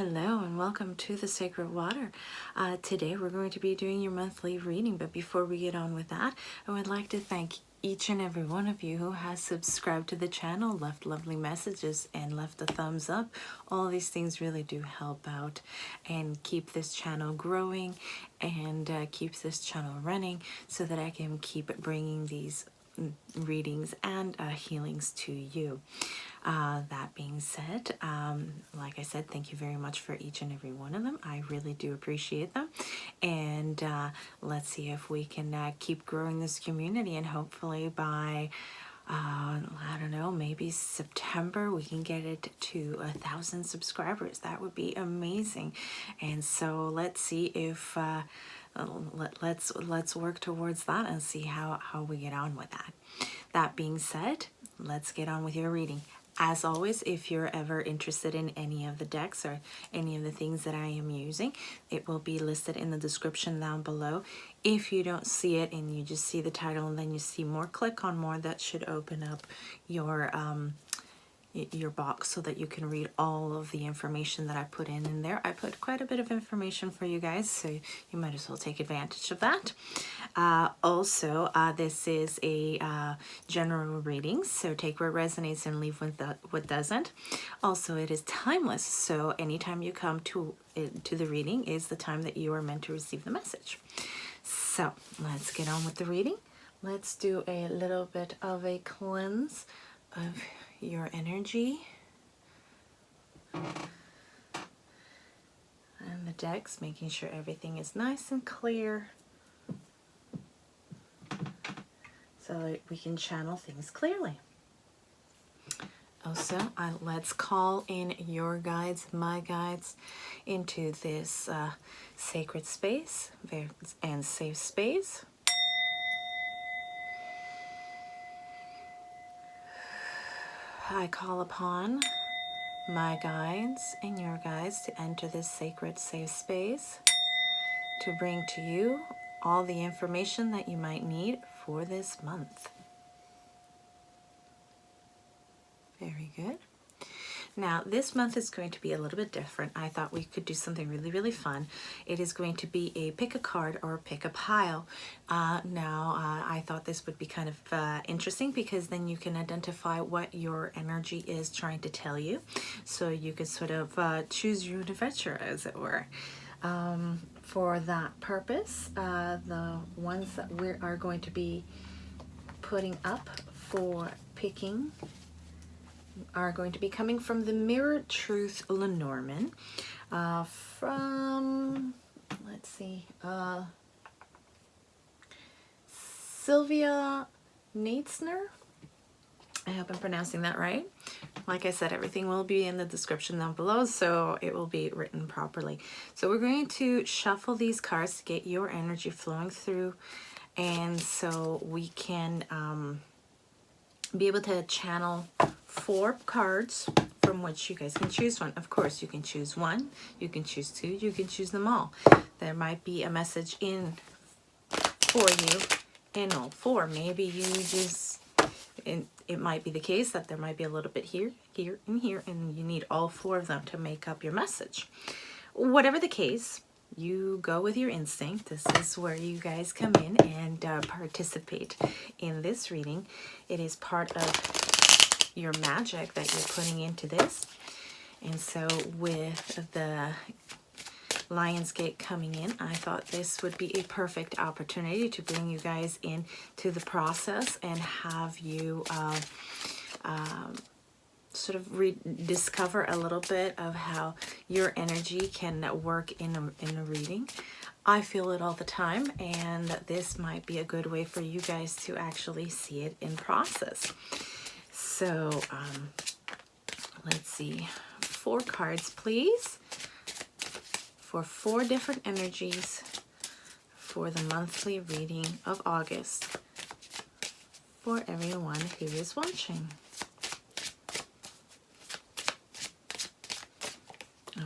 hello, and welcome to the Sacred Water. Today we're going to be doing your monthly reading, but before we get on with that, I would like to thank each and every one of you who has subscribed to the channel, left lovely messages, and left a thumbs up. All these things really do help out and keep this channel growing and keeps this channel running so that I can keep bringing these readings and healings to you. That being said, like I said, thank you very much for each and every one of them. I really do appreciate them. And let's see if we can keep growing this community, and hopefully by I don't know, maybe September we can get it to 1,000 subscribers. That would be amazing. And so let's see if let's work towards that and see how we get on with that. That being said, let's get on with your reading. As always, if you're ever interested in any of the decks or any of the things that I am using, it will be listed in the description down below. If you don't see it and you just see the title and then you see more, click on more. That should open up your box so that you can read all of the information that I put in there. I put quite a bit of information for you guys, so you might as well take advantage of that. Also, this is a general reading, so take where it resonates and leave with what doesn't. Also, it is timeless, so anytime you come to the reading is the time that you are meant to receive the message. So let's get on with the reading. Let's do a little bit of a cleanse of your energy and the decks, making sure everything is nice and clear so that we can channel things clearly. Also, let's call in your guides, my guides, into this sacred space and safe space. I call upon my guides and your guides to enter this sacred safe space to bring to you all the information that you might need for this month. Very good. Now, this month is going to be a little bit different. I thought we could do something really, really fun. It is going to be a pick a card or pick a pile. I thought this would be kind of interesting because then you can identify what your energy is trying to tell you. So you could sort of choose your own adventure, as it were. For that purpose, the ones that we are going to be putting up for picking are going to be coming from the Mirror Truth Lenormand, from, let's see, Silvia Neitzner. I hope I'm pronouncing that right. Like I said, everything will be in the description down below, so it will be written properly. So we're going to shuffle these cards to get your energy flowing through, and so we can be able to channel 4 cards from which you guys can choose one. Of course, you can choose one, you can choose 2, you can choose them all. There might be a message in for you in all 4. Maybe you just, it might be the case that there might be a little bit here, here, and here, and you need all 4 of them to make up your message. Whatever the case, you go with your instinct. This is where you guys come in and participate in this reading. It is part of your magic that you're putting into this. And so with the Lionsgate coming in, I thought this would be a perfect opportunity to bring you guys in to the process and have you sort of rediscover a little bit of how your energy can work in a reading. I feel it all the time, and this might be a good way for you guys to actually see it in process. So let's see, 4 cards please, for 4 different energies for the monthly reading of August for everyone who is watching.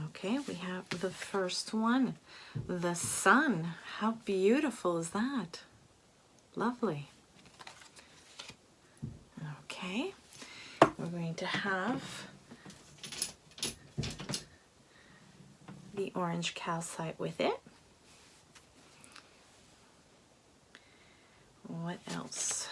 Okay, we have the first one, the sun. How beautiful is that? Lovely. Okay, we're going to have the orange calcite with it. What else?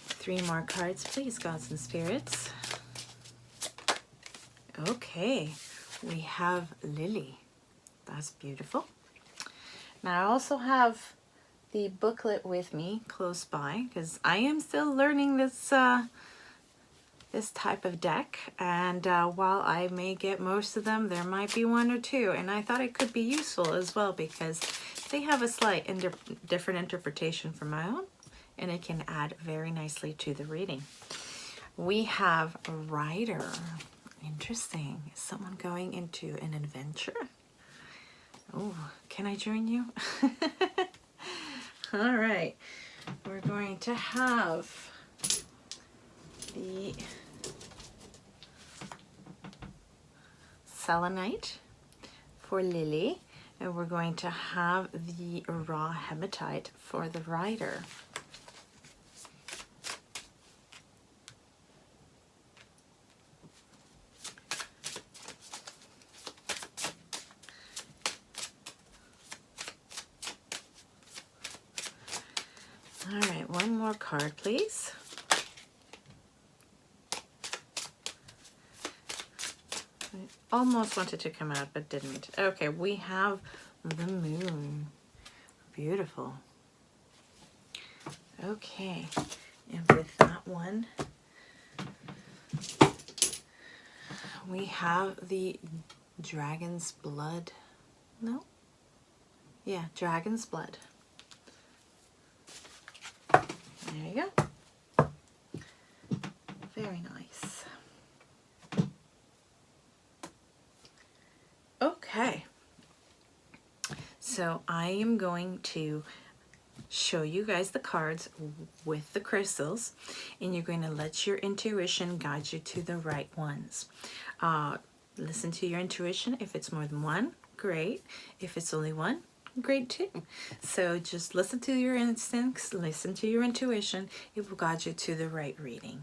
Three more cards, please, gods and spirits. Okay, we have Lily. That's beautiful. Now I also have the booklet with me close by because I am still learning this this type of deck, and while I may get most of them, there might be one or two, and I thought it could be useful as well because they have a slight different interpretation from my own, and it can add very nicely to the reading. We have Rider. Interesting. Is someone going into an adventure? Oh, can I join you? All right. We're going to have the Selenite for Lily, and we're going to have the raw Hematite for the Rider. All right, one more card, please. I almost wanted to come out, but didn't. Okay, we have the Moon. Beautiful. Okay, and with that one, we have the Dragon's Blood. No? Yeah, Dragon's Blood. There you go. Very nice. Okay. So I am going to show you guys the cards with the crystals, and you're going to let your intuition guide you to the right ones. Listen to your intuition. If it's more than one, great. If it's only one, great too. So just listen to your instincts, listen to your intuition. It will guide you to the right reading.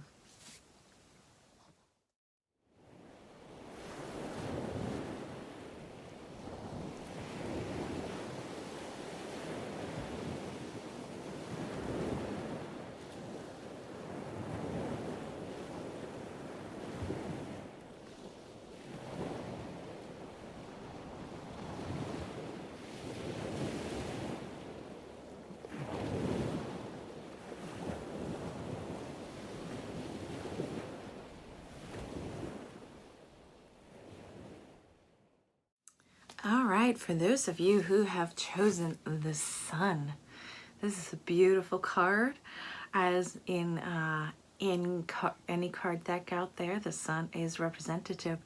All right, for those of you who have chosen the Sun, this is a beautiful card. As in any card deck out there, the Sun is representative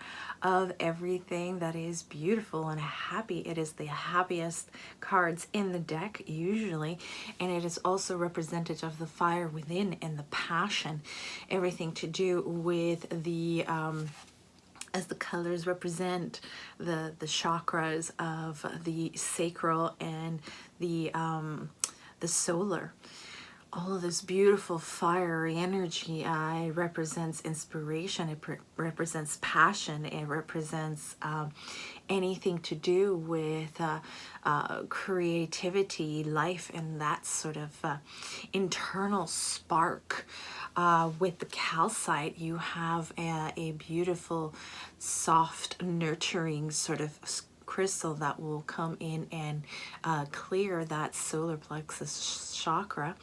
of everything that is beautiful and happy. It is the happiest cards in the deck usually, and it is also representative of the fire within and the passion, everything to do with the as the colors represent the chakras of the sacral and the solar. All of this beautiful fiery energy represents inspiration, it represents passion, it represents anything to do with creativity, life, and that sort of internal spark. With the calcite, you have a beautiful, soft, nurturing sort of crystal that will come in and clear that solar plexus chakra,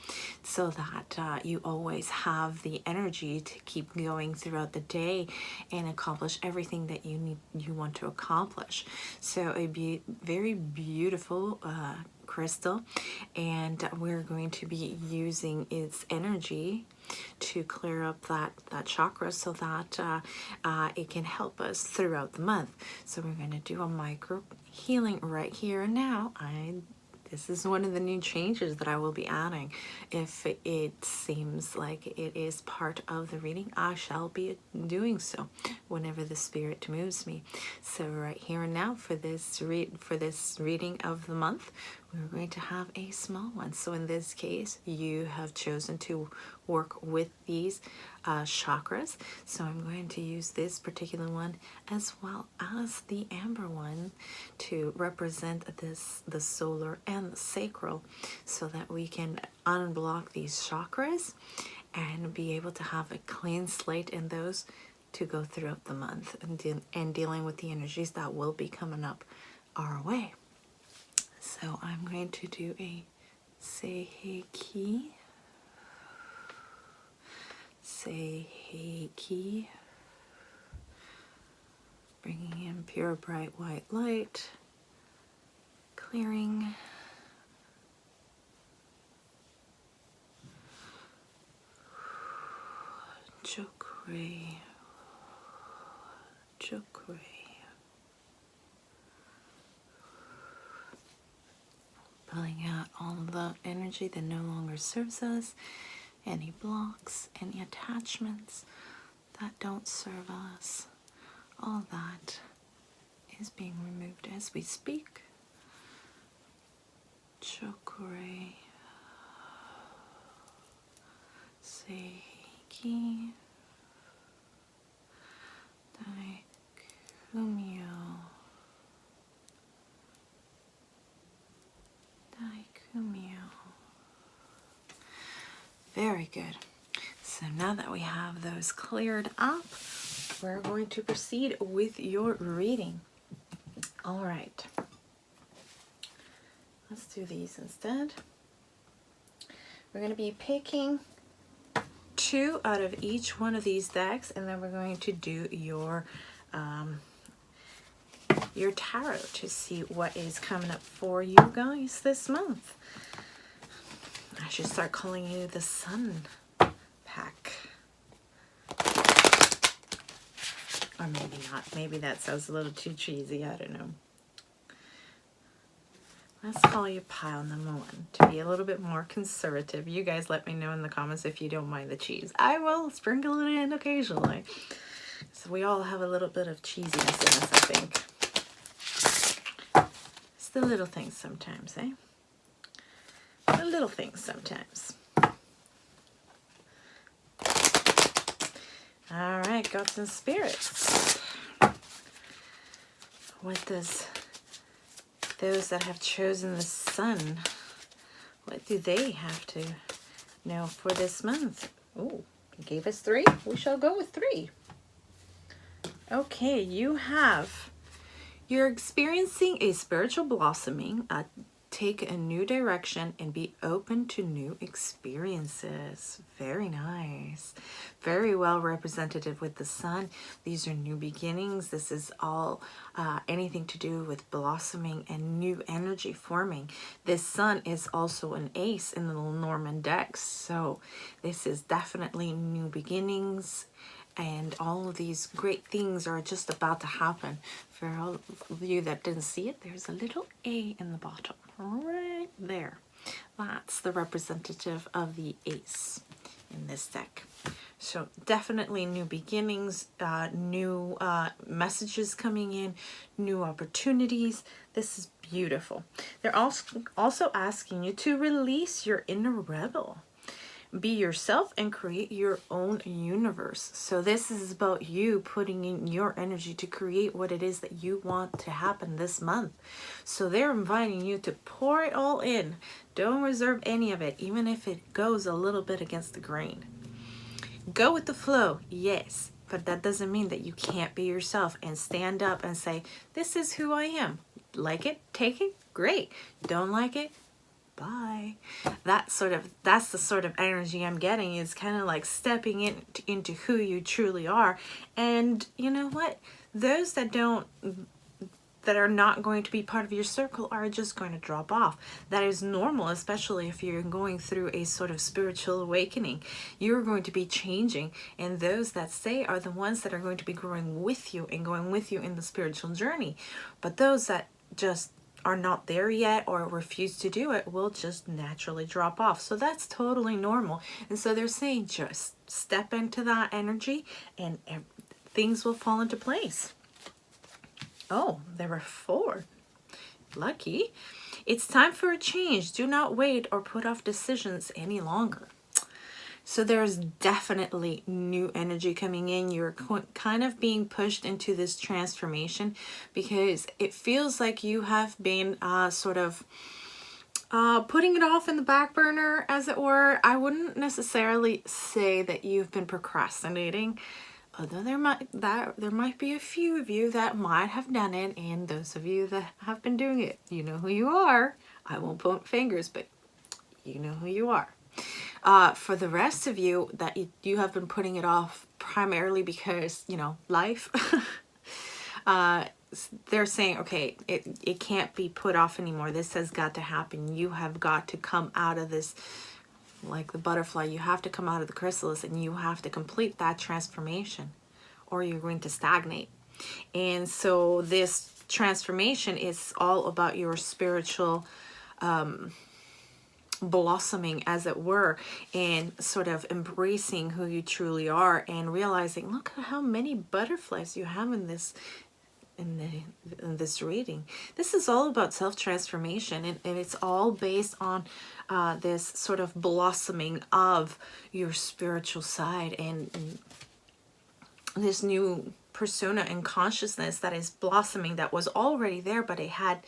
so that you always have the energy to keep going throughout the day and accomplish everything that you want to accomplish. So a very beautiful crystal, and we're going to be using its energy to clear up that chakra so that it can help us throughout the month. So we're going to do a micro healing right here and now. This is one of the new changes that I will be adding. If it seems like it is part of the reading, I shall be doing so whenever the spirit moves me. So right here and now, for this reading of the month, we're going to have a small one. So in this case, you have chosen to work with these chakras. So I'm going to use this particular one as well as the amber one to represent the solar and the sacral, so that we can unblock these chakras and be able to have a clean slate in those to go throughout the month and dealing with the energies that will be coming up our way. So I'm going to do a Seiheki, Seiheki, bringing in pure bright white light, clearing, Chokre, Chokre. Pulling out all of the energy that no longer serves us, any blocks, any attachments that don't serve us. All that is being removed as we speak. Chokre, Seiheki, Daikumyo, Daikumyo. Very good. So now that we have those cleared up, we're going to proceed with your reading. All right. Let's do these instead. We're going to be picking 2 out of each one of these decks, and then we're going to do your tarot to see what is coming up for you guys this month. I should start calling you the Sun Pack. Or maybe not. Maybe that sounds a little too cheesy. I don't know. Let's call you pile number 1 to be a little bit more conservative. You guys let me know in the comments if you don't mind the cheese. I will sprinkle it in occasionally. So we all have a little bit of cheesiness in us, I think. It's the little things sometimes, eh? The little things sometimes. All right, gods and spirits. What does those that have chosen the sun, what do they have to know for this month? Oh, you gave us 3. We shall go with 3. Okay, you're experiencing a spiritual blossoming. Take a new direction and be open to new experiences. Very nice. Very well representative with the sun. These are new beginnings. This is all anything to do with blossoming and new energy forming. This sun is also an ace in the Lenormand deck. So this is definitely new beginnings. And all of these great things are just about to happen. For all of you that didn't see it, there's a little A in the bottom. Right there. That's the representative of the ace in this deck. So definitely new beginnings, new messages coming in, new opportunities. This is beautiful. They're also asking you to release your inner rebel. Be yourself and create your own universe. So this is about you putting in your energy to create what it is that you want to happen this month. So they're inviting you to pour it all in. Don't reserve any of it, even if it goes a little bit against the grain. Go with the flow, yes, but that doesn't mean that you can't be yourself and stand up and say, this is who I am. Like it, take it, great. Don't like it, bye. That's the sort of energy I'm getting, is kind of like stepping into who you truly are. And you know what? Those that are not going to be part of your circle are just going to drop off. That is normal, especially if you're going through a sort of spiritual awakening. You're going to be changing, and those that stay are the ones that are going to be growing with you and going with you in the spiritual journey. But those that just are not there yet or refuse to do it will just naturally drop off. So that's totally normal. And so they're saying just step into that energy and things will fall into place. Oh, there were 4. Lucky. It's time for a change. Do not wait or put off decisions any longer. So there's definitely new energy coming in. You're kind of being pushed into this transformation because it feels like you have been sort of putting it off in the back burner, as it were. I wouldn't necessarily say that you've been procrastinating, although there might be a few of you that might have done it, and those of you that have been doing it, you know who you are. I won't point fingers, but you know who you are. For the rest of you, that you have been putting it off primarily because, you know, life. They're saying, okay, it can't be put off anymore. This has got to happen. You have got to come out of this, like the butterfly. You have to come out of the chrysalis and you have to complete that transformation or you're going to stagnate. And so this transformation is all about your spiritual blossoming, as it were, and sort of embracing who you truly are and realizing, look at how many butterflies you have in this reading. This is all about self-transformation, and it's all based on this sort of blossoming of your spiritual side and this new persona and consciousness that is blossoming, that was already there, but it had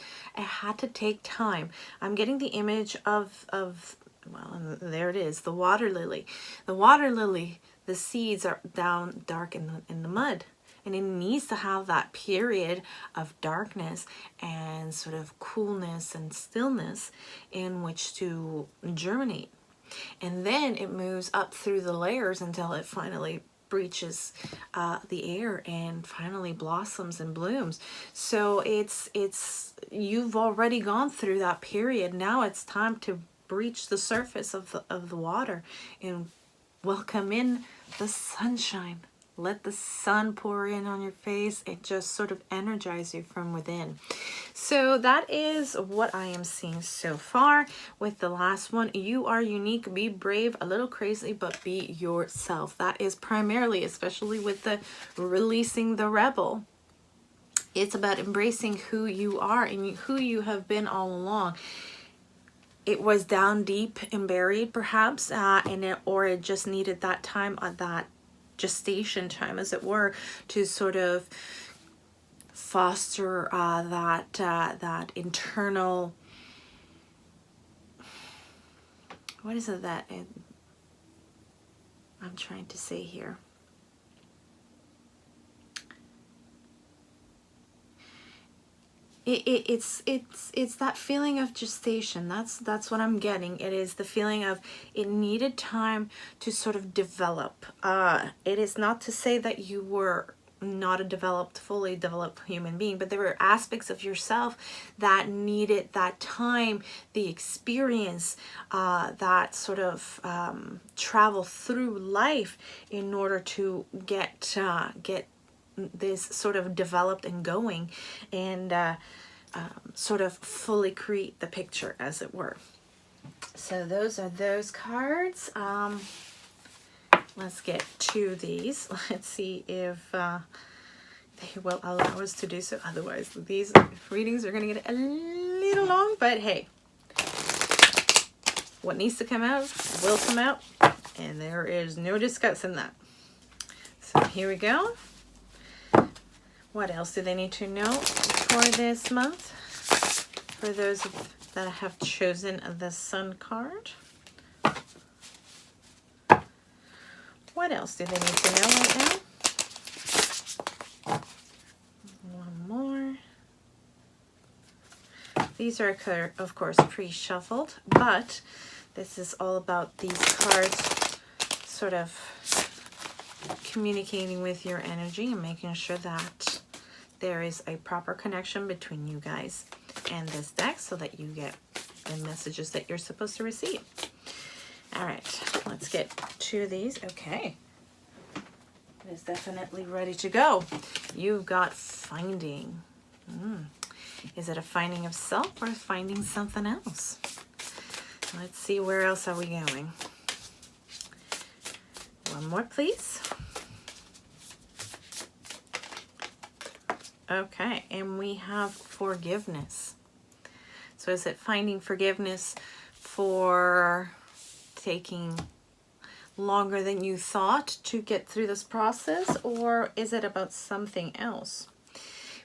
to take time. I'm getting the image of well, there it is, the water lily. The water lily, the seeds are down dark in the mud, and it needs to have that period of darkness and sort of coolness and stillness in which to germinate, and then it moves up through the layers until it finally breaches the air and finally blossoms and blooms. So it's you've already gone through that period. Now it's time to breach the surface of the water and welcome in the sunshine. Let the sun pour in on your face and just sort of energize you from within. So that is what I am seeing so far with the last one. You are unique, be brave, a little crazy, but be yourself. That is primarily, especially with the releasing the rebel. It's about embracing who you are and who you have been all along. It was down deep and buried, perhaps, or it just needed that time, that gestation time, as it were, to sort of foster that internal, what is it that I'm trying to say here? It's that feeling of gestation. That's what I'm getting. It is the feeling of it needed time to sort of develop. It is not to say that you were not a fully developed human being, but there were aspects of yourself that needed that time, the experience, that sort of travel through life in order to get this sort of developed and going, and sort of fully create the picture, as it were. So those are those cards. Let's get to these. Let's see if they will allow us to do so. Otherwise, these readings are going to get a little long, but hey, what needs to come out will come out, and there is no discussing that. So here we go. What else do they need to know for this month? For those that have chosen the Sun card. What else do they need to know right now? One more. These are, of course, pre-shuffled, but this is all about these cards sort of communicating with your energy and making sure that there is a proper connection between you guys and this deck so that you get the messages that you're supposed to receive. All right, let's get to these. Okay, it is definitely ready to go. You've got finding. Is it a finding of self or finding something else? Let's see, where else are we going? One more, please. Okay, and we have forgiveness. So is it finding forgiveness for taking longer than you thought to get through this process, or is it about something else?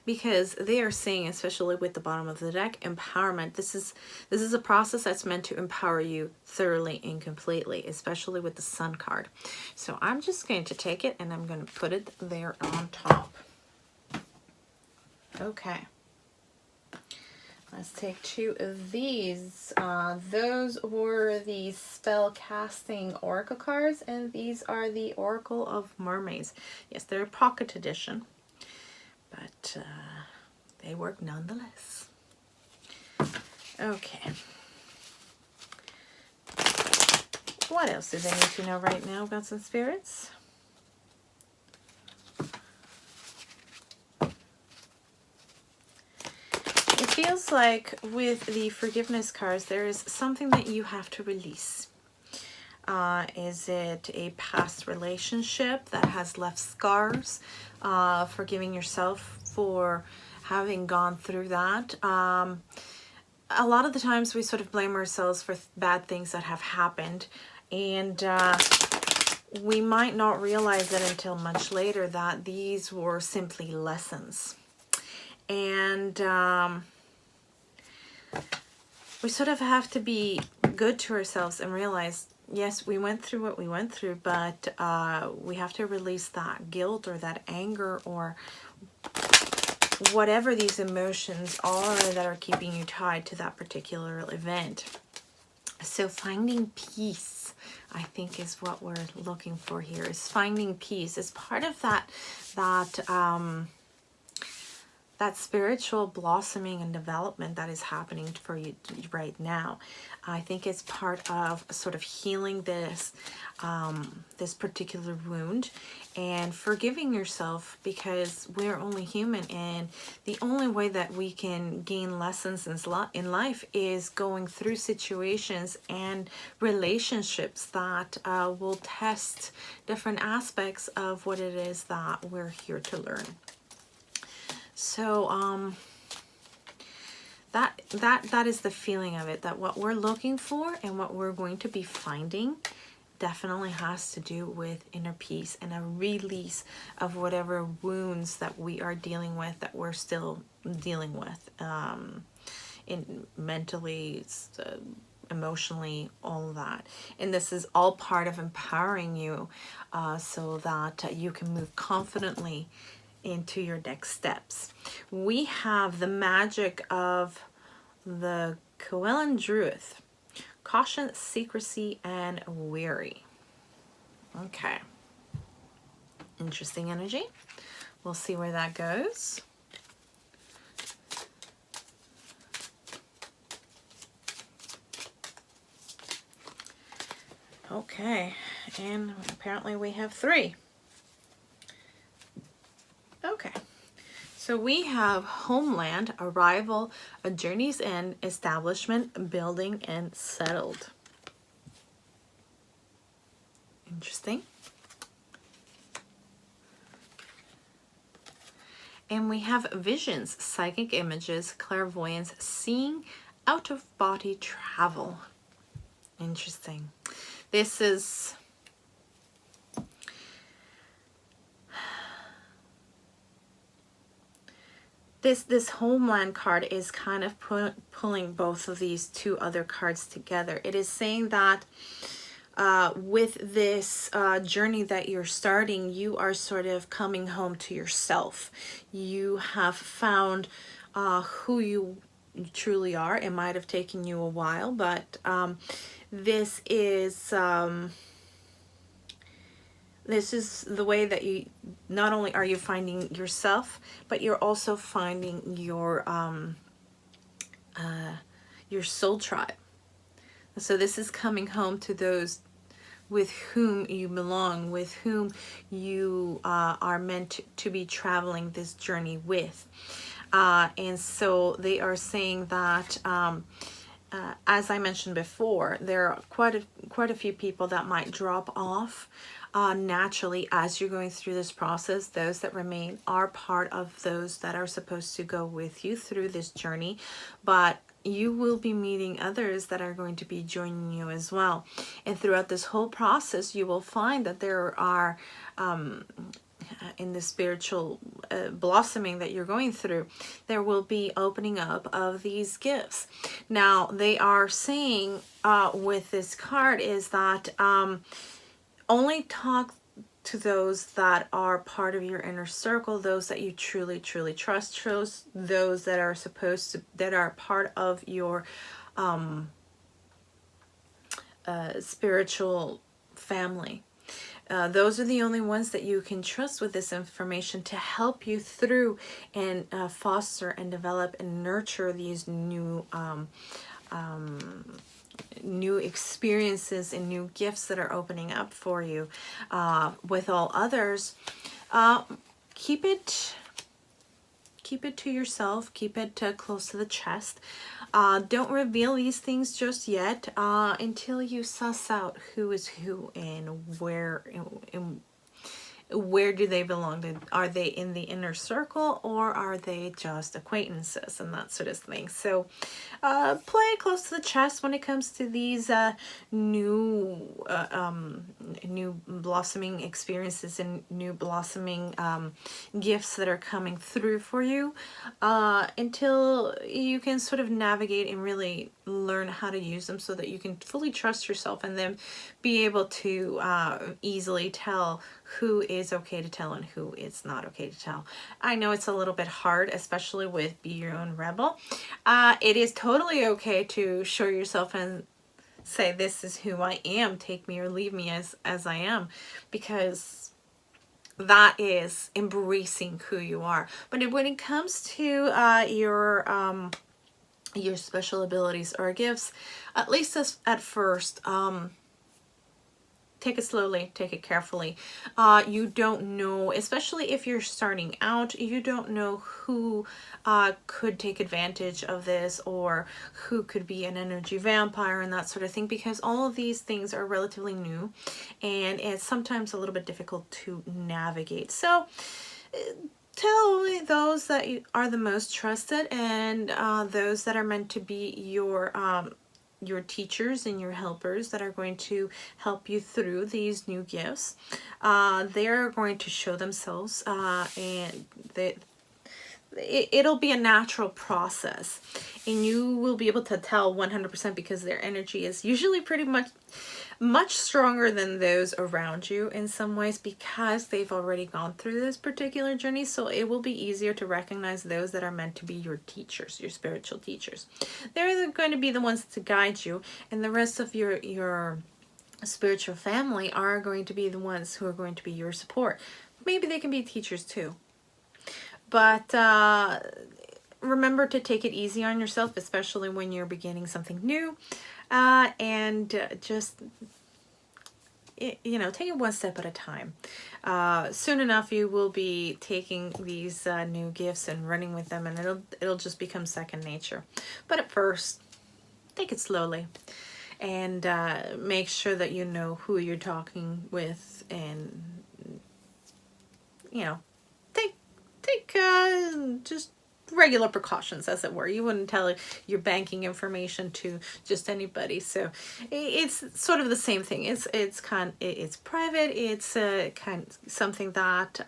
Because they are saying, especially with the bottom of the deck, empowerment. This is a process that's meant to empower you thoroughly and completely, especially with the Sun card. So I'm just going to take it and I'm going to put it there on top. Okay. Let's take two of these. Those were the Spellcasting Oracle cards, and these are the Oracle of Mermaids. Yes, they're a pocket edition, but they work nonetheless. Okay. What else do they need to know right now, gods and spirits? It feels like with the forgiveness cards, there is something that you have to release. Is it a past relationship that has left scars? Forgiving yourself for having gone through that. A lot of the times we sort of blame ourselves for bad things that have happened, and we might not realize it until much later that these were simply lessons. And we sort of have to be good to ourselves and realize, yes, we went through what we went through, but we have to release that guilt or that anger or whatever these emotions are that are keeping you tied to that particular event. So finding peace, I think, is what we're looking for here. Is finding peace is part of that spiritual blossoming and development that is happening for you right now. I think it's part of sort of healing this this particular wound and forgiving yourself, because we're only human, and the only way that we can gain lessons in life is going through situations and relationships that will test different aspects of what it is that we're here to learn. So that is the feeling of it, that what we're looking for and what we're going to be finding definitely has to do with inner peace and a release of whatever wounds that we are dealing with, that we're still dealing with, in mentally, emotionally, all of that. And this is all part of empowering you so that you can move confidently into your next steps. We have the magic of the Coelen Druid. Caution, secrecy, and weary. Okay. Interesting energy. We'll see where that goes. Okay. And apparently we have 3. Okay. So we have homeland, arrival, a journey's end, establishment, building, and settled. Interesting. And we have visions, psychic images, clairvoyance, seeing, out-of-body travel. Interesting. This is... This homeland card is kind of pulling both of these 2 other cards together. It is saying that with this journey that you're starting, you are sort of coming home to yourself. You have found who you truly are. It might have taken you a while, but this is the way that you, not only are you finding yourself, but you're also finding your soul tribe. So this is coming home to those with whom you belong, with whom you are meant to be traveling this journey with. And so they are saying that, as I mentioned before, there are quite a few people that might drop off naturally as you're going through this process. Those that remain are part of those that are supposed to go with you through this journey. But you will be meeting others that are going to be joining you as well. And throughout this whole process, you will find that there are, in the spiritual blossoming that you're going through, there will be opening up of these gifts. Now, they are saying with this card is that only talk to those that are part of your inner circle, those that you truly trust, those that are that are part of your spiritual family. Those are the only ones that you can trust with this information to help you through and foster and develop and nurture these new new experiences and new gifts that are opening up for you. With all others, keep it to yourself, keep it close to the chest. Don't reveal these things just yet until you suss out who is who and where do they belong to. Are they in the inner circle, or are they just acquaintances and that sort of thing? So play close to the chest when it comes to these new blossoming experiences and new blossoming gifts that are coming through for you, until you can sort of navigate and really learn how to use them so that you can fully trust yourself and then be able to easily tell who is okay to tell and who is not okay to tell. I know it's a little bit hard, especially with Be Your Own Rebel. It is totally okay to show yourself and say, this is who I am, take me or leave me as I am, because that is embracing who you are. But when it comes to your special abilities or gifts, at least at first, take it slowly, take it carefully. You don't know, especially if you're starting out, you don't know who could take advantage of this, or who could be an energy vampire and that sort of thing, because all of these things are relatively new and it's sometimes a little bit difficult to navigate. So tell only those that are the most trusted, and those that are meant to be your teachers and your helpers that are going to help you through these new gifts. They're going to show themselves, and it'll be a natural process, and you will be able to tell 100% because their energy is usually pretty much stronger than those around you in some ways, because they've already gone through this particular journey. So it will be easier to recognize those that are meant to be your teachers, your spiritual teachers. They're going to be the ones to guide you, and the rest of your spiritual family are going to be the ones who are going to be your support. Maybe they can be teachers too. But remember to take it easy on yourself, especially when you're beginning something new. And just, take it one step at a time. Soon enough, you will be taking these new gifts and running with them, and it'll just become second nature. But at first, take it slowly, and make sure that you know who you're talking with, and take just regular precautions, as it were. You wouldn't tell your banking information to just anybody. So it's sort of the same thing. It's private. It's something that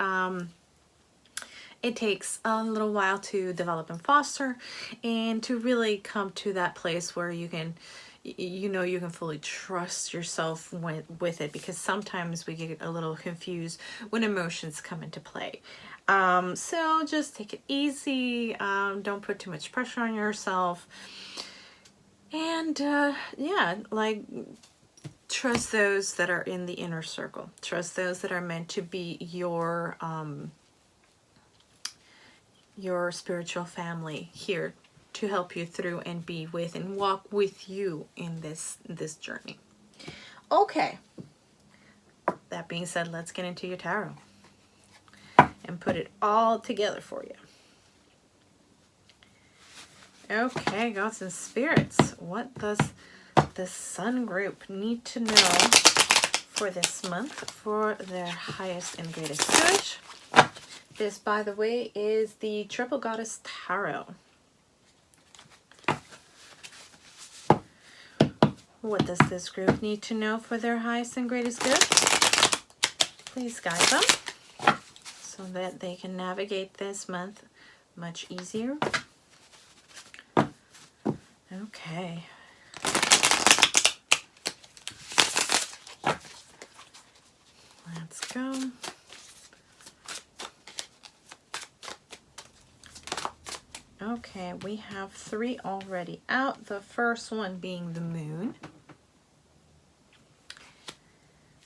it takes a little while to develop and foster, and to really come to that place where you can you can fully trust yourself with it, because sometimes we get a little confused when emotions come into play. So just take it easy. Don't put too much pressure on yourself. And trust those that are in the inner circle. Trust those that are meant to be your spiritual family here to help you through and be with and walk with you in this journey. Okay. That being said, let's get into your tarot and put it all together for you. Okay, gods and spirits, what does the Sun group need to know for this month for their highest and greatest good? This, by the way, is the Triple Goddess Tarot. What does this group need to know for their highest and greatest good? Please guide them so that they can navigate this month much easier. Okay. Let's go. Okay, we have 3 already out. The first one being the moon.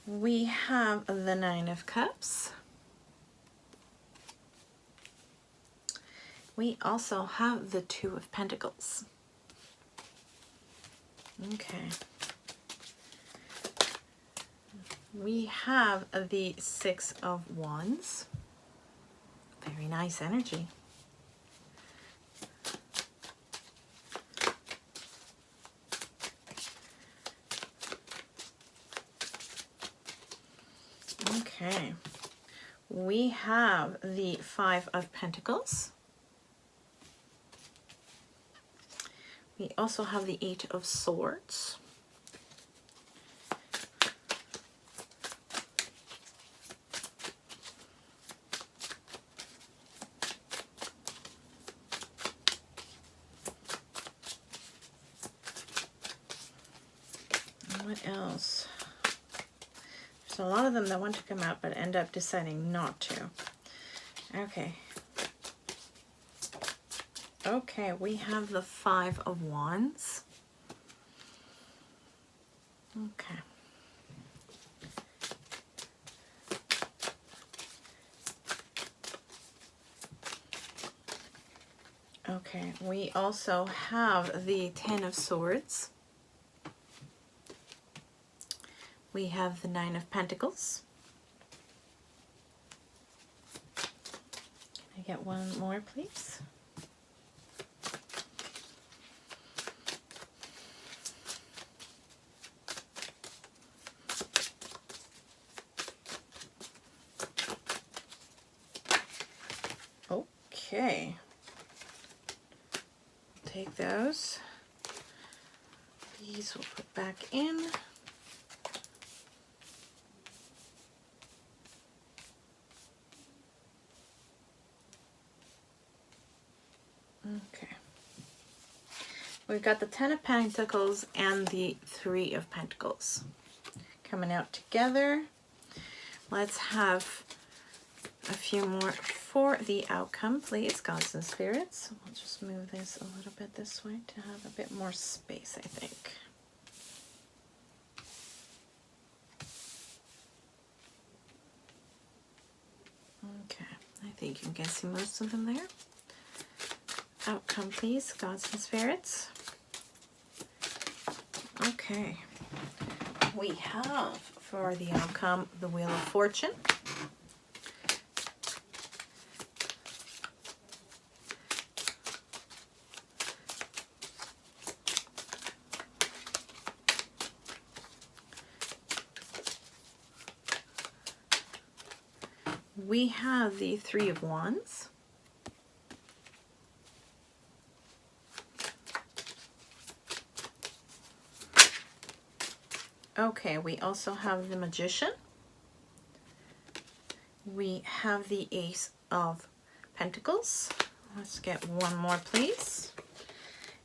We have the 9 of Cups. We also have the 2 of Pentacles. Okay. We have the 6 of Wands. Very nice energy. Okay, we have the 5 of Pentacles. We also have the 8 of Swords. And what else? A lot of them that want to come out but end up deciding not to. Okay. Okay, we have the 5 of Wands. Okay. Okay, we also have the 10 of Swords. We have the 9 of Pentacles. Can I get one more, please? Okay. Take those. These we'll put back in. Okay. We've got the 10 of Pentacles and the 3 of Pentacles coming out together. Let's have a few more for the outcome, please, gods and spirits. We'll just move this a little bit this way to have a bit more space, I think. Okay, I think you can see most of them there. Outcome, please, gods and spirits. Okay, we have for the outcome the Wheel of Fortune. We have the 3 of Wands. Okay, we also have the Magician. We have the Ace of Pentacles. Let's get one more, please.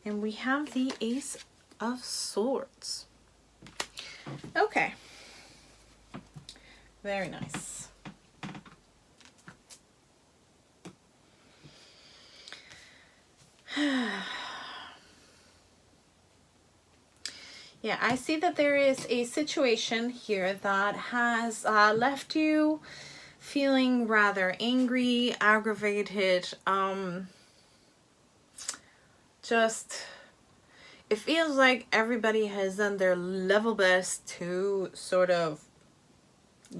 And we have the Ace of Swords. Okay. Very nice. Yeah, I see that there is a situation here that has left you feeling rather angry, aggravated, just, it feels like everybody has done their level best to sort of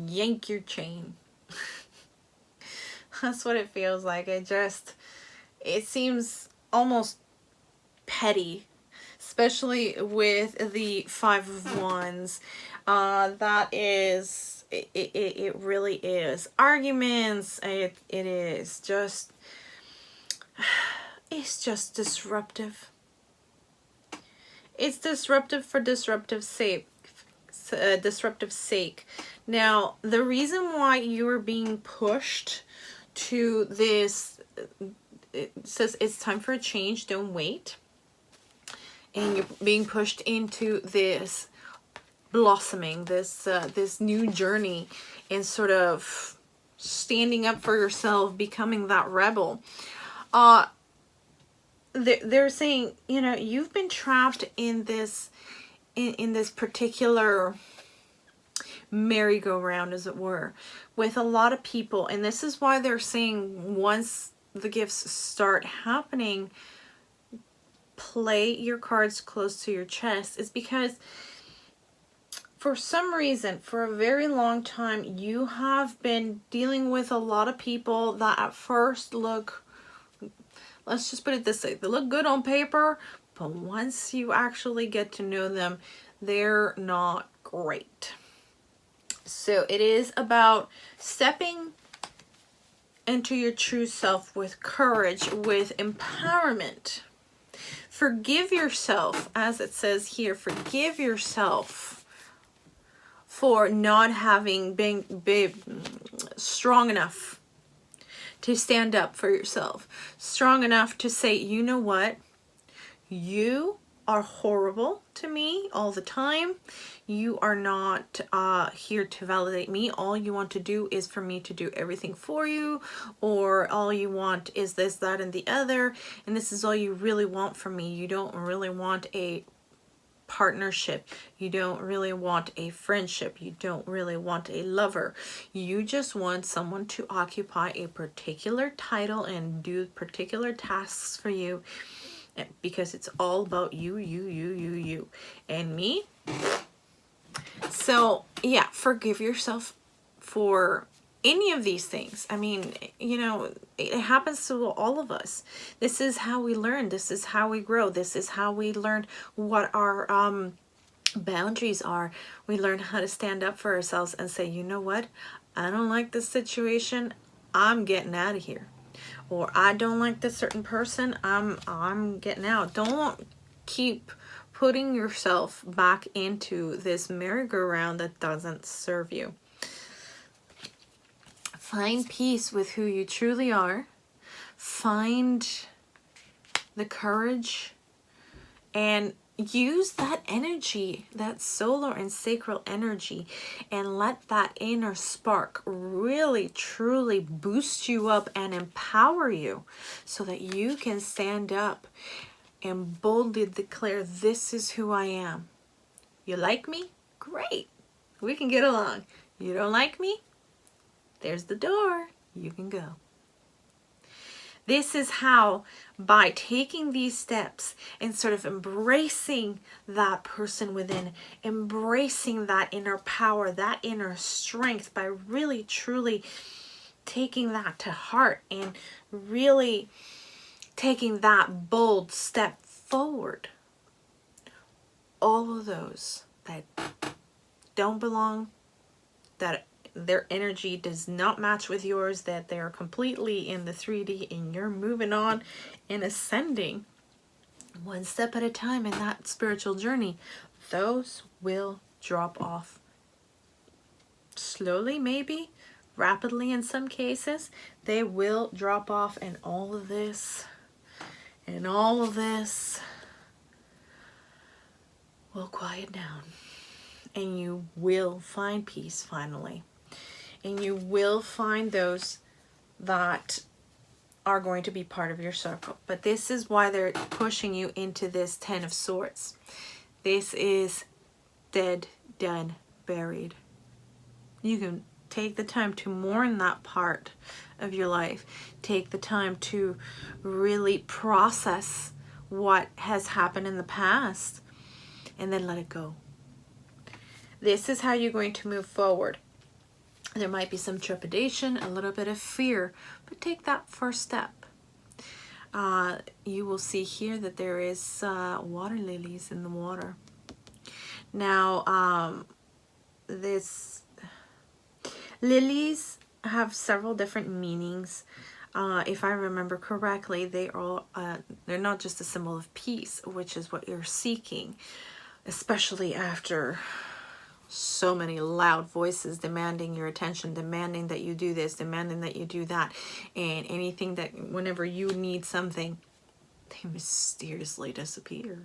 yank your chain. That's what it feels like. It seems almost petty, especially with the 5 of Wands. That is, it really is. Arguments, it is just, it's just disruptive. It's disruptive for disruptive sake. Now, the reason why you are being pushed to this, it says it's time for a change, don't wait. And you're being pushed into this blossoming, this this new journey, and sort of standing up for yourself, becoming that rebel. They're saying, you know, you've been trapped in this in this particular merry-go-round, as it were, with a lot of people. And this is why they're saying once the gifts start happening, play your cards close to your chest, is because for some reason, for a very long time, you have been dealing with a lot of people that at first look, let's just put it this way, they look good on paper, but once you actually get to know them, they're not great. So it is about stepping into your true self with courage, with empowerment. Forgive yourself, as it says here, forgive yourself for not having been strong enough to stand up for yourself. Strong enough to say, you know what? You are horrible to me all the time. You are not here to validate me. All you want to do is for me to do everything for you, or all you want is this, that, and the other, and this is all you really want from me. You don't really want a partnership. You don't really want a friendship. You don't really want a lover. You just want someone to occupy a particular title and do particular tasks for you, because it's all about you and me. So yeah, forgive yourself for any of these things. I mean, you know, it happens to all of us. This is how we learn. This is how we grow. This is how we learn what our boundaries are. We learn how to stand up for ourselves and say, you know what? I don't like this situation. I'm getting out of here. Or I don't like this certain person. I'm getting out. Don't keep putting yourself back into this merry-go-round that doesn't serve you. Find peace with who you truly are. Find the courage and use that energy, that solar and sacral energy, and let that inner spark really truly boost you up and empower you so that you can stand up and boldly declare, this is who I am. You like me? Great. We can get along. You don't like me? There's the door. You can go. This is how, by taking these steps and sort of embracing that person within, embracing that inner power, that inner strength, by really truly taking that to heart and really taking that bold step forward, all of those that don't belong, that their energy does not match with yours, that they're completely in the 3D and you're moving on and ascending one step at a time in that spiritual journey, those will drop off. Slowly, maybe, rapidly in some cases, they will drop off, and all of this will quiet down, and you will find peace finally. And you will find those that are going to be part of your circle. But this is why they're pushing you into this 10 of Swords. This is dead, done, buried. You can take the time to mourn that part of your life. Take the time to really process what has happened in the past, and then let it go. This is how you're going to move forward. There might be some trepidation, a little bit of fear, but take that first step. You will see here that there is water lilies in the water. Now, this lilies have several different meanings. if I remember correctly, they're not just a symbol of peace, which is what you're seeking, especially after so many loud voices demanding your attention, demanding that you do this, demanding that you do that, and anything that whenever you need something, they mysteriously disappear.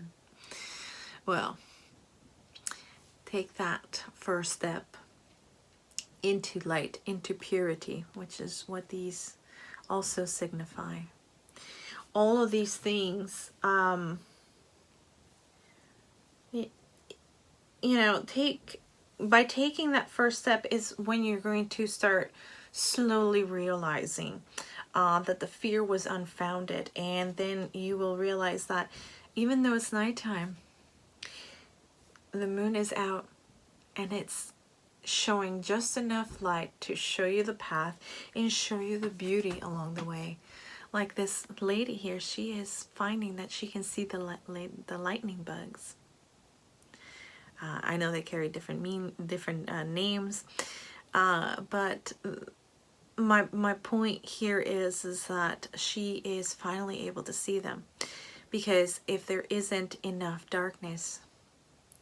Well, take that first step into light, into purity, which is what these also signify. All of these things, by taking that first step is when you're going to start slowly realizing that the fear was unfounded, and then you will realize that even though it's nighttime, the moon is out and it's showing just enough light to show you the path and show you the beauty along the way. Like this lady here, she is finding that she can see the lightning bugs. I know they carry different names, but my point here is that she is finally able to see them, because if there isn't enough darkness,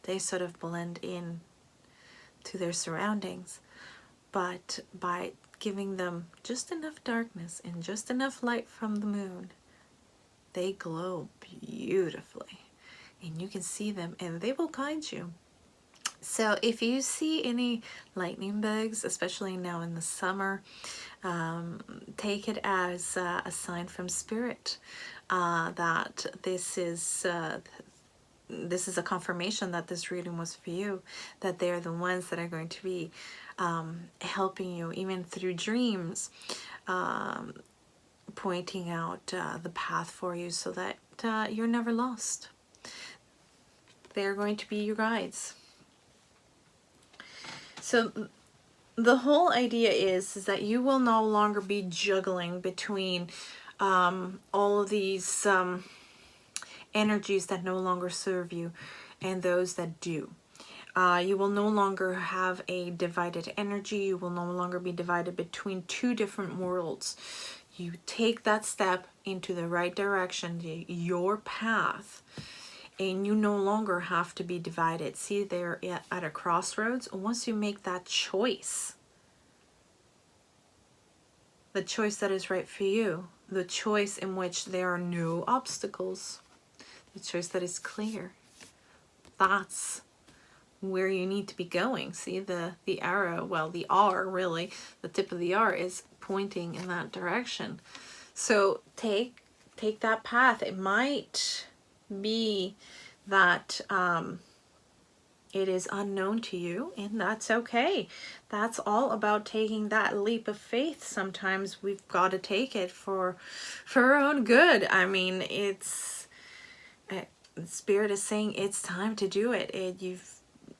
they sort of blend in to their surroundings. But by giving them just enough darkness and just enough light from the moon, they glow beautifully, and you can see them and they will guide you. So if you see any lightning bugs, especially now in the summer, take it as a sign from spirit that this is a confirmation that this reading was for you, that they're the ones that are going to be helping you, even through dreams, pointing out the path for you so that you're never lost. They're going to be your guides. So the whole idea is that you will no longer be juggling between all of these energies that no longer serve you and those that do. You will no longer have a divided energy. You will no longer be divided between two different worlds. You take that step into the right direction, your path, and you no longer have to be divided. See, they're at a crossroads. Once you make that choice, the choice that is right for you, the choice in which there are no obstacles, the choice that is clear, that's where you need to be going. See, the arrow, well, the R really, the tip of the R is pointing in that direction. So take that path. It might be that it is unknown to you, and that's okay. That's all about taking that leap of faith. Sometimes we've got to take it for our own good. I mean, it's Spirit is saying it's time to do it. You've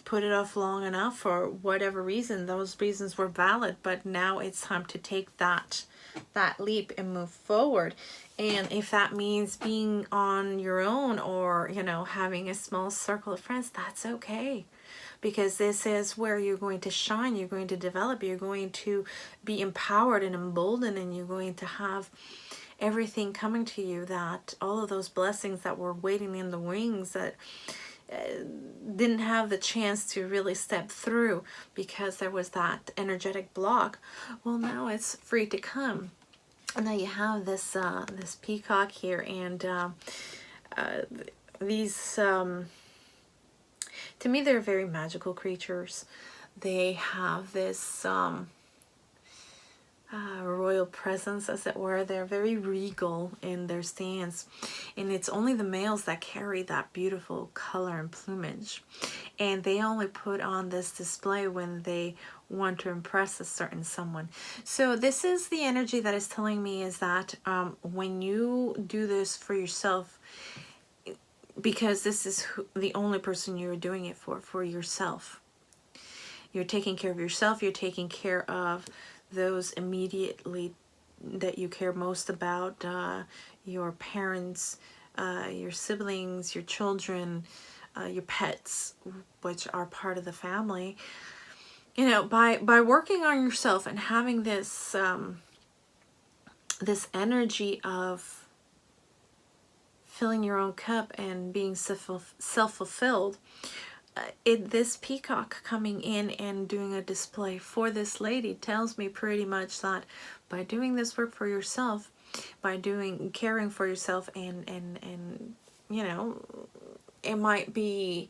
put it off long enough for whatever reason. Those reasons were valid, but now it's time to take that leap and move forward. And if that means being on your own, or having a small circle of friends, that's okay, because this is where you're going to shine, you're going to develop, you're going to be empowered and emboldened, and you're going to have everything coming to you, that all of those blessings that were waiting in the wings that didn't have the chance to really step through because there was that energetic block. Well, now it's free to come. And now you have this this peacock here, and these to me, they're very magical creatures. They have this royal presence, as it were. They're very regal in their stance, and it's only the males that carry that beautiful color and plumage, and they only put on this display when they want to impress a certain someone. So this is the energy that is telling me, is that when you do this for yourself, because this is the only person you're doing it for yourself. You're taking care of yourself, you're taking care of those immediately that you care most about, your parents, your siblings, your children, your pets, which are part of the family. By working on yourself and having this this energy of filling your own cup and being self-fulfilled. This peacock coming in and doing a display for this lady tells me pretty much that by doing this work for yourself, by caring for yourself, and you know, it might be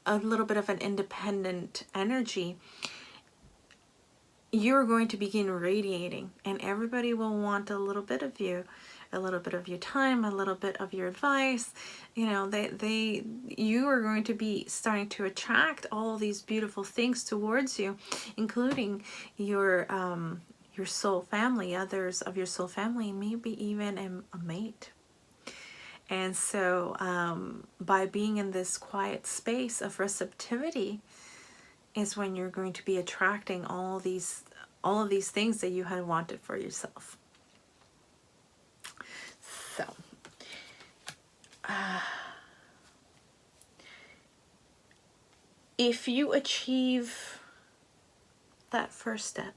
a little bit of an independent energy, you're going to begin radiating, and everybody will want a little bit of you, a little bit of your time, a little bit of your advice. You know, you are going to be starting to attract all these beautiful things towards you, including your soul family, others of your soul family, maybe even a mate. And so by being in this quiet space of receptivity is when you're going to be attracting all of these things that you had wanted for yourself. So if you achieve that first step,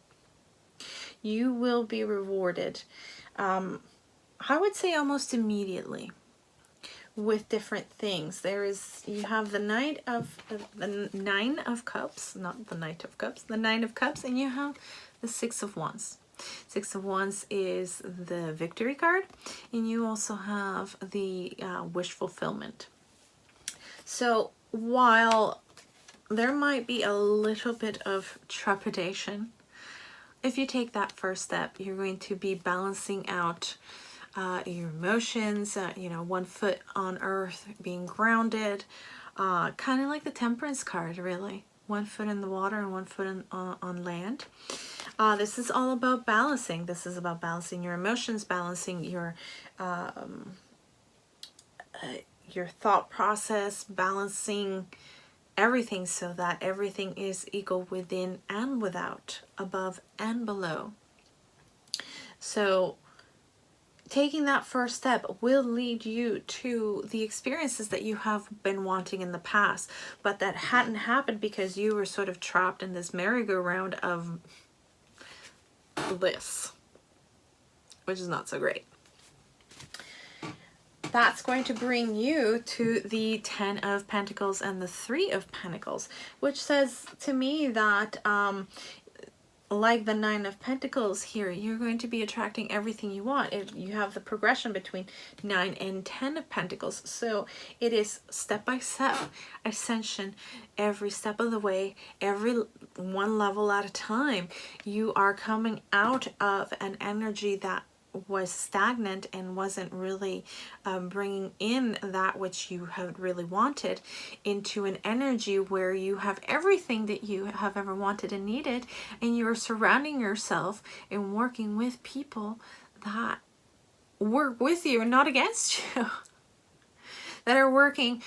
you will be rewarded, I would say almost immediately, with different things. You have the Nine of Cups, not the Knight of Cups, the Nine of Cups, and you have the Six of Wands. Six of Wands is the victory card, and you also have the wish fulfillment. So while there might be a little bit of trepidation, if you take that first step, you're going to be balancing out your emotions, you know, one foot on earth, being grounded, kind of like the Temperance card, really. One foot in the water and one foot on land. This is all about balancing. This is about balancing your emotions, balancing your thought process, balancing everything so that everything is equal within and without, above and below. So taking that first step will lead you to the experiences that you have been wanting in the past, but that hadn't happened because you were sort of trapped in this merry-go-round of bliss, which is not so great. That's going to bring you to the Ten of Pentacles and the Three of Pentacles, which says to me that like the Nine of Pentacles here, you're going to be attracting everything you want. You have the progression between 9 and 10 of Pentacles. So it is step-by-step ascension, every step of the way, every one level at a time. You are coming out of an energy that was stagnant and wasn't really bringing in that which you had really wanted, into an energy where you have everything that you have ever wanted and needed, and you're surrounding yourself and working with people that work with you and not against you, that are working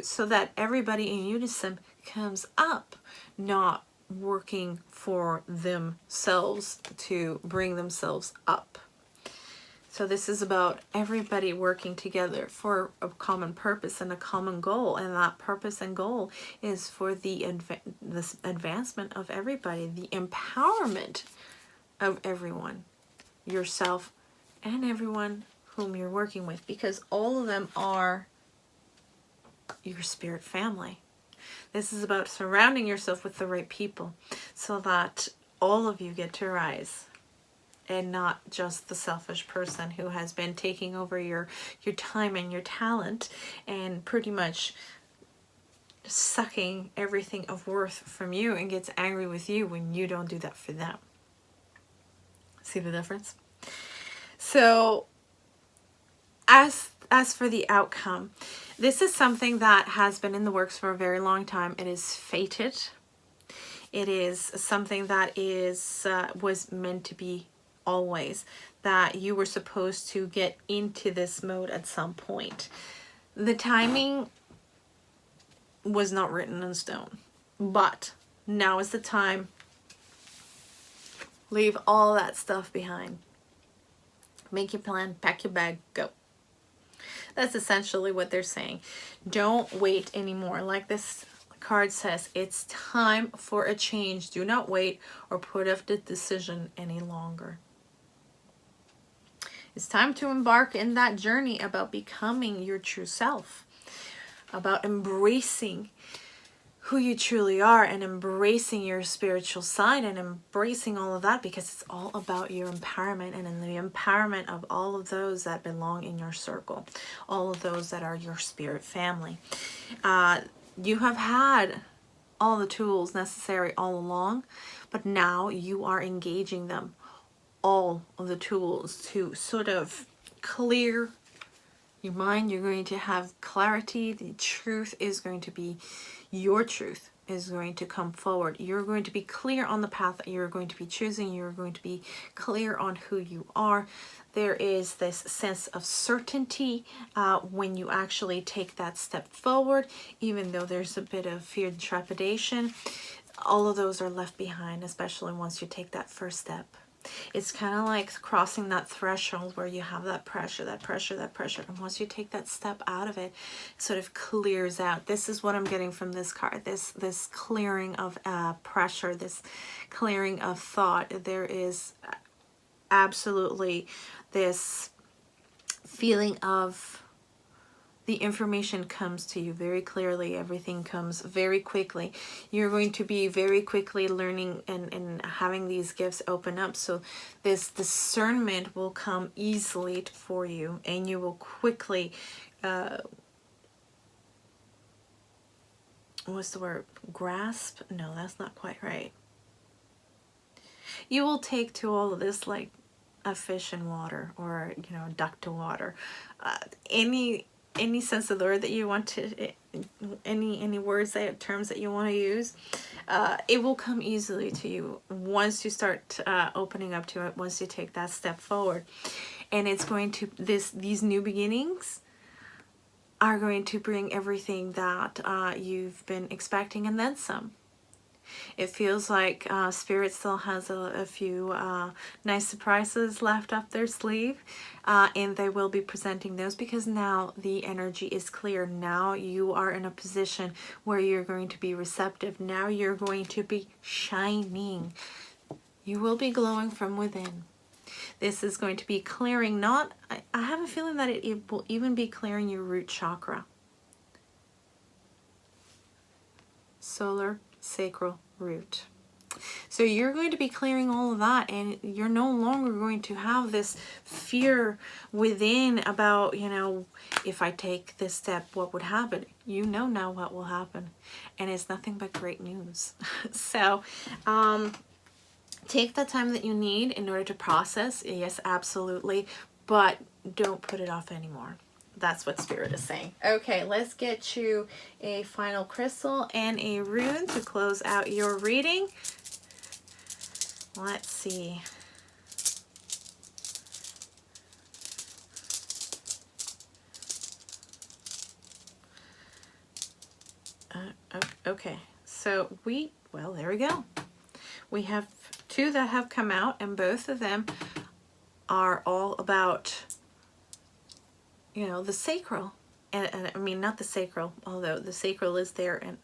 so that everybody in unison comes up, not working for themselves to bring themselves up. So this is about everybody working together for a common purpose and a common goal. And that purpose and goal is for this advancement of everybody, the empowerment of everyone, yourself and everyone whom you're working with, because all of them are your spirit family. This is about surrounding yourself with the right people so that all of you get to rise, and not just the selfish person who has been taking over your time and your talent and pretty much sucking everything of worth from you and gets angry with you when you don't do that for them. See the difference? So as for the outcome, this is something that has been in the works for a very long time. It is fated. It is something that was meant to be always, that you were supposed to get into this mode at some point. The timing was not written in stone, but now is the time. Leave all that stuff behind. Make your plan, pack your bag, go. That's essentially what they're saying. Don't wait anymore. Like this card says, it's time for a change. Do not wait or put off the decision any longer. It's time to embark in that journey about becoming your true self, about embracing who you truly are and embracing your spiritual side and embracing all of that, because it's all about your empowerment and in the empowerment of all of those that belong in your circle, all of those that are your spirit family. You have had all the tools necessary all along, but now you are engaging them, all of the tools to sort of clear your mind. You're going to have clarity. The truth is going to be, your truth is going to come forward. You're going to be clear on the path that you're going to be choosing. You're going to be clear on who you are. There is this sense of certainty when you actually take that step forward, even though there's a bit of fear and trepidation. All of those are left behind, especially once you take that first step. It's kind of like crossing that threshold where you have that pressure. And once you take that step out of it, it sort of clears out. This is what I'm getting from this card. This clearing of pressure, this clearing of thought. There is absolutely this feeling of the information comes to you very clearly. Everything comes very quickly. You're going to be very quickly learning and having these gifts open up. So this discernment will come easily for you, and you will quickly, what's the word? Grasp? No, that's not quite right. You will take to all of this like a fish in water, or, you know, a duck to water. Any sense of the word that you want to, any words, terms that you want to use, it will come easily to you once you start opening up to it, once you take that step forward. And it's going to, these new beginnings are going to bring everything that you've been expecting and then some. It feels like Spirit still has a few nice surprises left up their sleeve, and they will be presenting those, because now the energy is clear. Now you are in a position where you're going to be receptive. Now you're going to be shining. You will be glowing from within. This is going to be clearing, I have a feeling that it will even be clearing your root chakra. Solar sacral root. So you're going to be clearing all of that, and you're no longer going to have this fear within about, you know, if I take this step, what would happen? You know now what will happen, and it's nothing but great news. So take the time that you need in order to process. Yes, absolutely, but don't put it off anymore. That's what Spirit is saying. Okay, let's get you a final crystal and a rune to close out your reading. Let's see. Okay, so well, there we go. We have two that have come out, and both of them are all about, you know, the sacral. And I mean, not the sacral, although the sacral is there, and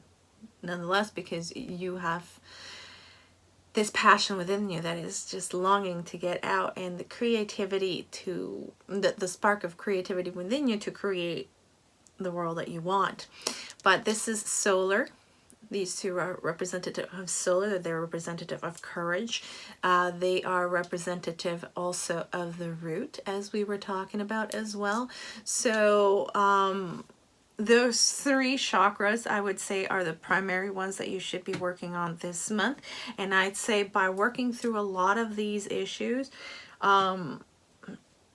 nonetheless, because you have this passion within you that is just longing to get out, and the creativity to, the spark of creativity within you to create the world that you want. But this is solar. These two are representative of solar. They're representative of courage. They are representative also of the root, as we were talking about as well. So those three chakras, I would say, are the primary ones that you should be working on this month. And I'd say by working through a lot of these issues, and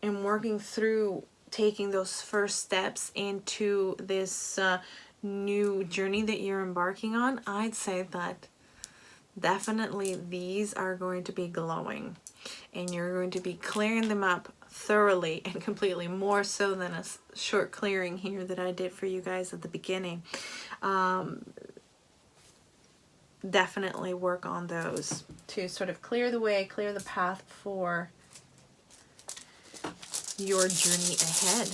working through taking those first steps into this new journey that you're embarking on, I'd say that definitely these are going to be glowing, and you're going to be clearing them up thoroughly and completely, more so than a short clearing here that I did for you guys at the beginning. Definitely work on those to sort of clear the way, clear the path for your journey ahead.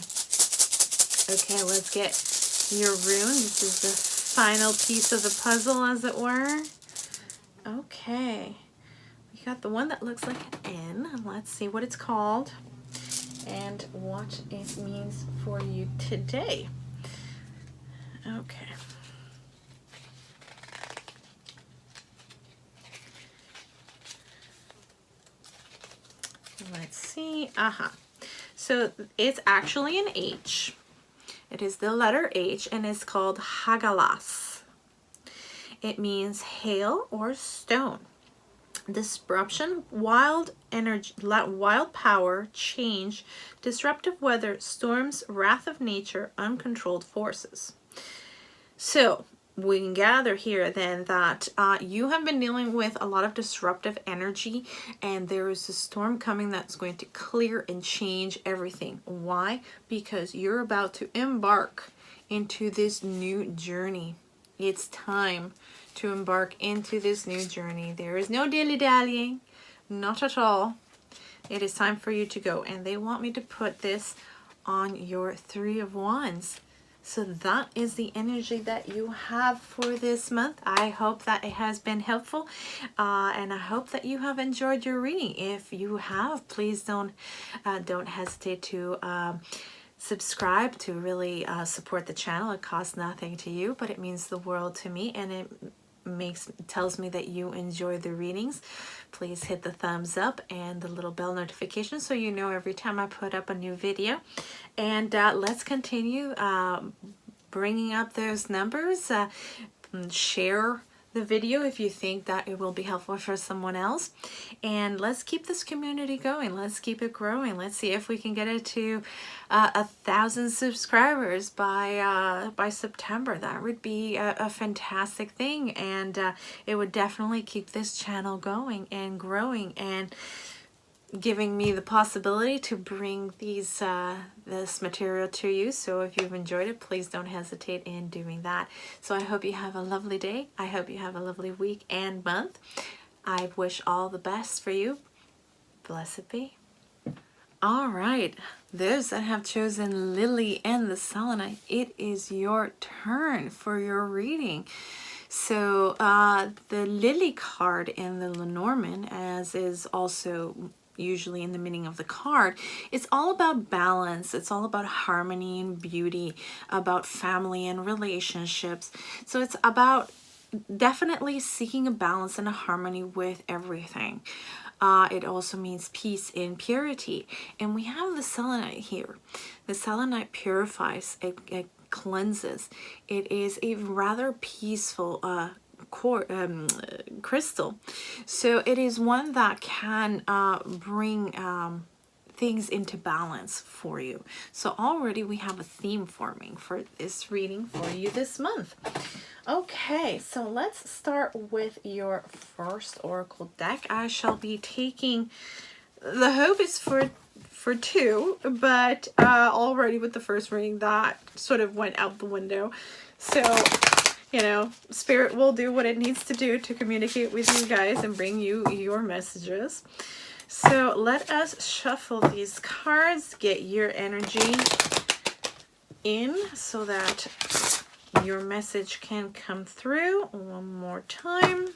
Okay, let's get your rune. This is the final piece of the puzzle, as it were. Okay, we got the one that looks like an N. Let's see what it's called. and what it means for you today. Okay. Let's see. So it's actually an H. It is the letter H, and it's called Hagalas. It means hail or stone. Disruption, wild energy, wild power, change, disruptive weather, storms, wrath of nature, uncontrolled forces. So we can gather here then that you have been dealing with a lot of disruptive energy, and there is a storm coming that's going to clear and change everything. Why? Because you're about to embark into this new journey. It's time to embark into this new journey. There is no dilly-dallying, not at all. It is time for you to go, and they want me to put this on your Three of Wands. So that is the energy that you have for this month. I hope that it has been helpful, and I hope that you have enjoyed your reading. If you have, please don't hesitate to subscribe to really support the channel. It costs nothing to you, but it means the world to me, and it tells me that you enjoy the readings. Please hit the thumbs up and the little bell notification so you know every time I put up a new video. And let's continue bringing up those numbers. Share the video if you think that it will be helpful for someone else, and let's keep this community going. Let's keep it growing. Let's see if we can get it to 1,000 subscribers by September. That would be a fantastic thing, and it would definitely keep this channel going and growing and giving me the possibility to bring this material to you. So if you've enjoyed it, please don't hesitate in doing that. So I hope you have a lovely day. I hope you have a lovely week and month. I wish all the best for you. Blessed be. All right, those that have chosen Lily and the Selenite, it is your turn for your reading. So the Lily card in the Lenormand, as is also usually in the meaning of the card, it's all about balance. It's all about harmony and beauty, about family and relationships. So it's about definitely seeking a balance and a harmony with everything. It also means peace and purity. And we have the selenite here. The selenite purifies, it cleanses. It is a rather peaceful crystal. So it is one that can bring things into balance for you. So already we have a theme forming for this reading for you this month. Okay, so let's start with your first oracle deck. I shall be taking, the hope is for two, but already with the first reading that sort of went out the window. So, you know, Spirit will do what it needs to do to communicate with you guys and bring you your messages. So let us shuffle these cards, get your energy in so that your message can come through one more time.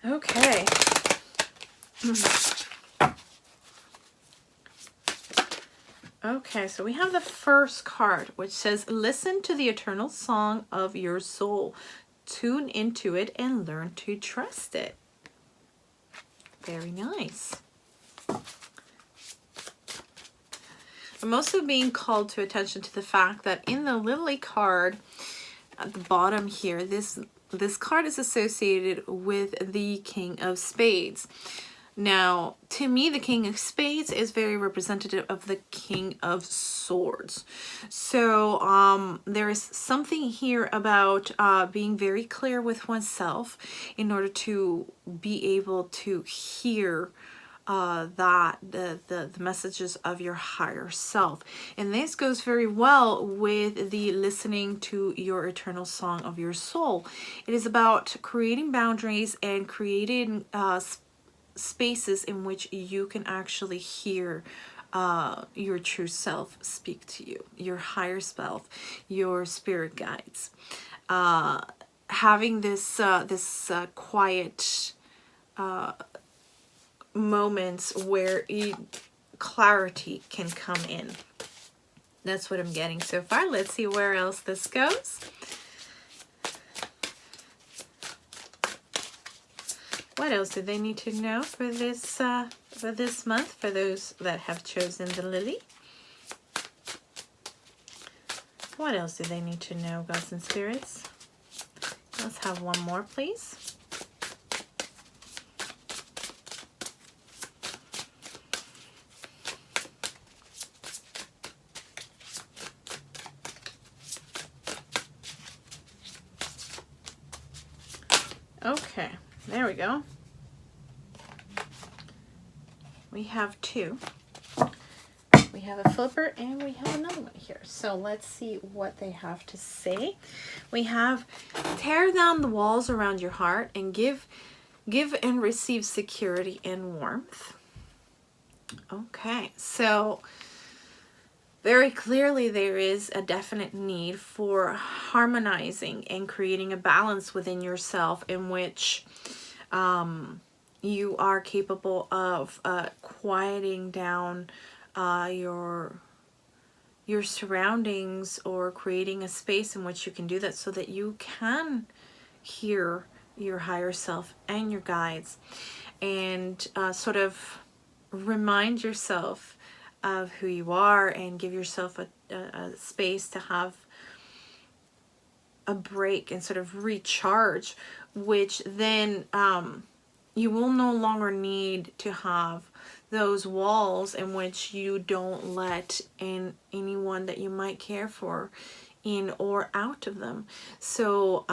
Okay. Okay, so we have the first card, which says, listen to the eternal song of your soul. Tune into it and learn to trust it. Very nice. I'm also being called to attention to the fact that in the Lily card at the bottom here, this card is associated with the King of Spades. Now, to me, the King of Spades is very representative of the King of Swords. So there is something here about being very clear with oneself in order to be able to hear the messages of your higher self. And this goes very well with the listening to your eternal song of your soul. It is about creating boundaries and creating spaces in which you can actually hear your true self speak to you, your higher self, your spirit guides. Having this quiet moments where clarity can come in. That's what I'm getting so far. Let's see where else this goes. What else do they need to know for this month, for those that have chosen the lily? What else do they need to know, gods and spirits? Let's have one more, please. Okay, there we go. We have two. We have a flipper and we have another one here. So let's see what they have to say. We have tear down the walls around your heart and give and receive security and warmth. Okay, so very clearly there is a definite need for harmonizing and creating a balance within yourself in which you are capable of quieting down your surroundings, or creating a space in which you can do that so that you can hear your higher self and your guides, and sort of remind yourself of who you are and give yourself a space to have a break and sort of recharge, which then you will no longer need to have those walls in which you don't let in anyone that you might care for in or out of them. So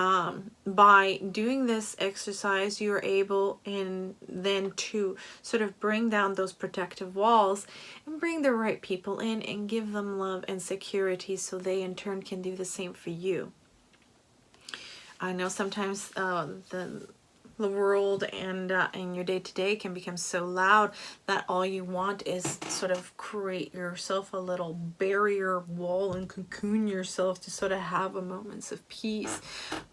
by doing this exercise, you're able then to sort of bring down those protective walls and bring the right people in and give them love and security so they in turn can do the same for you. I know sometimes the world and your day-to-day can become so loud that all you want is sort of create yourself a little barrier wall and cocoon yourself to sort of have a moments of peace.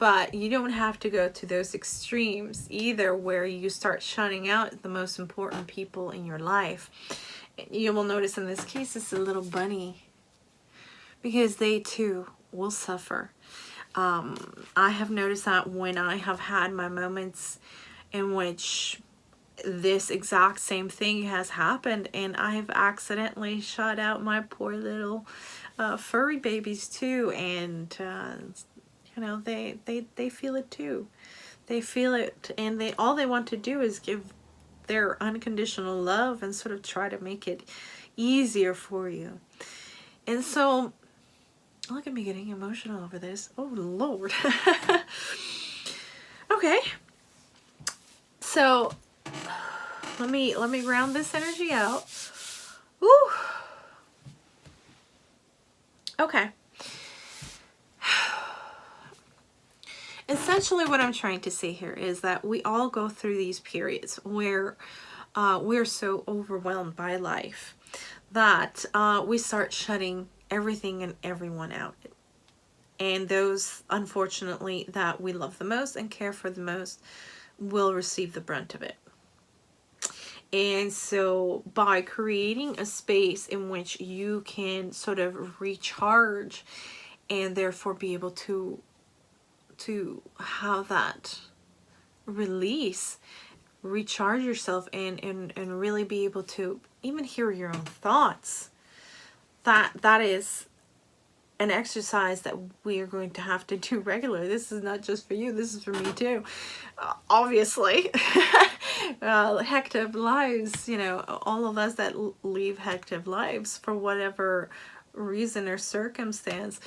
But you don't have to go to those extremes either, where you start shutting out the most important people in your life. You will notice in this case it's a little bunny, because they too will suffer. I have noticed that when I have had my moments in which this exact same thing has happened, and I have accidentally shut out my poor little furry babies too, and you know, they feel it too. They feel it, and all they want to do is give their unconditional love and sort of try to make it easier for you. And so look at me getting emotional over this. Oh Lord. Okay. So let me round this energy out. Woo. Okay. Essentially what I'm trying to say here is that we all go through these periods where we're so overwhelmed by life that we start shutting everything and everyone out. And those, unfortunately, that we love the most and care for the most will receive the brunt of it. And so by creating a space in which you can sort of recharge and therefore be able to have that release, recharge yourself and really be able to even hear your own thoughts, that is an exercise that we are going to have to do regularly. This is not just for you, this is for me too. Obviously. Hectic lives, you know, all of us that leave hectic lives for whatever reason or circumstance,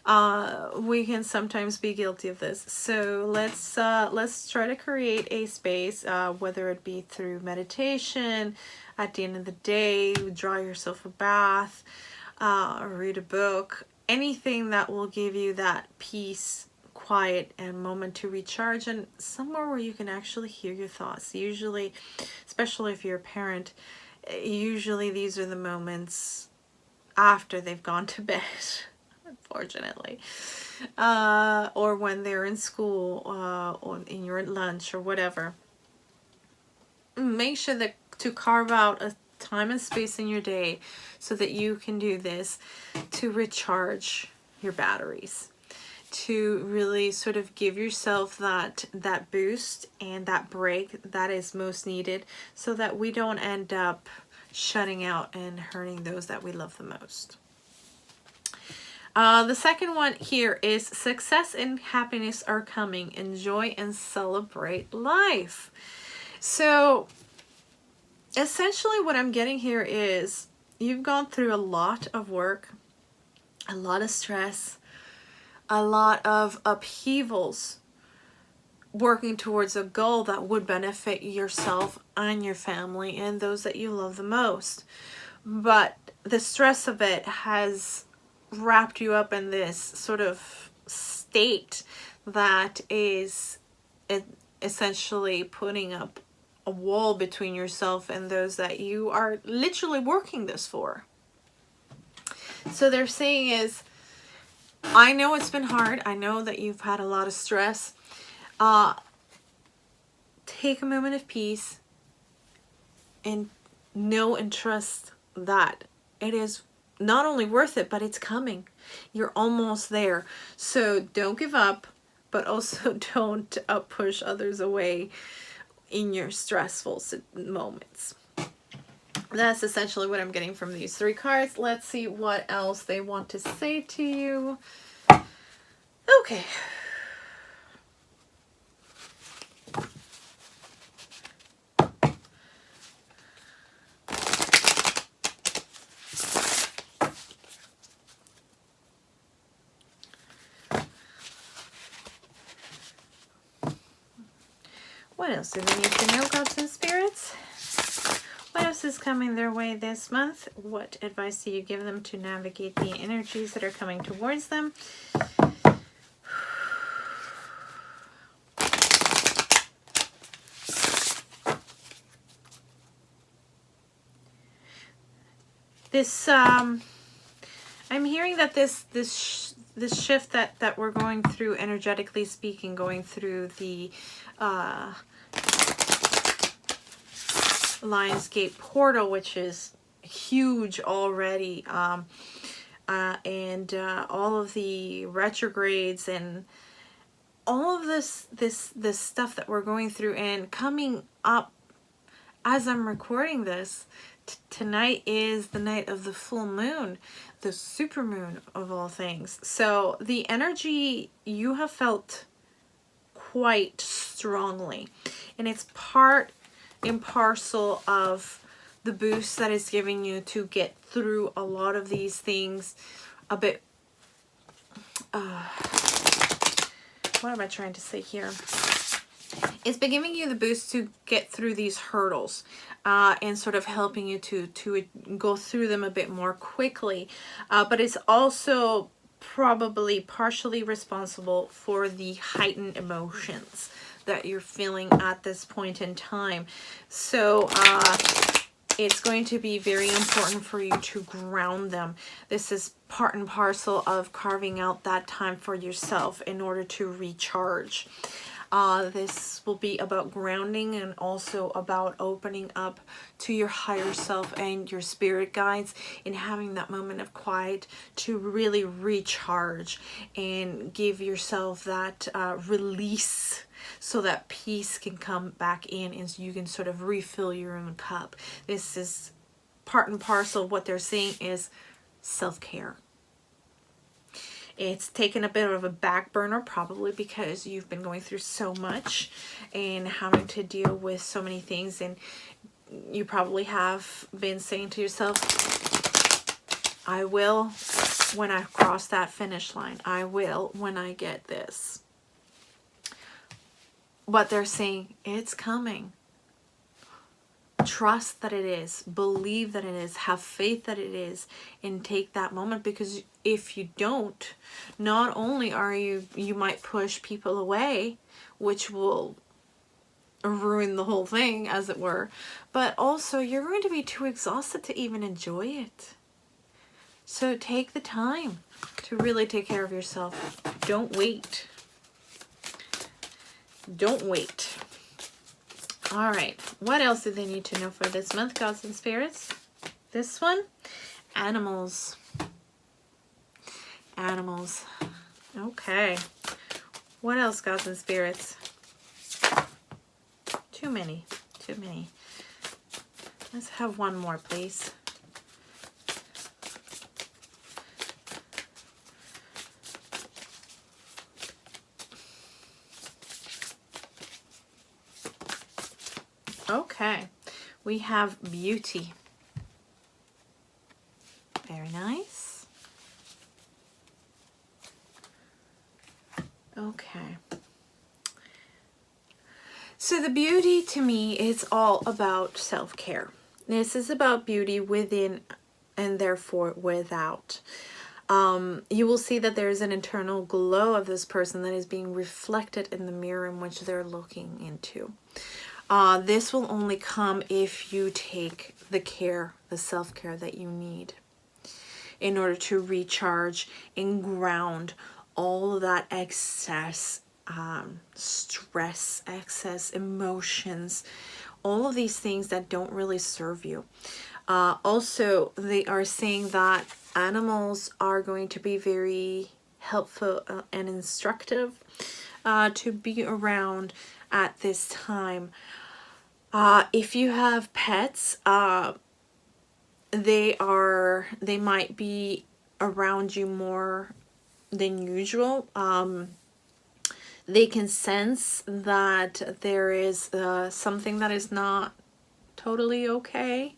we can sometimes be guilty of this. So let's try to create a space, whether it be through meditation, at the end of the day, draw yourself a bath, read a book, anything that will give you that peace, quiet, and moment to recharge, and somewhere where you can actually hear your thoughts. Usually, especially if you're a parent, usually these are the moments after they've gone to bed, unfortunately, or when they're in school, or in your lunch or whatever. Make sure that to carve out a time and space in your day so that you can do this to recharge your batteries, to really sort of give yourself that boost and that break that is most needed, so that we don't end up shutting out and hurting those that we love the most. The second one here is success and happiness are coming. Enjoy and celebrate life. So essentially what I'm getting here is you've gone through a lot of work, a lot of stress, a lot of upheavals, working towards a goal that would benefit yourself and your family and those that you love the most. But the stress of it has wrapped you up in this sort of state that is essentially putting up a wall between yourself and those that you are literally working this for. So they're saying is, I know it's been hard. I know that you've had a lot of stress. Take a moment of peace and know and trust that it is not only worth it, but it's coming. You're almost there. So don't give up, but also don't push others away in your stressful moments. That's essentially what I'm getting from these three cards. Let's see what else they want to say to you. Okay. What else do they need to know, gods and spirits? What else is coming their way this month? What advice do you give them to navigate the energies that are coming towards them? This, I'm hearing that this shift that we're going through, energetically speaking, going through the Lionsgate portal, which is huge already, and all of the retrogrades and all of this stuff that we're going through and coming up as I'm recording this. Tonight is the night of the full moon, the supermoon of all things. So the energy you have felt quite strongly, and it's part and parcel of the boost that is giving you to get through a lot of these things a bit. What am I trying to say here? It's been giving you the boost to get through these hurdles and sort of helping you to go through them a bit more quickly. But it's also probably partially responsible for the heightened emotions that you're feeling at this point in time. So it's going to be very important for you to ground them. This is part and parcel of carving out that time for yourself in order to recharge. This will be about grounding and also about opening up to your higher self and your spirit guides and having that moment of quiet to really recharge and give yourself that release so that peace can come back in and so you can sort of refill your own cup. This is part and parcel of what they're saying is self-care. It's taken a bit of a back burner, probably because you've been going through so much and having to deal with so many things, and you probably have been saying to yourself, I will when I cross that finish line. I will when I get this. But they're saying it's coming. Trust that it is, believe that it is, have faith that it is, and take that moment, because if you don't, not only are you might push people away, which will ruin the whole thing, as it were, but also you're going to be too exhausted to even enjoy it. So take the time to really take care of yourself. Don't wait. Don't wait. All right, what else do they need to know for this month, gods and spirits? This one, animals. Animals. Okay. What else, gods and spirits? Too many. Too many. Let's have one more, please. Okay. We have beauty. Very nice. Okay. So the beauty to me is all about self-care. This is about beauty within and therefore without. You will see that there is an internal glow of this person that is being reflected in the mirror in which they're looking into. This will only come if you take the care, the self-care that you need in order to recharge and ground all of that excess stress, excess emotions, all of these things that don't really serve you. Also, they are saying that animals are going to be very helpful and instructive to be around at this time. If you have pets, they might be around you more than usual. They can sense that there is something that is not totally okay,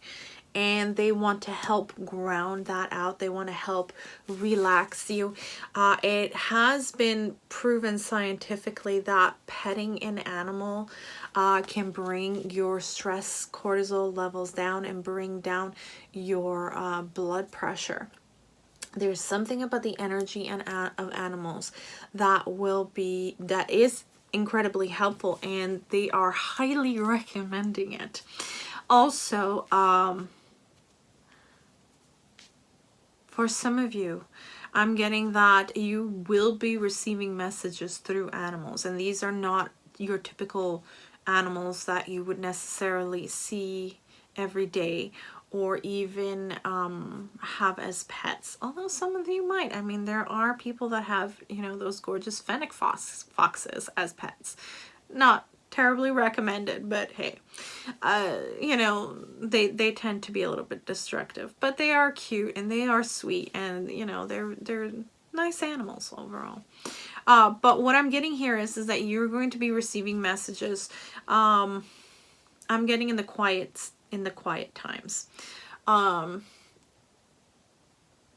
and they want to help ground that out. They want to help relax you. It has been proven scientifically that petting an animal can bring your stress cortisol levels down and bring down your blood pressure. There's something about the energy of animals that is incredibly helpful, and they are highly recommending it. Also, for some of you, I'm getting that you will be receiving messages through animals, and these are not your typical animals that you would necessarily see every day or even have as pets, although some of you might. I mean, there are people that have, you know, those gorgeous fennec foxes as pets. Not terribly recommended, but hey, you know, they tend to be a little bit destructive, but they are cute and they are sweet, and you know, they're nice animals overall. But what I'm getting here is that you're going to be receiving messages. I'm getting in the quiet times.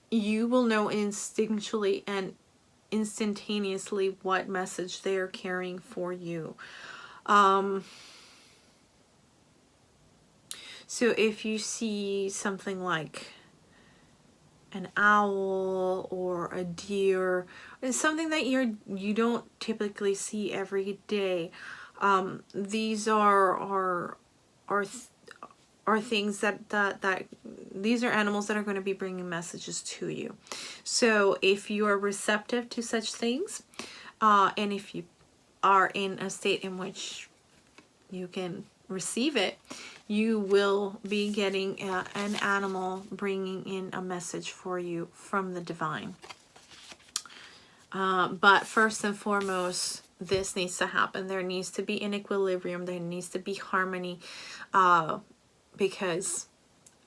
You will know instinctually and instantaneously what message they are carrying for you. So if you see something like an owl or a deer, it's something that you don't typically see every day. These are things that these are animals that are going to be bringing messages to you. So if you are receptive to such things, and if you are in a state in which you can receive it, you will be getting an animal bringing in a message for you from the divine. But first and foremost, this needs to happen. There needs to be an equilibrium. There needs to be harmony, because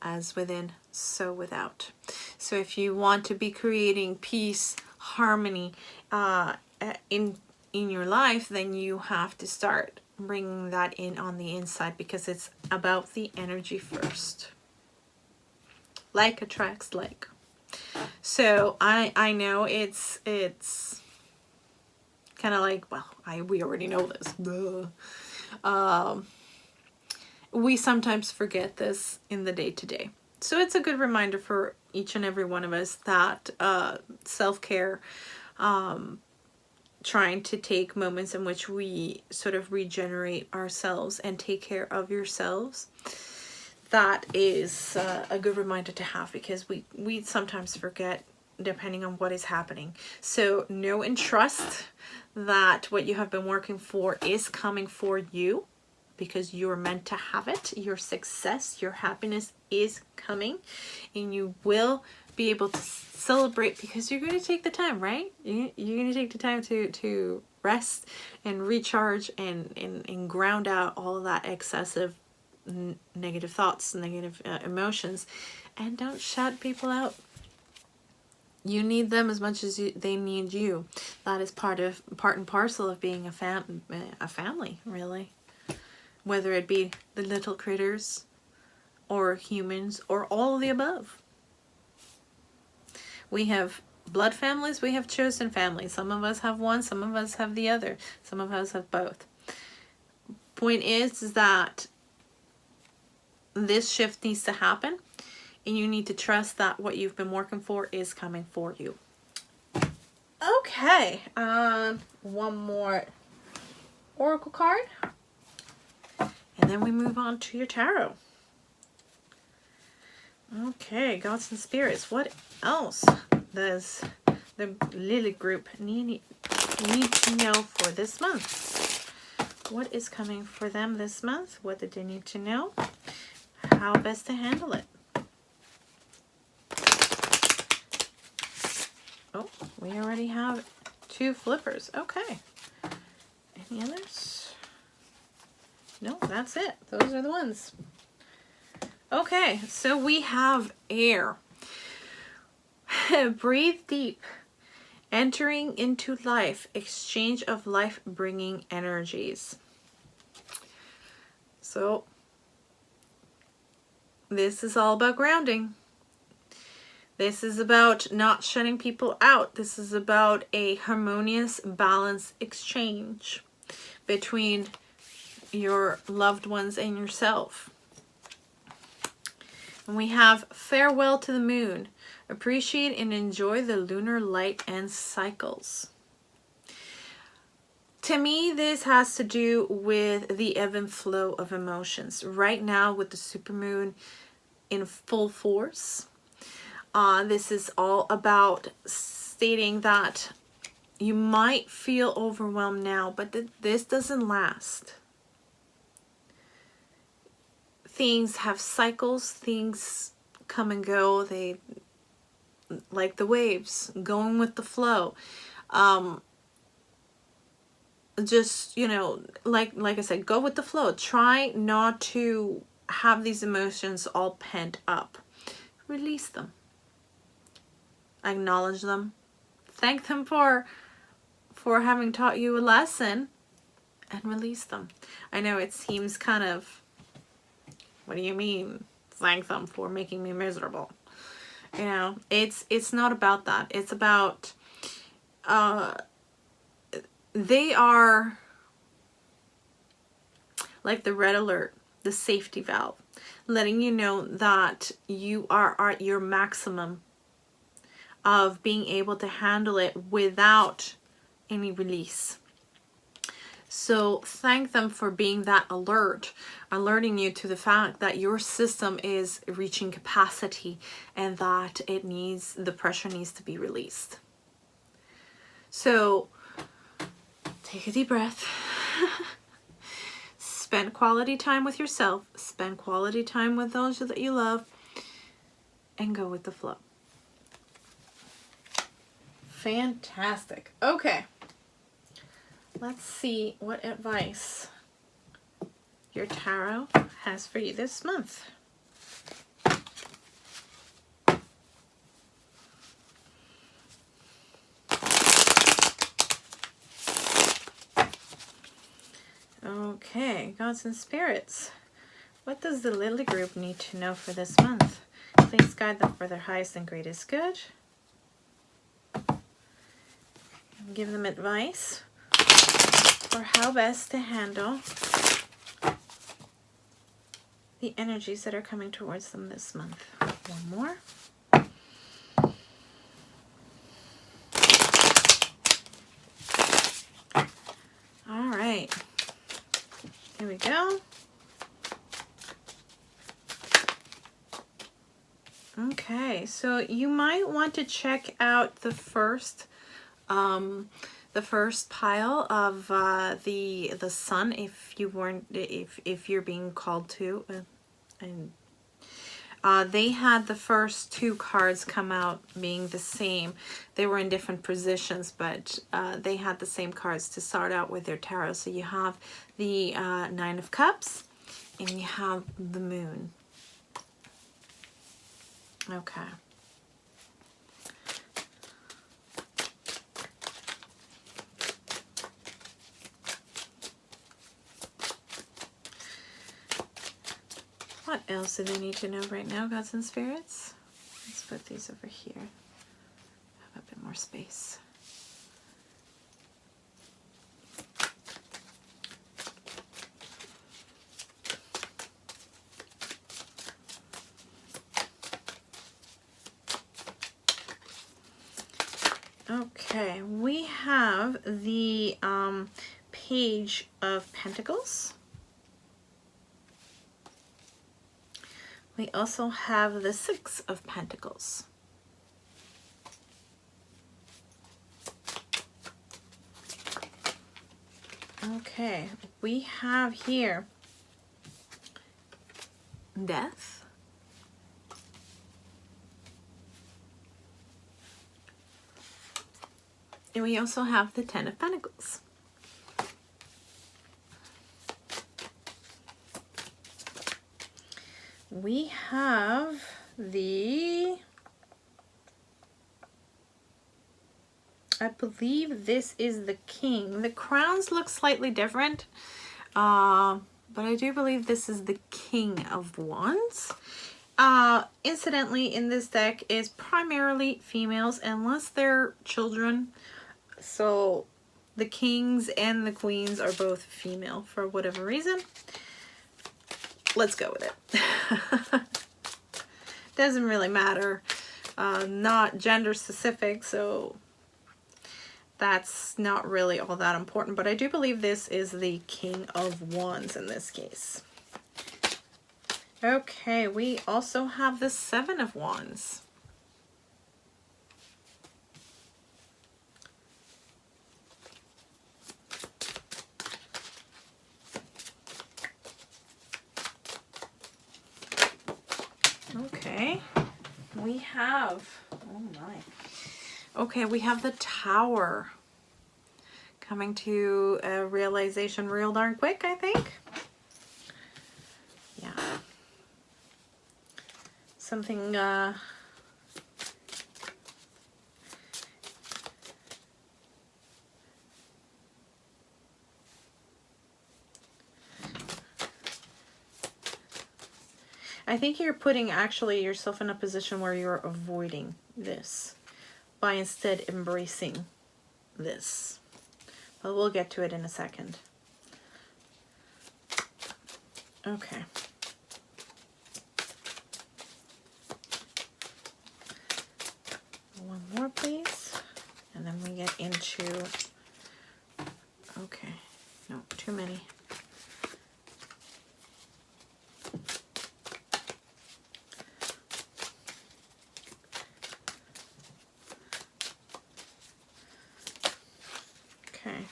as within, so without. So if you want to be creating peace, harmony in your life, then you have to start bringing that in on the inside, because it's about the energy first. Like attracts like. So I know it's kind of like, well, we already know this. We sometimes forget this in the day-to-day. So it's a good reminder for each and every one of us that self-care, trying to take moments in which we sort of regenerate ourselves and take care of yourselves, that is a good reminder to have, because we sometimes forget depending on what is happening. So know and trust that what you have been working for is coming for you, because you're meant to have it. Your success, your happiness is coming, and you will be able to celebrate because you're going to take the time, right? You're going to take the time to rest and recharge and ground out all of that excessive negative thoughts, negative emotions, and don't shut people out. You need them as much as they need you. That is part and parcel of being a family, really. Whether it be the little critters or humans or all of the above. We have blood families, we have chosen families. Some of us have one, some of us have the other. Some of us have both. Point is that this shift needs to happen. And you need to trust that what you've been working for is coming for you. Okay, one more oracle card. And then we move on to your tarot. Okay, gods and spirits. What else does the Lily group need to know for this month? What is coming for them this month? What do they need to know? How best to handle it? Oh, we already have 2 flippers. Okay. Any others? No, that's it. Those are the ones. Okay, so we have air. Breathe deep. Entering into life. Exchange of life-bringing energies. So, this is all about grounding. This is about not shutting people out. This is about a harmonious, balanced exchange between your loved ones and yourself. And we have farewell to the moon. Appreciate and enjoy the lunar light and cycles. To me, this has to do with the ebb and flow of emotions. Right now with the supermoon in full force. This is all about stating that you might feel overwhelmed now, but this doesn't last. Things have cycles, things come and go, they like the waves, going with the flow. Just, you know, like I said, go with the flow. Try not to have these emotions all pent up. Release them. Acknowledge them, thank them for having taught you a lesson, and release them. I know it seems kind of, what do you mean thank them for making me miserable? You know, it's not about that. It's about they are like the red alert, the safety valve, letting you know that you are at your maximum of being able to handle it without any release. So thank them for being that alert, alerting you to the fact that your system is reaching capacity and that the pressure needs to be released. So take a deep breath. Spend quality time with yourself. Spend quality time with those that you love. And go with the flow. Fantastic. Okay. Let's see what advice your tarot has for you this month. Okay, gods and spirits. What does the Lily group need to know for this month? Please guide them for their highest and greatest good. Give them advice for how best to handle the energies that are coming towards them this month. One more. All right. Here we go. Okay, so you might want to check out the first the first pile of the sun, if you weren't, if you're being called to, and they had the first two cards come out being the same. They were in different positions, but they had the same cards to start out with their tarot. So you have the Nine of Cups and you have the Moon. Okay. What else do they need to know right now, gods and spirits? Let's put these over here. Have a bit more space. Okay, we have the Page of Pentacles. We also have the Six of Pentacles. Okay, we have here Death. And we also have the Ten of Pentacles. We have the, I believe this is the King. The crowns look slightly different, but I do believe this is the King of Wands. Incidentally, in this deck is primarily females unless they're children. So the kings and the queens are both female for whatever reason. Let's go with it. Doesn't really matter. Not gender specific, so that's not really all that important. But I do believe this is the King of Wands in this case. Okay, we also have the Seven of Wands. Okay, we have, oh my. Okay, we have the Tower coming to a realization real darn quick, I think. Yeah. Something, I think you're putting actually yourself in a position where you're avoiding this by instead embracing this. But we'll get to it in a second. Okay. One more, please. And then we get into, okay, no, too many. Okay,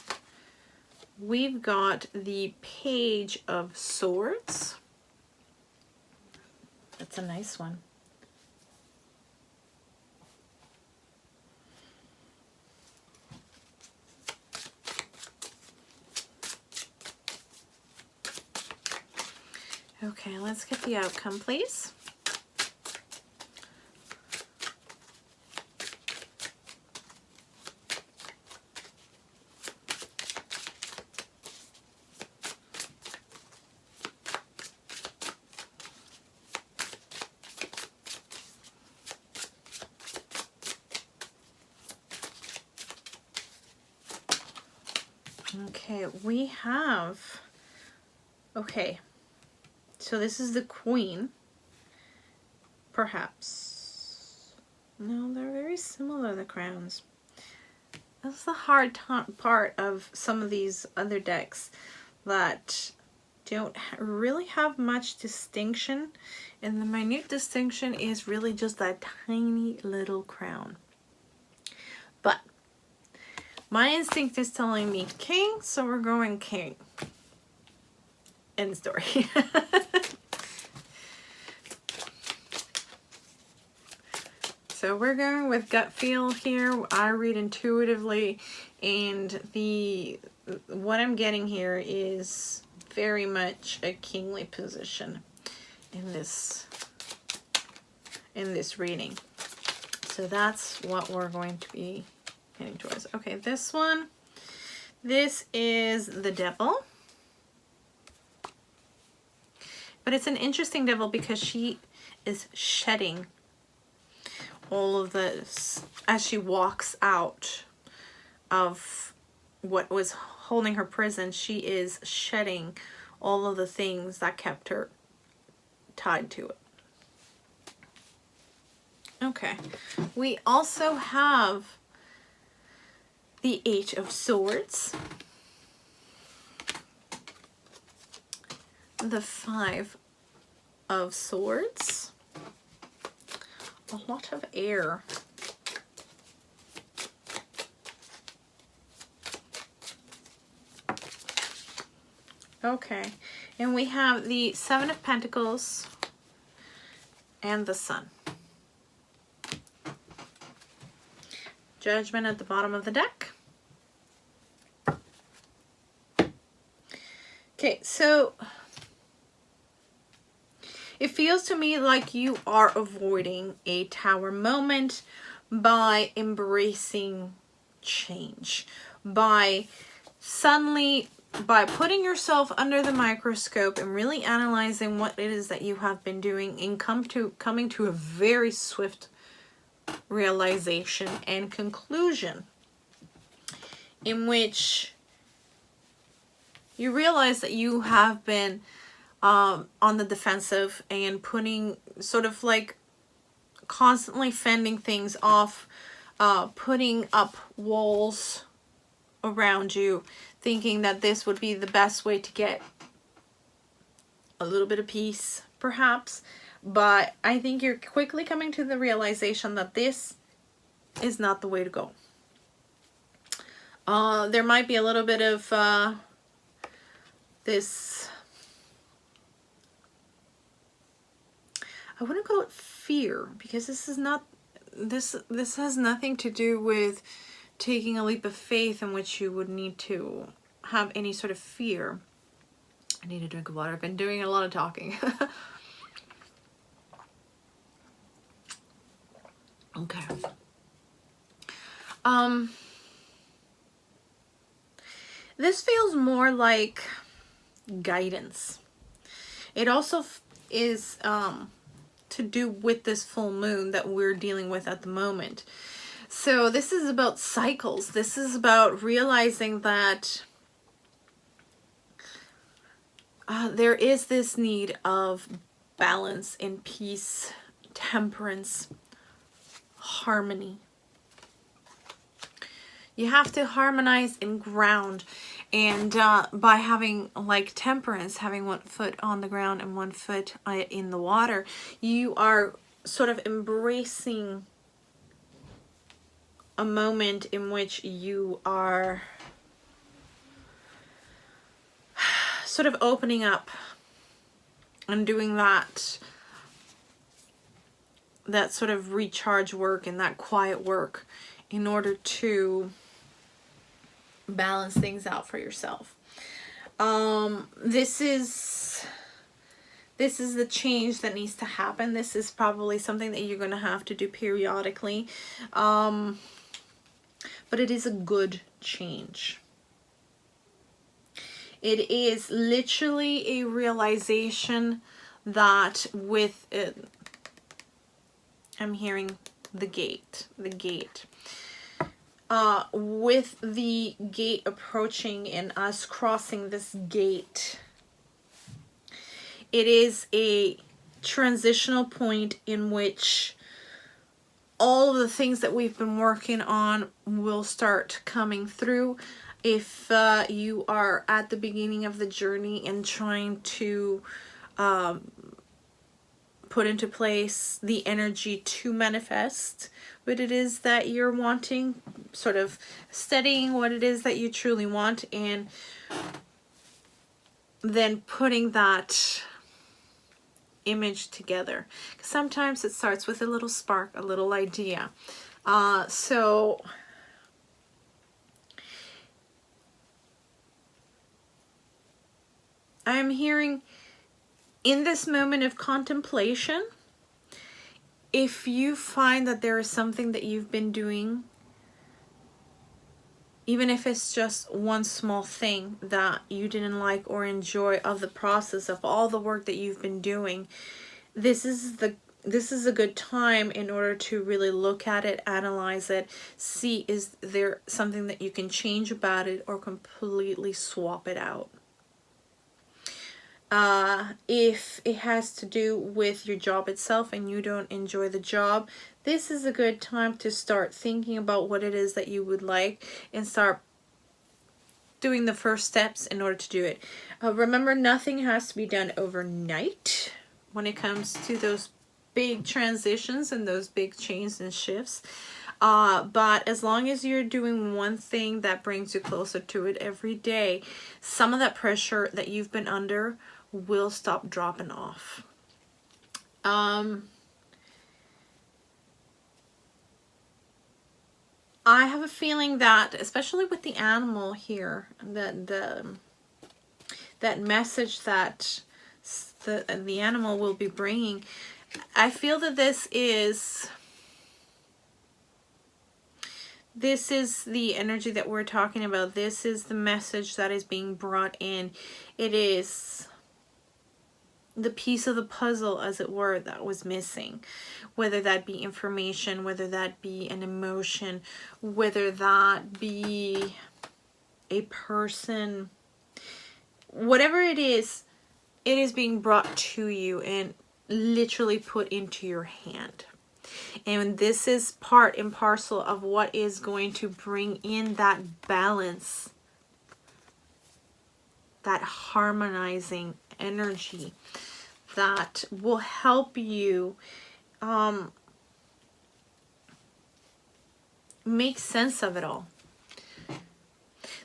we've got the Page of Swords. That's a nice one. Okay, let's get the outcome, please. Okay, we have, okay, so this is the Queen, perhaps. No, they're very similar, the crowns. That's the hard part of some of these other decks that don't really have much distinction, and the minute distinction is really just that tiny little crown. But My instinct is telling me king, so we're going king. End story. So we're going with gut feel here. I read intuitively, and what I'm getting here is very much a kingly position in this reading. So that's what we're going to be heading towards. Okay, this one. This is the devil. But it's an interesting devil because she is shedding all of this as she walks out of what was holding her prison. She is shedding all of the things that kept her tied to it. Okay, we also have the Eight of Swords, the Five of Swords, a lot of air. Okay, and we have the Seven of Pentacles and the Sun. Judgment at the bottom of the deck. Okay, so it feels to me like you are avoiding a tower moment by embracing change, by putting yourself under the microscope and really analyzing what it is that you have been doing, and coming to a very swift realization and conclusion in which you realize that you have been on the defensive and putting sort of like constantly fending things off, putting up walls around you, thinking that this would be the best way to get a little bit of peace, perhaps. But I think you're quickly coming to the realization that this is not the way to go. There might be a little bit of this, I wouldn't call it fear, because this is not, this has nothing to do with taking a leap of faith in which you would need to have any sort of fear. I need a drink of water. I've been doing a lot of talking. Okay. This feels more like guidance. It also is to do with this full moon that we're dealing with at the moment. So this is about cycles. This is about realizing that there is this need of balance and peace, temperance, harmony. You have to harmonize and ground, and by having like temperance, having one foot on the ground and one foot in the water, you are sort of embracing a moment in which you are sort of opening up and doing that sort of recharge work and that quiet work in order to balance things out for yourself. This is the change that needs to happen. This is probably something that you're going to have to do periodically. But it is a good change. It is literally a realization that with it, I'm hearing the gate. With the gate approaching and us crossing this gate, it is a transitional point in which all of the things that we've been working on will start coming through. If you are at the beginning of the journey and trying to put into place the energy to manifest what it is that you're wanting, sort of studying what it is that you truly want, and then putting that image together. Sometimes it starts with a little spark, a little idea. So I'm hearing in this moment of contemplation, if you find that there is something that you've been doing, even if it's just one small thing that you didn't like or enjoy of the process of all the work that you've been doing, this is a good time in order to really look at it, analyze it, see is there something that you can change about it or completely swap it out. If it has to do with your job itself and you don't enjoy the job, this is a good time to start thinking about what it is that you would like and start doing the first steps in order to do it. Remember, nothing has to be done overnight when it comes to those big transitions and those big changes and shifts. But as long as you're doing one thing that brings you closer to it every day, some of that pressure that you've been under will stop dropping off. I have a feeling that, especially with the animal here, that message that the animal will be bringing, I feel that this is the energy that we're talking about. This is the message that is being brought in. It is the piece of the puzzle, as it were, that was missing. Whether that be information, whether that be an emotion, whether that be a person, whatever it is being brought to you and literally put into your hand. And this is part and parcel of what is going to bring in that balance, that harmonizing energy that will help you make sense of it all.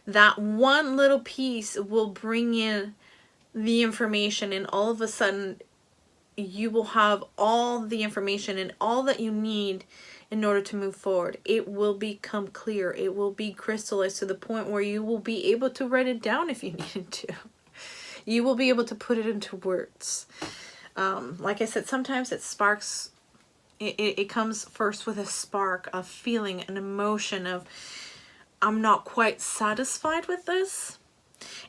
That one little piece will bring in the information, and all of a sudden you will have all the information and all that you need in order to move forward. It will become clear. It will be crystallized to the point where you will be able to write it down if you needed to. You will be able to put it into words. Like I said, sometimes it sparks, it comes first with a spark of feeling, an emotion of, I'm not quite satisfied with this.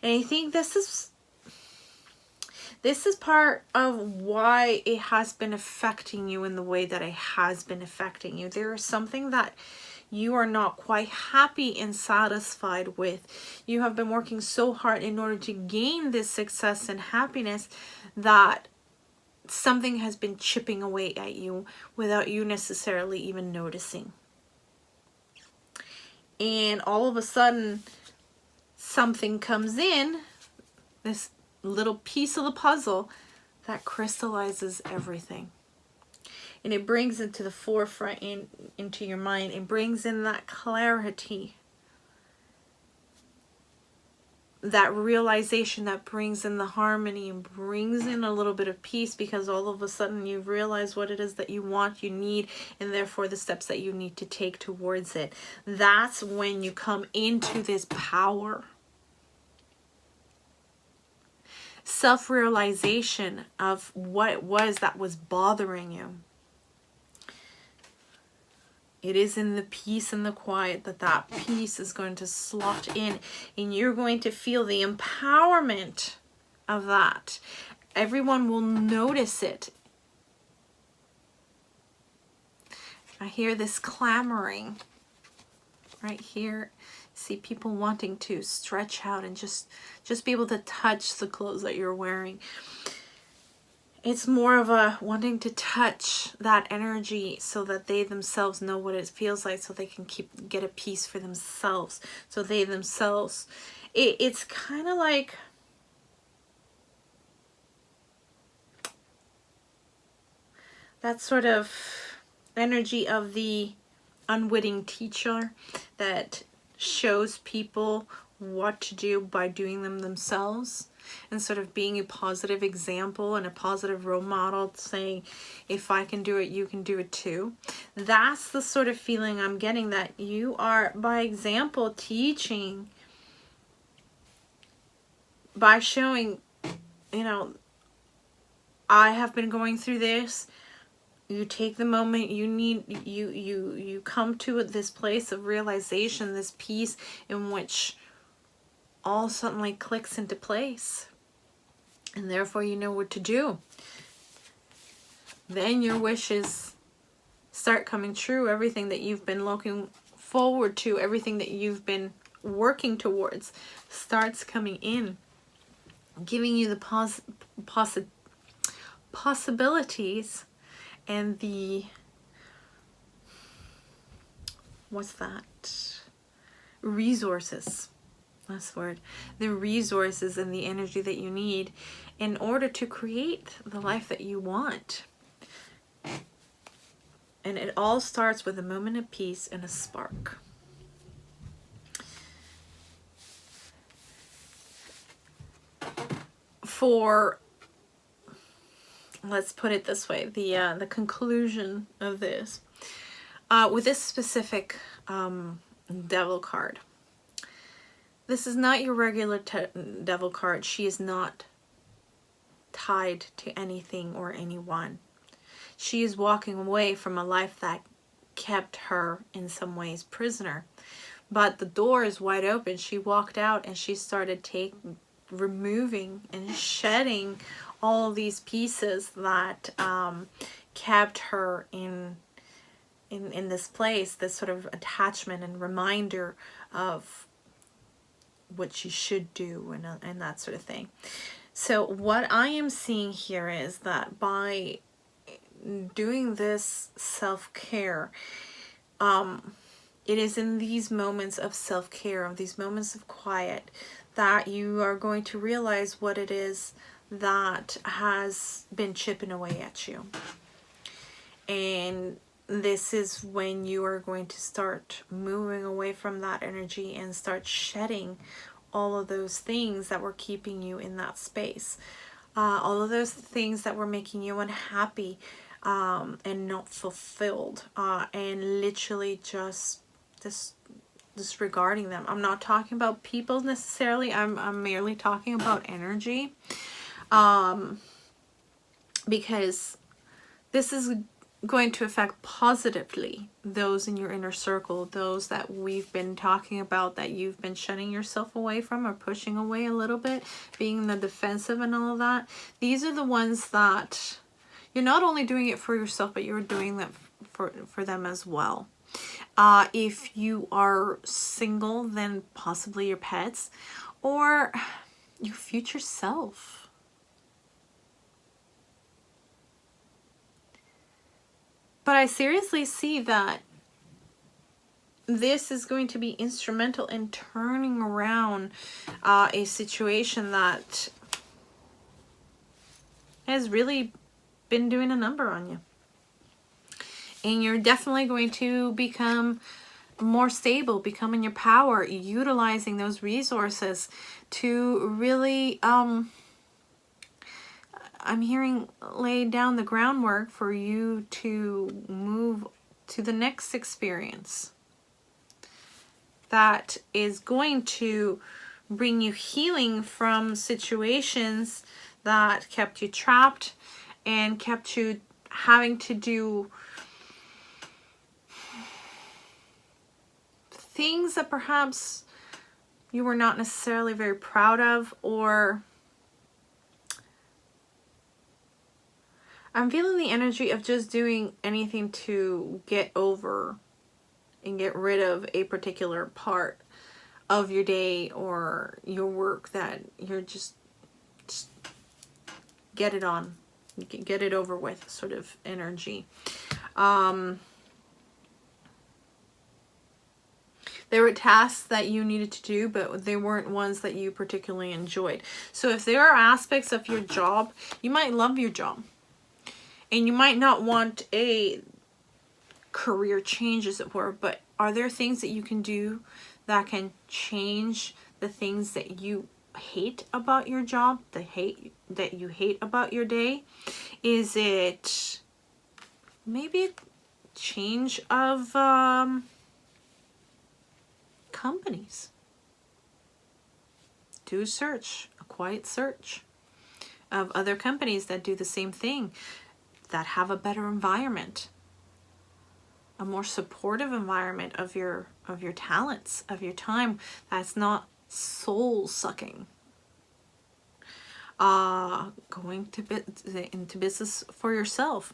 And I think this is part of why it has been affecting you in the way that it has been affecting you. There is something that you are not quite happy and satisfied with. You have been working so hard in order to gain this success and happiness that something has been chipping away at you without you necessarily even noticing. And all of a sudden, something comes in, this little piece of the puzzle that crystallizes everything. And it brings it to the forefront, into your mind. It brings in that clarity, that realization, that brings in the harmony and brings in a little bit of peace, because all of a sudden you realize what it is that you want, you need, and therefore the steps that you need to take towards it. That's when you come into this power. Self-realization of what it was that was bothering you. It is in the peace and the quiet that peace is going to slot in, and you're going to feel the empowerment of that. Everyone will notice it. I hear this clamoring right here. See people wanting to stretch out and just be able to touch the clothes that you're wearing. It's more of a wanting to touch that energy so that they themselves know what it feels like, so they can get a piece for themselves. So they themselves, it's kind of like, . that sort of energy of the unwitting teacher that shows people what to do by doing them themselves, and sort of being a positive example and a positive role model, saying, if I can do it, you can do it too. That's the sort of feeling I'm getting, that you are, by example, teaching, by showing, you know, I have been going through this. You take the moment you need, you come to this place of realization, this peace in which all suddenly clicks into place, and therefore you know what to do. Then your wishes start coming true. Everything that you've been looking forward to, everything that you've been working towards, starts coming in, giving you the possibilities and the, what's that, resources, that's the word, the resources and the energy that you need in order to create the life that you want. And it all starts with a moment of peace and a spark. For, let's put it this way, the conclusion of this, with this specific devil card, this is not your regular devil card. She is not tied to anything or anyone. She is walking away from a life that kept her in some ways prisoner, but the door is wide open. She walked out and she started removing and shedding all of these pieces that kept her in this place, this sort of attachment and reminder of what she should do and that sort of thing. So what I am seeing here is that by doing this self-care, it is in these moments of self-care, of these moments of quiet, that you are going to realize what it is that has been chipping away at you. And this is when you are going to start moving away from that energy and start shedding all of those things that were keeping you in that space. All of those things that were making you unhappy and not fulfilled, and literally just disregarding them. I'm not talking about people necessarily. I'm merely talking about energy, because this is going to affect positively those in your inner circle, those that we've been talking about, that you've been shutting yourself away from or pushing away a little bit, being in the defensive and all of that. These are the ones that you're not only doing it for yourself, but you're doing that for them as well. If you are single, then possibly your pets or your future self. But I seriously see that this is going to be instrumental in turning around a situation that has really been doing a number on you. And you're definitely going to become more stable, become in your power, utilizing those resources to really, I'm hearing, lay down the groundwork for you to move to the next experience that is going to bring you healing from situations that kept you trapped and kept you having to do things that perhaps you were not necessarily very proud of, or I'm feeling the energy of just doing anything to get over and get rid of a particular part of your day or your work that you're just get it on, get it over with sort of energy. There were tasks that you needed to do, but they weren't ones that you particularly enjoyed. So if there are aspects of your job, you might love your job, And you might not want a career change, as it were, but are there things that you can do that can change the things that you hate about your job, that you hate about your day? Is it maybe a change of companies? Do a search, a quiet search of other companies that do the same thing, that have a better environment, a more supportive environment of your talents, of your time, that's not soul sucking. Going into business for yourself.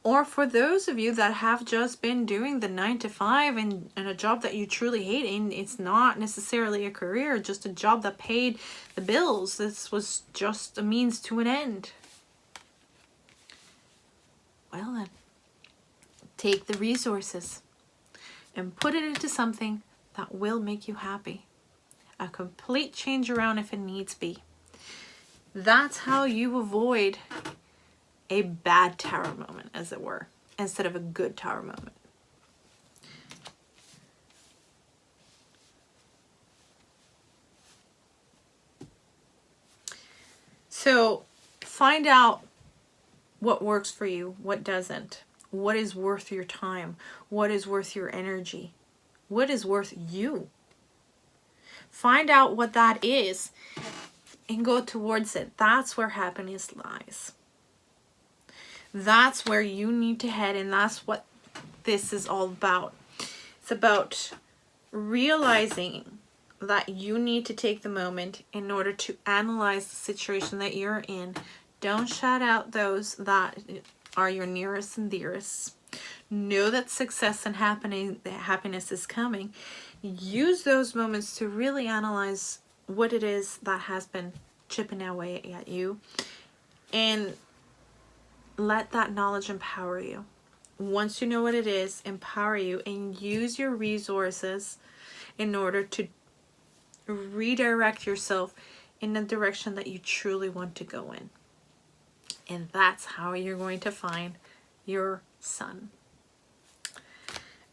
Or for those of you that have just been doing the 9 to 5 and a job that you truly hate, and it's not necessarily a career, just a job that paid the bills. This was just a means to an end. Well then, take the resources and put it into something that will make you happy. A complete change around if it needs be. That's how you avoid a bad tower moment, as it were, instead of a good tower moment. So find out what works for you, what doesn't, what is worth your time, what is worth your energy, what is worth you. Find out what that is and go towards it. That's where happiness lies. That's where you need to head, and that's what this is all about. It's about realizing that you need to take the moment in order to analyze the situation that you're in. Don't shut out those that are your nearest and dearest. Know that success and happiness is coming. Use those moments to really analyze what it is that has been chipping away at you, and let that knowledge empower you. Once you know what it is, empower you, and use your resources in order to redirect yourself in the direction that you truly want to go in. And that's how you're going to find your sun.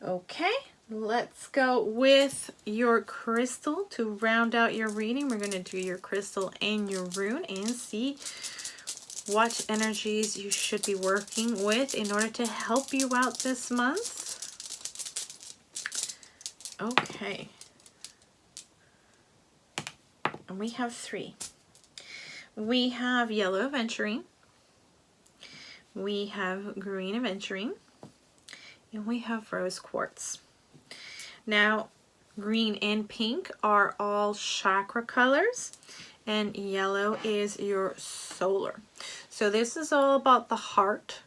Okay, let's go with your crystal to round out your reading. We're going to do your crystal and your rune and see what energies you should be working with in order to help you out this month. Okay. And we have 3. We have yellow Aventurine. We have green Aventurine. And we have rose quartz. Now, green and pink are all chakra colors, and yellow is your solar. So this is all about the heart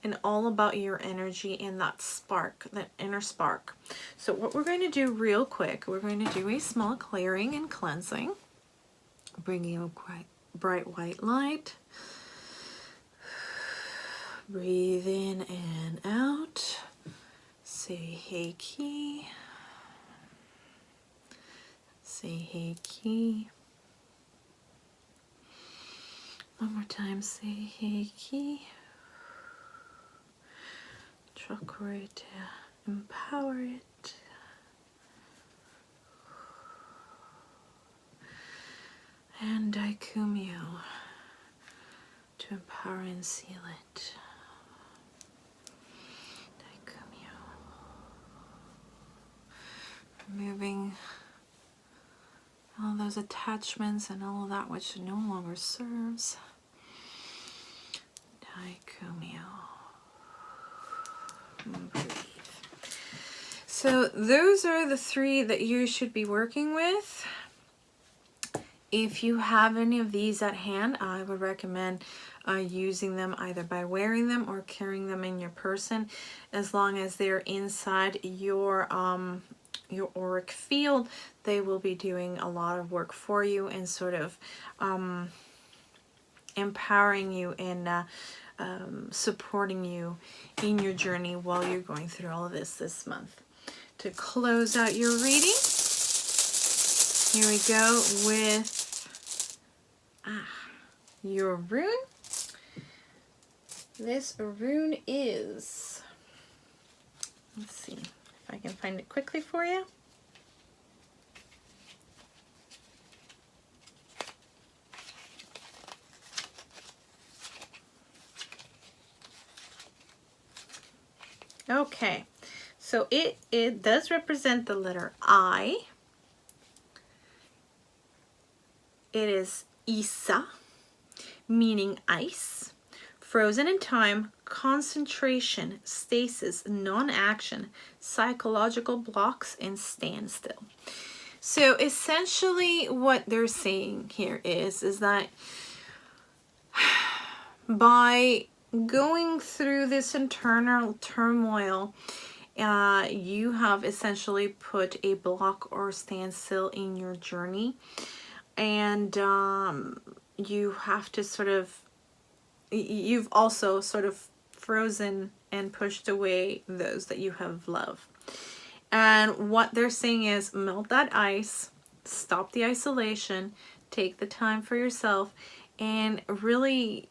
and all about your energy and that spark, that inner spark. So what we're going to do real quick, we're going to do a small clearing and cleansing. Bringing a bright white light. Breathe in and out. Say Heiki. Say Heiki. One more time, say Heiki. Chakra to empower it. And Daikumyo to empower and seal it. Daikumyo. Removing all those attachments and all of that which no longer serves. Daikumyo. Breathe. So those are the 3 that you should be working with. If you have any of these at hand, I would recommend using them either by wearing them or carrying them in your person, as long as they're inside your auric field. They will be doing a lot of work for you and sort of empowering you and supporting you in your journey while you're going through all of this month. To close out your reading, here we go with your rune. This rune is, let's see if I can find it quickly for you. Okay, so it does represent the letter I. It is Isa, meaning ice, frozen in time, concentration, stasis, non-action, psychological blocks, and standstill. So essentially what they're saying here is that by going through this internal turmoil, you have essentially put a block or standstill in your journey, and you have to sort of, you've also sort of frozen and pushed away those that you have loved. And what they're saying is melt that ice, stop the isolation, take the time for yourself, and really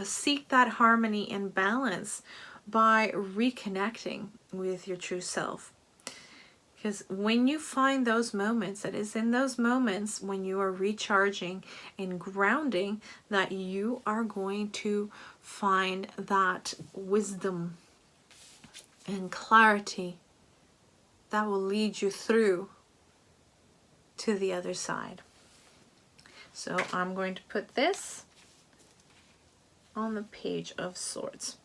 seek that harmony and balance by reconnecting with your true self. Because when you find those moments, it is in those moments when you are recharging and grounding that you are going to find that wisdom and clarity that will lead you through to the other side. So I'm going to put this on the Page of Swords.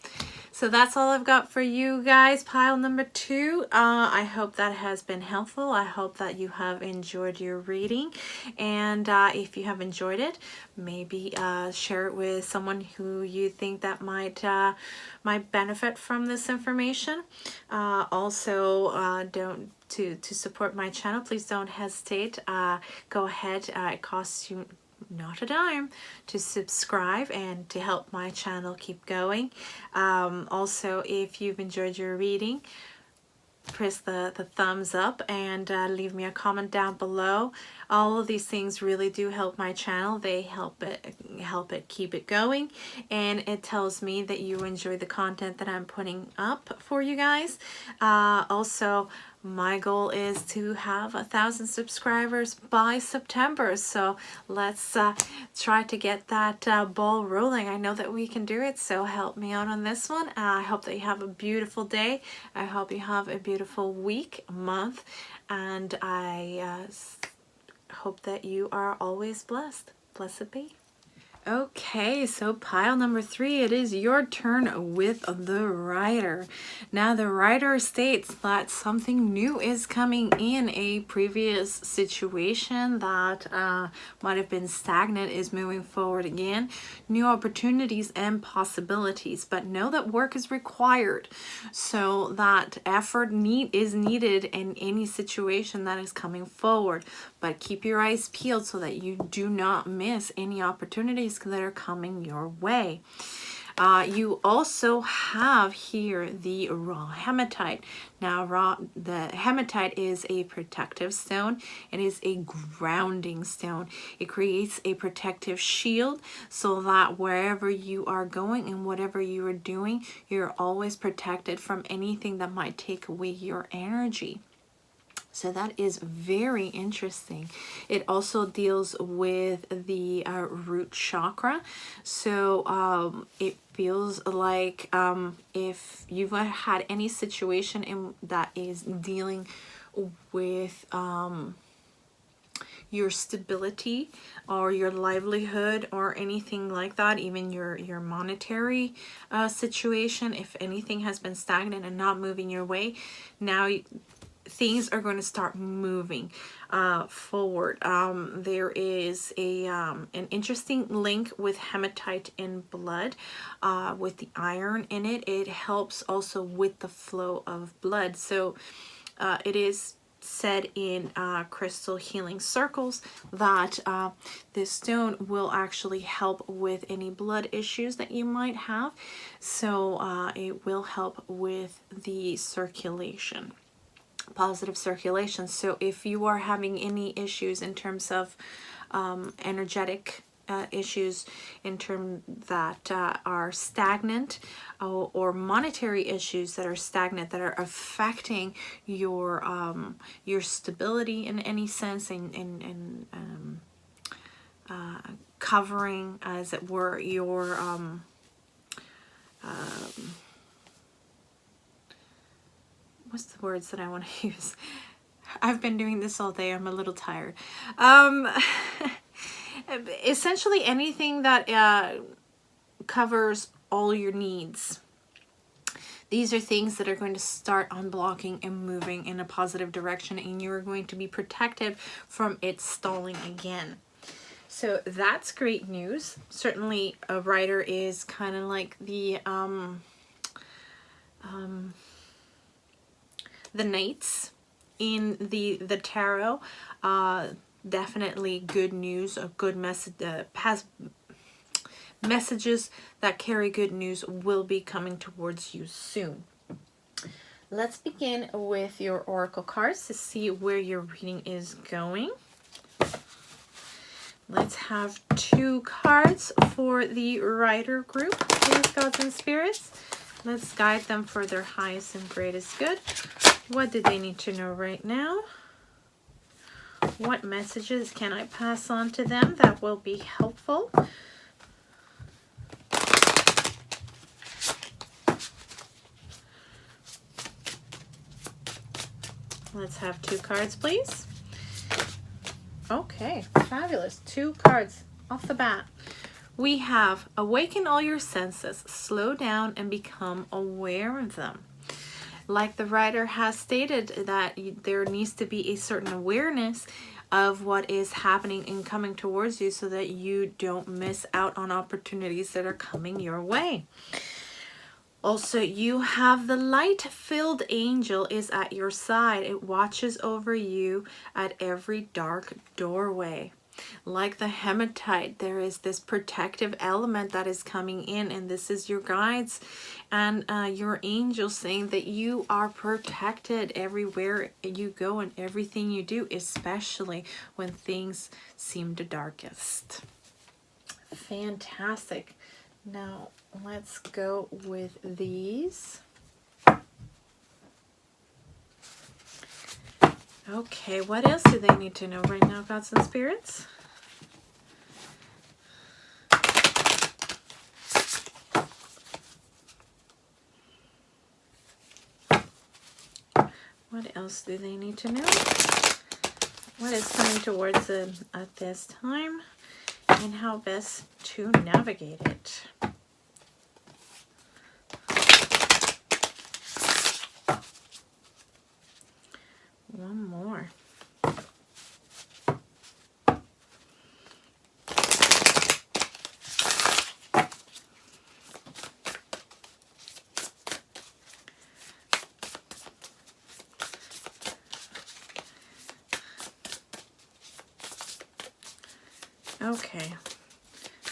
So that's all I've got for you guys, pile number 2. I hope that has been helpful. I hope that you have enjoyed your reading, and if you have enjoyed it, maybe share it with someone who you think that might benefit from this information. Also, don't to support my channel, please don't hesitate. Go ahead. It costs you not a dime to subscribe and to help my channel keep going. Also, if you've enjoyed your reading, press the thumbs up and leave me a comment down below. All of these things really do help my channel. They help it keep it going, and it tells me that you enjoy the content that I'm putting up for you guys. Also, my goal is to have 1,000 subscribers by September, so let's try to get that ball rolling. I know that we can do it, so help me out on this one. I hope that you have a beautiful day. I hope you have a beautiful week, month, and I hope that you are always blessed. Blessed be. Okay, so pile number 3, it is your turn with the writer. Now the writer states that something new is coming in. A previous situation that might have been stagnant is moving forward again. New opportunities and possibilities, but know that work is required. So that effort is needed in any situation that is coming forward. But keep your eyes peeled so that you do not miss any opportunities that are coming your way. You also have here the raw hematite. Now, the hematite is a protective stone. It is a grounding stone. It creates a protective shield so that wherever you are going and whatever you are doing, you're always protected from anything that might take away your energy. So that is very interesting. It also deals with the root chakra. So it feels like if you've had any situation that is dealing with your stability or your livelihood or anything like that, even your monetary situation, if anything has been stagnant and not moving your way, now things are going to start moving forward. There is an interesting link with hematite in blood, with the iron in it. It helps also with the flow of blood. So it is said in crystal healing circles that this stone will actually help with any blood issues that you might have. So it will help with the circulation, positive circulation. So if you are having any issues in terms of energetic issues in terms that are stagnant, or monetary issues that are stagnant, that are affecting your stability in any sense, in covering, as it were, your what's the words that I want to use? I've been doing this all day. I'm a little tired. Essentially anything that covers all your needs. These are things that are going to start unblocking and moving in a positive direction, and you're going to be protected from it stalling again. So that's great news. Certainly a writer is kind of like the knights in the tarot. Definitely good news, a good message, messages that carry good news will be coming towards you soon. Let's begin with your oracle cards to see where your reading is going. Let's have 2 cards for the writer group, please, gods and spirits. Let's guide them for their highest and greatest good. What do they need to know right now? What messages can I pass on to them that will be helpful? Let's have 2 cards, please. Okay, fabulous. 2 cards off the bat. We have awaken all your senses, slow down and become aware of them. Like the writer has stated, that there needs to be a certain awareness of what is happening and coming towards you, so that you don't miss out on opportunities that are coming your way. Also, you have the light-filled angel is at your side. It watches over you at every dark doorway. Like the Hematite, there is this protective element that is coming in, and this is your guides and your angels saying that you are protected everywhere you go and everything you do, especially when things seem the darkest. Fantastic. Now let's go with these. Okay, what else do they need to know right now, gods and spirits? What else do they need to know? What is coming towards them at this time, and how best to navigate it? One more. Okay.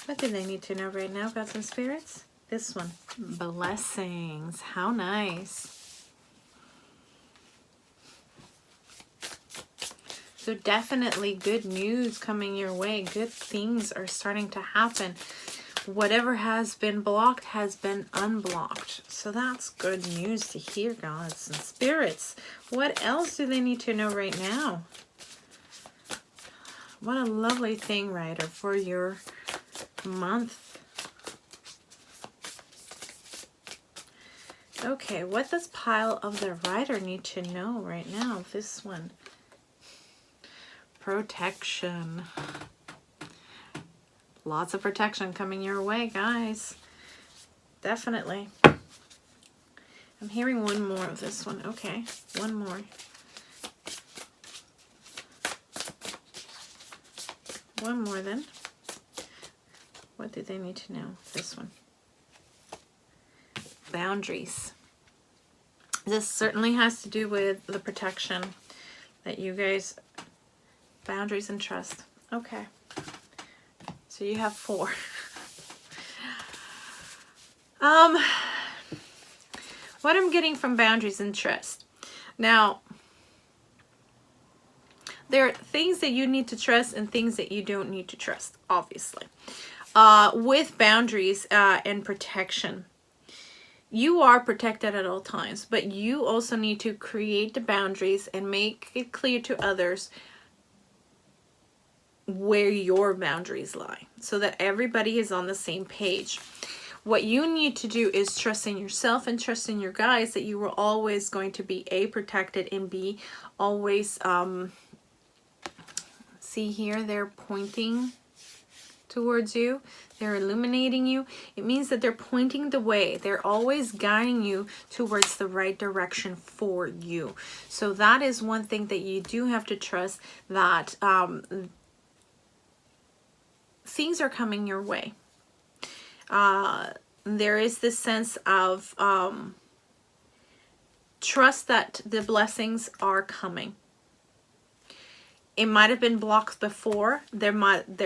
What do they need to know right now, gods and spirits? This one. Blessings. How nice. So definitely good news coming your way. Good things are starting to happen. Whatever has been blocked has been unblocked. So that's good news to hear, gods and spirits. What else do they need to know right now? What a lovely thing, writer, for your month. Okay, what does pile of the writer need to know right now? This one. Protection. Lots of protection coming your way, guys. Definitely. I'm hearing one more of this one. Okay, one more. One more then. What do they need to know? This one. Boundaries. This certainly has to do with the protection that you guys... Boundaries and trust. Okay. So you have 4. What I'm getting from boundaries and trust. Now, There are things that you need to trust and things that you don't need to trust, obviously. With boundaries and protection. You are protected at all times, but you also need to create the boundaries and make it clear to others where your boundaries lie so that everybody is on the same page. What you need to do is trust in yourself and trust in your guides that you are always going to be protected and be always see here, they're pointing towards you. They're illuminating you. It means that they're pointing the way. They're always guiding you towards the right direction for you. So that is one thing that you do have to trust, that things are coming your way. There is this sense of trust that the blessings are coming. It might have been blocked before. There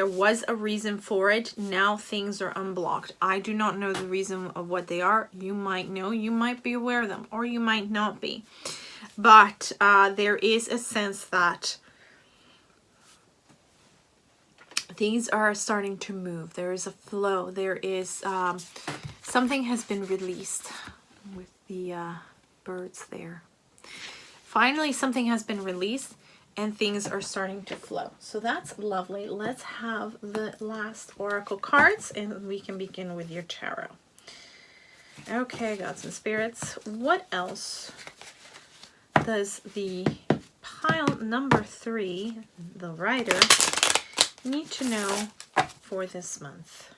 was a reason for it. Now things are unblocked. I do not know the reason of what they are. You might know. You might be aware of them, or you might not be. But there is a sense that things are starting to move. There is a flow. There is something has been released with the birds there. Finally, something has been released and things are starting to flow. So that's lovely. Let's have the last oracle cards and we can begin with your tarot. Okay, gods and spirits, what else does the pile number 3, the writer, need to know for this month?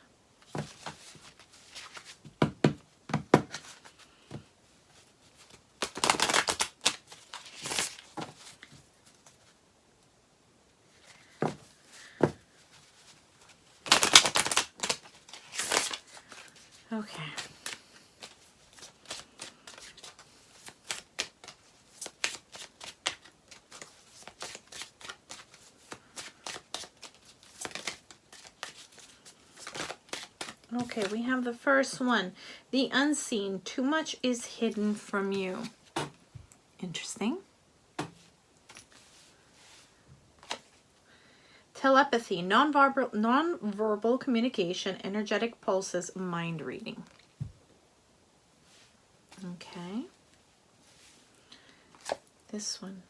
Okay. Okay, we have the first one. The unseen. Too much is hidden from you. Interesting. Telepathy, non-verbal communication, energetic pulses, mind reading. Okay. This one.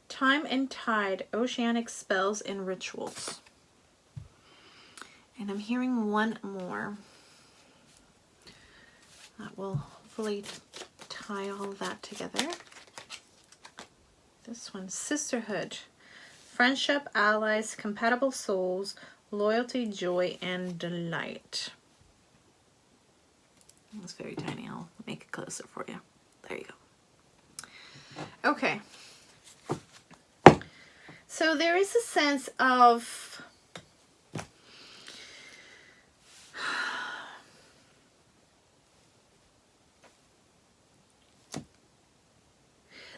Time and tide, oceanic spells and rituals. And I'm hearing one more that will hopefully tie all that together. This one, sisterhood. Friendship, allies, compatible souls, loyalty, joy, and delight. It's very tiny. I'll make it closer for you. There you go. Okay. So there is a sense of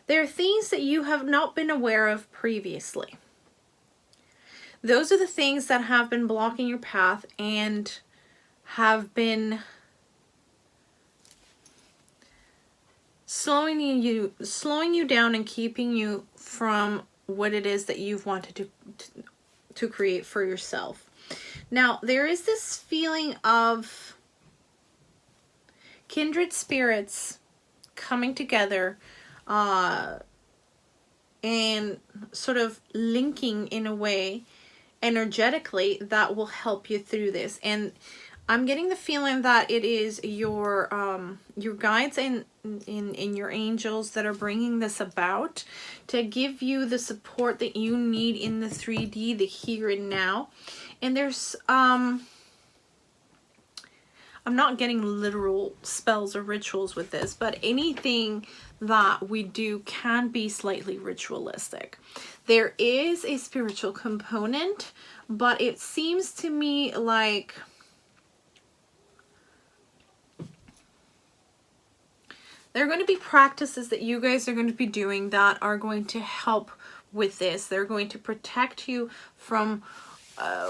there are things that you have not been aware of previously. Those are the things that have been blocking your path and have been slowing you down and keeping you from what it is that you've wanted to create for yourself. Now, there is this feeling of kindred spirits coming together and sort of linking in a way energetically that will help you through this. And I'm getting the feeling that it is your guides and in your angels that are bringing this about to give you the support that you need in the 3D, the here and now. And there's I'm not getting literal spells or rituals with this, but anything that we do can be slightly ritualistic. There is a spiritual component, but it seems to me like there are going to be practices that you guys are going to be doing that are going to help with this. They're going to protect you from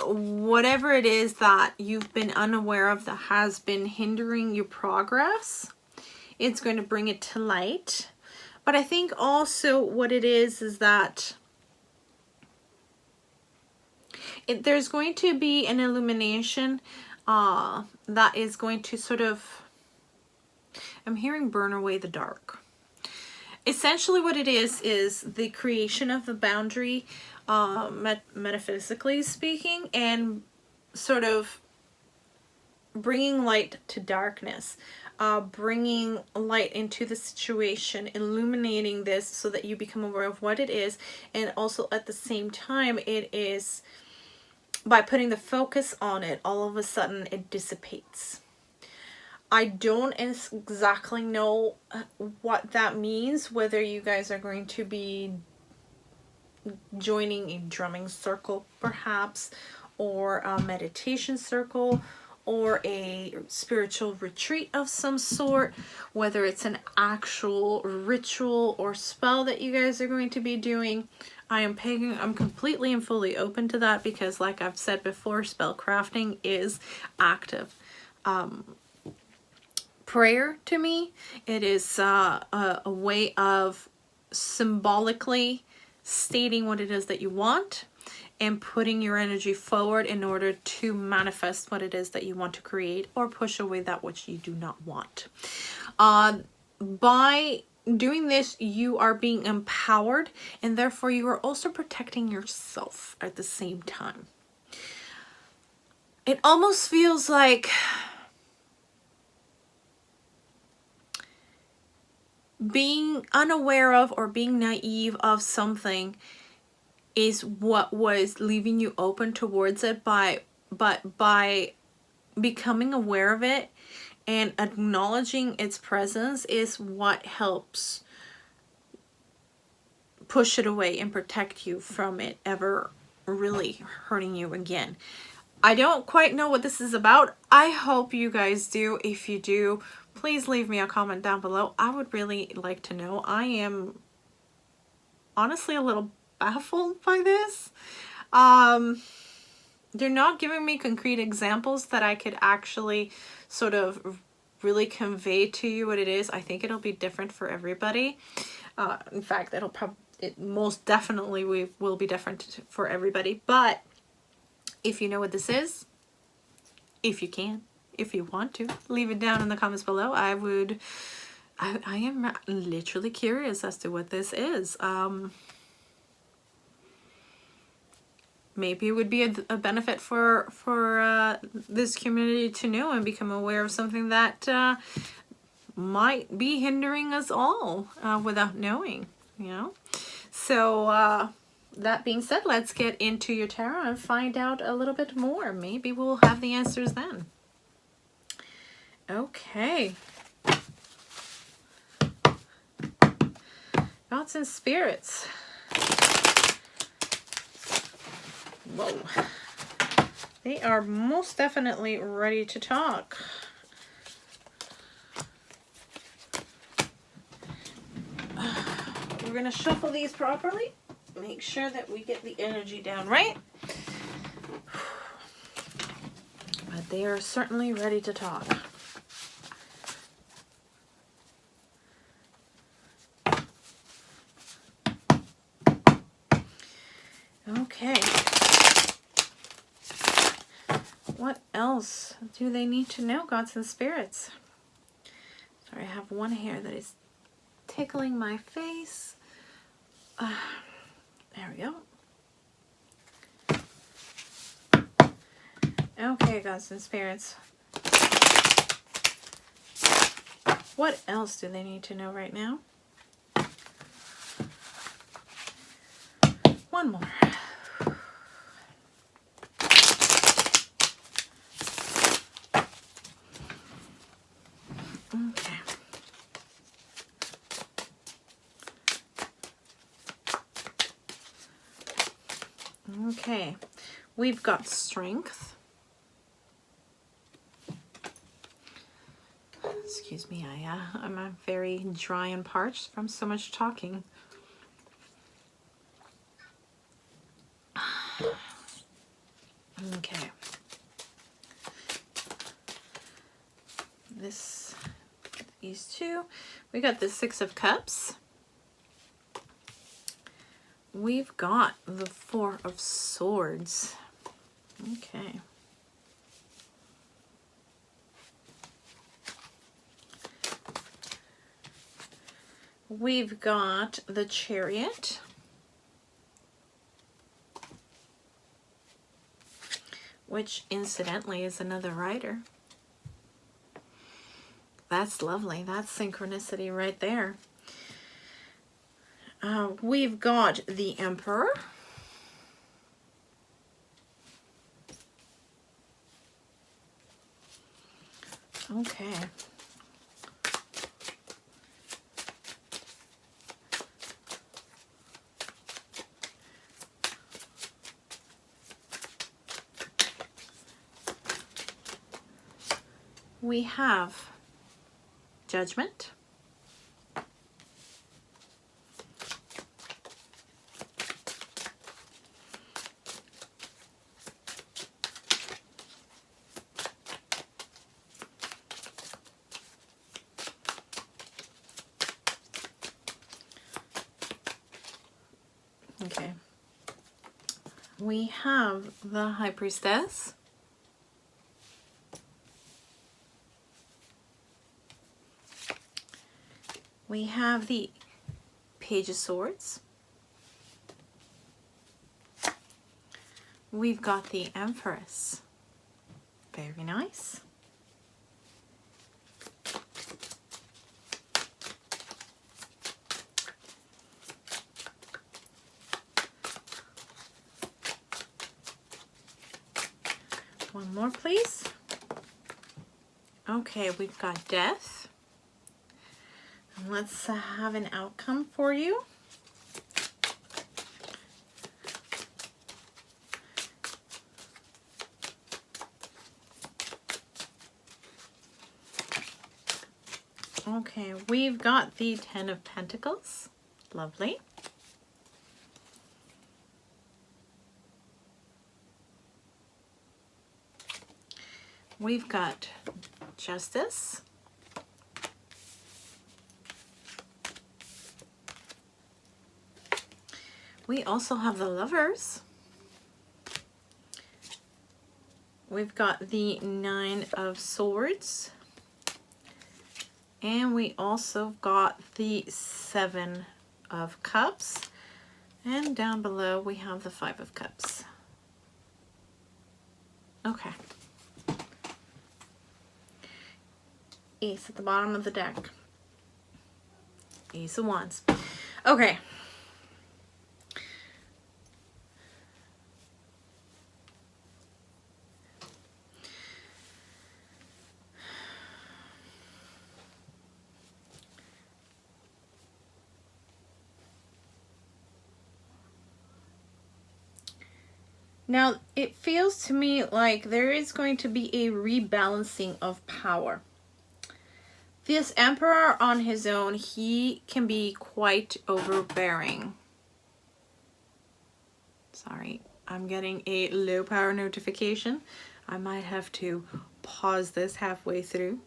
whatever it is that you've been unaware of that has been hindering your progress. It's going to bring it to light. But I think also what it is that there's going to be an illumination that is going to sort of, I'm hearing burn away the dark. Essentially what it is the creation of the boundary, metaphysically speaking, and sort of bringing light to darkness, bringing light into the situation, illuminating this so that you become aware of what it is, and also at the same time it is, by putting the focus on it, all of a sudden it dissipates. I don't exactly know what that means, whether you guys are going to be joining a drumming circle perhaps, or a meditation circle, or a spiritual retreat of some sort, whether it's an actual ritual or spell that you guys are going to be doing. I'm completely and fully open to that, because like I've said before, spell crafting is active. Prayer to me, it is a way of symbolically stating what it is that you want and putting your energy forward in order to manifest what it is that you want to create, or push away that which you do not want. By doing this, you are being empowered, and therefore you are also protecting yourself at the same time. It almost feels like being unaware of or being naive of something is what was leaving you open towards it, but by becoming aware of it and acknowledging its presence is what helps push it away and protect you from it ever really hurting you again. I don't quite know what this is about. I hope you guys do. If you do, please leave me a comment down below. I would really like to know. I am honestly a little baffled by this. They're not giving me concrete examples that I could actually sort of really convey to you what it is. I think it'll be different for everybody. In fact, it most definitely will be different for everybody. But if you know what this is, if you can, if you want to, leave it down in the comments below. I am literally curious as to what this is. Maybe it would be a benefit for this community to know and become aware of something that might be hindering us all without knowing, you know. So that being said, let's get into your tarot and find out a little bit more. Maybe we'll have the answers then. Okay. Gods and spirits. Whoa. They are most definitely ready to talk. We're going to shuffle these properly. Make sure that we get the energy down right. But they are certainly ready to talk. Okay. What else do they need to know, gods and spirits? Sorry, I have one hair that is tickling my face. There we go. Okay, gods and spirits. What else do they need to know right now? One more. Okay. Okay, we've got strength. Excuse me, I'm very dry and parched from so much talking. Okay. These two. We got the Six of Cups. We've got the Four of Swords. Okay. We've got the Chariot, which incidentally is another rider. That's lovely. That's synchronicity right there. We've got the Emperor. Okay. We have Judgment. Okay. We have the High Priestess. We have the Page of Swords. We've got the Empress. Very nice. One more, please. Okay, we've got Death. Let's have an outcome for you. Okay, we've got the Ten of Pentacles. Lovely. We've got Justice. We also have the Lovers. We've got the Nine of Swords. And we also got the Seven of Cups. And down below we have the Five of Cups. Okay. Ace at the bottom of the deck. Ace of Wands. Okay. Now, it feels to me like there is going to be a rebalancing of power. This Emperor on his own, he can be quite overbearing. Sorry, I'm getting a low power notification. I might have to pause this halfway through.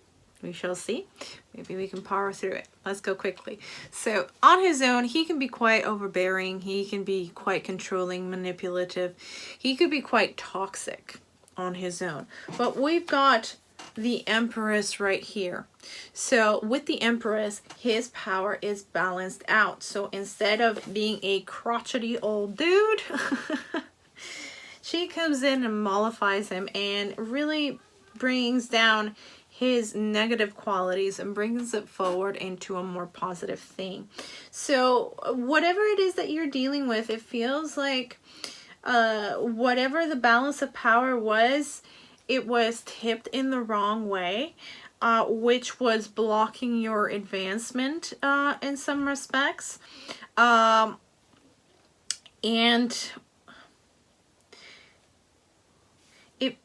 We shall see. Maybe we can power through it. Let's go quickly. So on his own, he can be quite overbearing. He can be quite controlling, manipulative. He could be quite toxic on his own. But we've got the Empress right here. So with the Empress, his power is balanced out. So instead of being a crotchety old dude, she comes in and mollifies him and really brings down his negative qualities and brings it forward into a more positive thing. So whatever it is that you're dealing with, it feels like whatever the balance of power was, it was tipped in the wrong way, which was blocking your advancement in some respects. And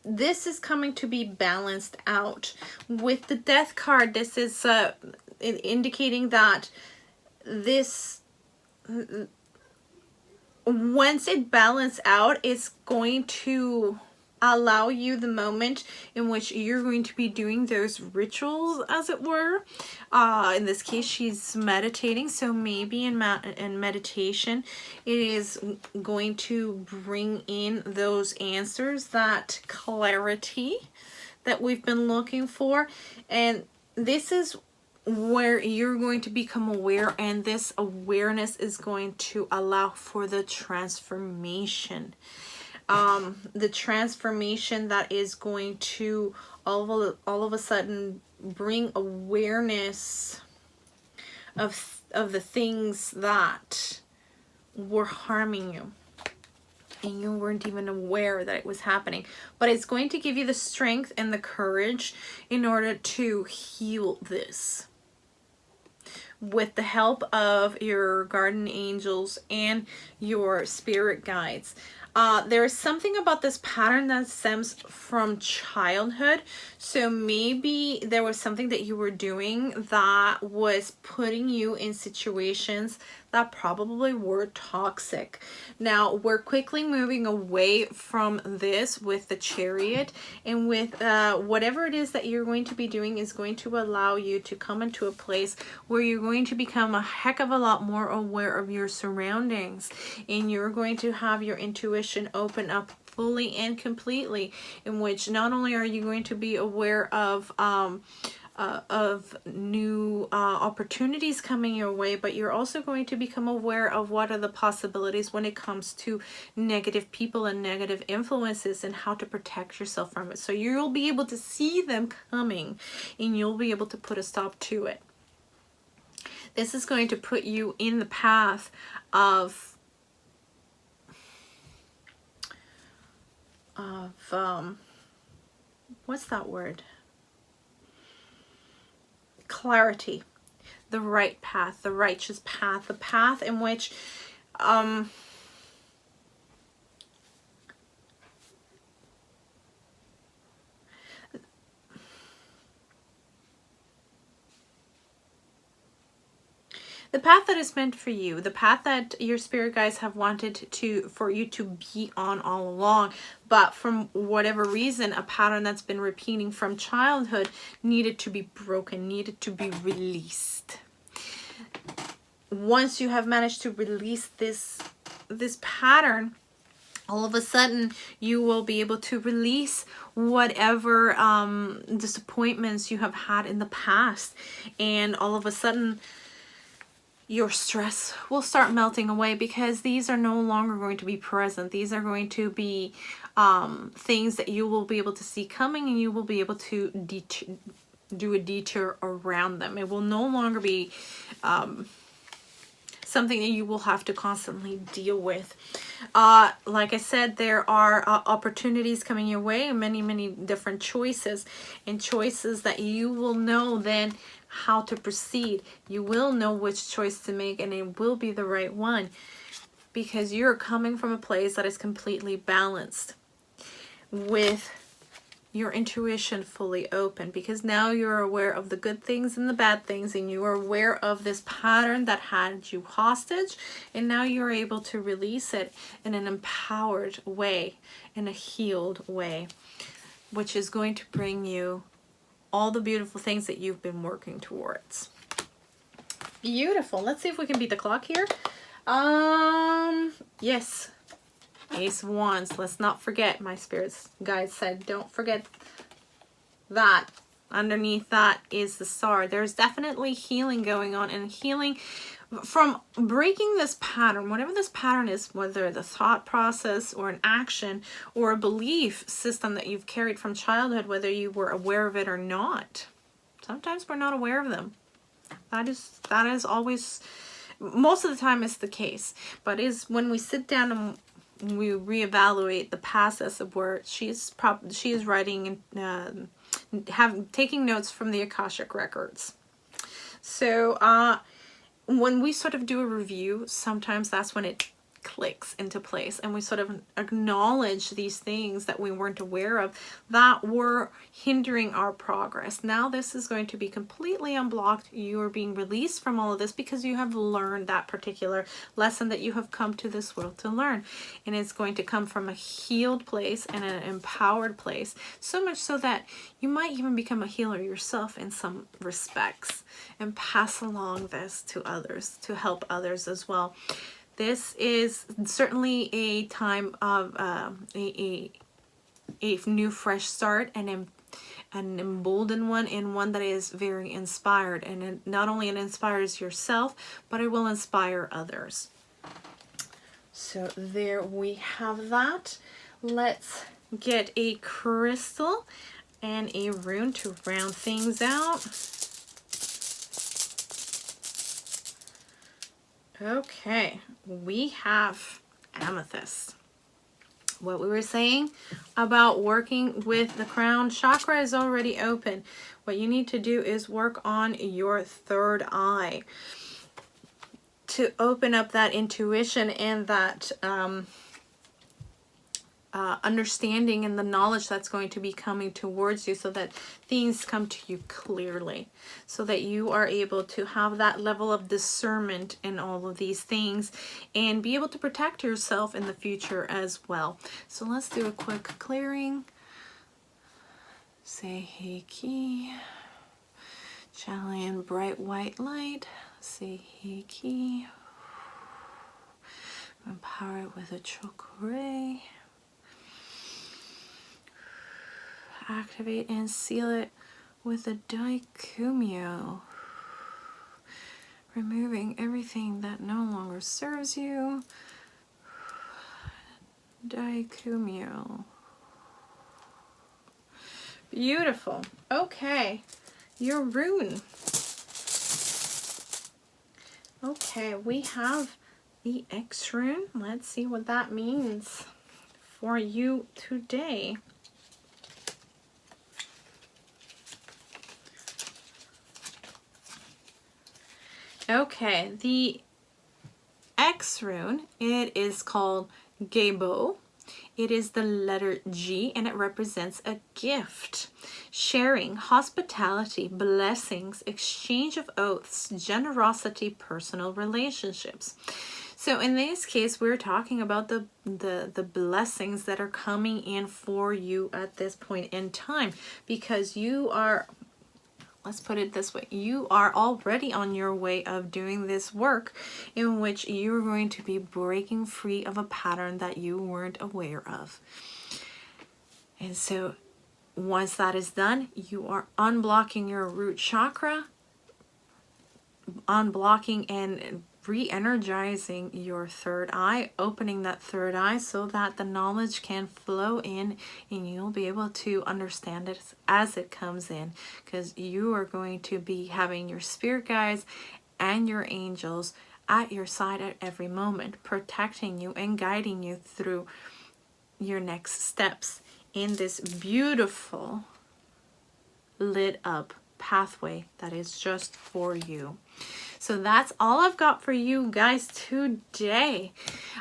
this is coming to be balanced out. With the Death card, this is indicating that this, once it balances out, it's going to allow you the moment in which you're going to be doing those rituals, as it were. In this case, she's meditating, so maybe in meditation it is going to bring in those answers, that clarity that we've been looking for. And this is where you're going to become aware, and this awareness is going to allow for the transformation. The transformation that is going to all of a sudden bring awareness of the things that were harming you, and you weren't even aware that it was happening. But it's going to give you the strength and the courage in order to heal this, with the help of your guardian angels and your spirit guides. There is something about this pattern that stems from childhood. So maybe there was something that you were doing that was putting you in situations that probably were toxic. Now, we're quickly moving away from this with the Chariot, and with whatever it is that you're going to be doing is going to allow you to come into a place where you're going to become a heck of a lot more aware of your surroundings, and you're going to have your intuition open up fully and completely, in which not only are you going to be aware of new opportunities coming your way, but you're also going to become aware of what are the possibilities when it comes to negative people and negative influences, and how to protect yourself from it. So you'll be able to see them coming, and you'll be able to put a stop to it. This is going to put you in the path of what's that word? Clarity, the right path, the righteous path, the path in which the path that is meant for you, the path that your spirit guides have wanted for you to be on all along, but from whatever reason, a pattern that's been repeating from childhood needed to be broken, needed to be released. Once you have managed to release this pattern, all of a sudden you will be able to release whatever disappointments you have had in the past, and all of a sudden your stress will start melting away, because these are no longer going to be present. These are going to be things that you will be able to see coming, and you will be able to do a detour around them. It will no longer be something that you will have to constantly deal with. Like I said, there are opportunities coming your way, and many different choices, and choices that you will know then how to proceed. You will know which choice to make, and it will be the right one, because you're coming from a place that is completely balanced, with your intuition fully open, because now you're aware of the good things and the bad things, and you are aware of this pattern that had you hostage, and now you're able to release it in an empowered way, in a healed way, which is going to bring you all the beautiful things that you've been working towards. Beautiful. Let's see if we can beat the clock here. Yes. Ace of Wands. Let's not forget, my spirits guides said, don't forget that. Underneath that is the star. There's definitely healing going on, and healing from breaking this pattern, whatever this pattern is, whether the thought process or an action or a belief system that you've carried from childhood, whether you were aware of it or not. Sometimes we're not aware of them. That is always, most of the time is the case, but is when we sit down and we reevaluate the past, as it were. She is writing and taking notes from the Akashic records. So when we sort of do a review, sometimes that's when it clicks into place, and we sort of acknowledge these things that we weren't aware of that were hindering our progress. Now this is going to be completely unblocked. You are being released from all of this because you have learned that particular lesson that you have come to this world to learn, and it's going to come from a healed place and an empowered place, so much so that you might even become a healer yourself in some respects and pass along this to others, to help others as well. This is certainly a time of a new fresh start, and an emboldened one, and one that is very inspired. And it not only it inspires yourself, but it will inspire others. So there we have that. Let's get a crystal and a rune to round things out. Okay, we have amethyst. What we were saying about working with the crown chakra is already open. What you need to do is work on your third eye to open up that intuition and that understanding and the knowledge that's going to be coming towards you, so that things come to you clearly, so that you are able to have that level of discernment in all of these things and be able to protect yourself in the future as well. So let's do a quick clearing. Say Heiki, channeling bright white light. Say Heiki, empower it with a chakra. Activate and seal it with a Daikumyo, removing everything that no longer serves you. Daikumyo. Beautiful. Okay, your rune. Okay, we have the X rune. Let's see what that means for you today. Okay, the X rune, it is called Gebo. It is the letter G, and it represents a gift, sharing, hospitality, blessings, exchange of oaths, generosity, personal relationships. So in this case, we're talking about the blessings that are coming in for you at this point in time, because you are, let's put it this way, you are already on your way of doing this work in which you're going to be breaking free of a pattern that you weren't aware of. And so once that is done, you are unblocking your root chakra, unblocking and re-energizing your third eye, opening that third eye so that the knowledge can flow in and you'll be able to understand it as it comes in, because you are going to be having your spirit guides and your angels at your side at every moment, protecting you and guiding you through your next steps in this beautiful lit up pathway that is just for you. So that's all I've got for you guys today.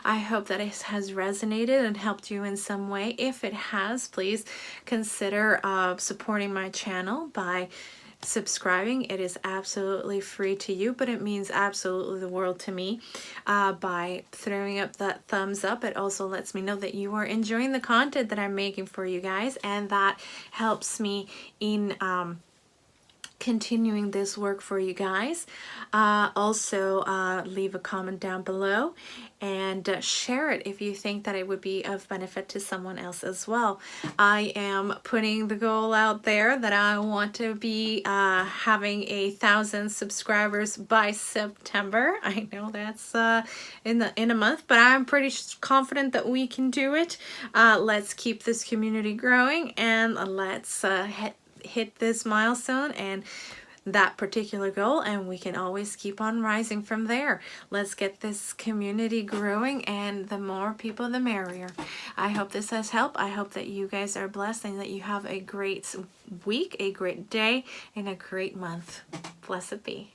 I hope that it has resonated and helped you in some way. If it has, please consider supporting my channel by subscribing. It is absolutely free to you, but it means absolutely the world to me. By throwing up that thumbs up, it also lets me know that you are enjoying the content that I'm making for you guys, and that helps me in continuing this work for you guys. Also leave a comment down below and share it if you think that it would be of benefit to someone else as well. I am putting the goal out there that I want to be having 1,000 subscribers by September. I know that's in a month, but I'm pretty confident that we can do it. Let's keep this community growing, and let's hit this milestone and that particular goal, and we can always keep on rising from there. Let's get this community growing, and the more people the merrier. I hope this has helped. I hope that you guys are blessed and that you have a great week, a great day, and a great month. Blessed be.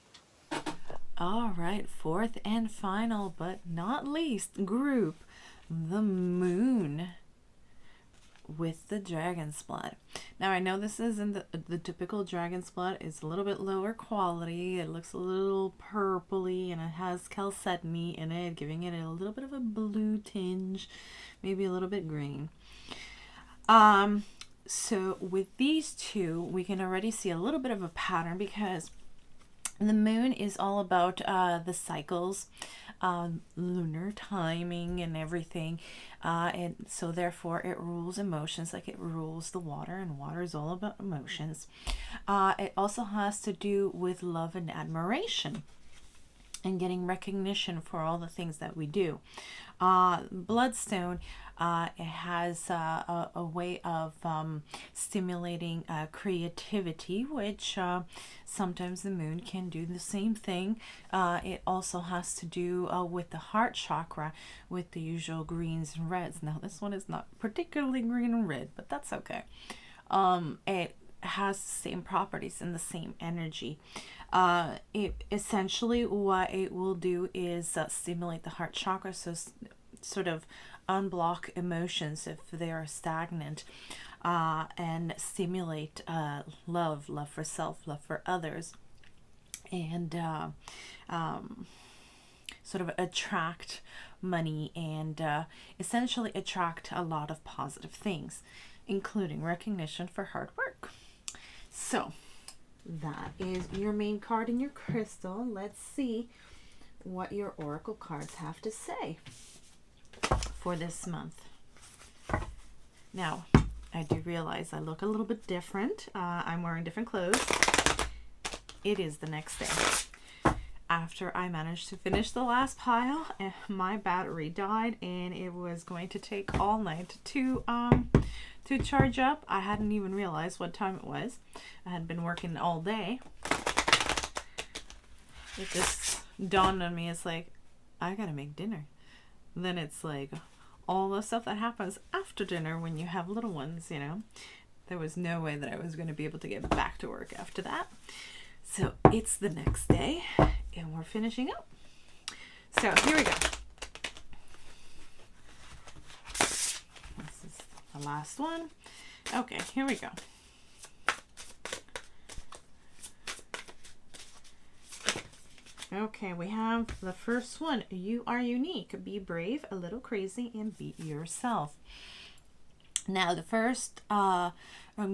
All right, fourth and final, but not least group, the moon with the dragon's blood. Now I know this isn't the typical dragon's blood. It's a little bit lower quality. It looks a little purpley and it has calcite in it, giving it a little bit of a blue tinge, maybe a little bit green. So with these two, we can already see a little bit of a pattern, because the moon is all about the cycles, lunar timing and everything, and so therefore it rules emotions like it rules the water, and water is all about emotions. It also has to do with love and admiration and getting recognition for all the things that we do. Bloodstone, it has a way of stimulating creativity, which sometimes the moon can do the same thing. It also has to do with the heart chakra, with the usual greens and reds. Now this one is not particularly green and red, but that's okay. It has the same properties and the same energy. It essentially, what it will do is stimulate the heart chakra, so sort of unblock emotions if they are stagnant, and stimulate love for self, love for others, and sort of attract money, and essentially attract a lot of positive things, including recognition for hard work. So that is your main card in your crystal. Let's see what your oracle cards have to say for this month. Now, I do realize I look a little bit different. I'm wearing different clothes. It is the next day. After I managed to finish the last pile, my battery died, and it was going to take all night to charge up. I hadn't even realized what time it was. I had been working all day. It just dawned on me, it's like, I gotta make dinner. Then it's like all the stuff that happens after dinner when you have little ones, you know. There was no way that I was going to be able to get back to work after that. So it's the next day and we're finishing up. So here we go. This is the last one. Okay, here we go. Okay, we have the first one. You are unique. Be brave, a little crazy, and be yourself. Now, the first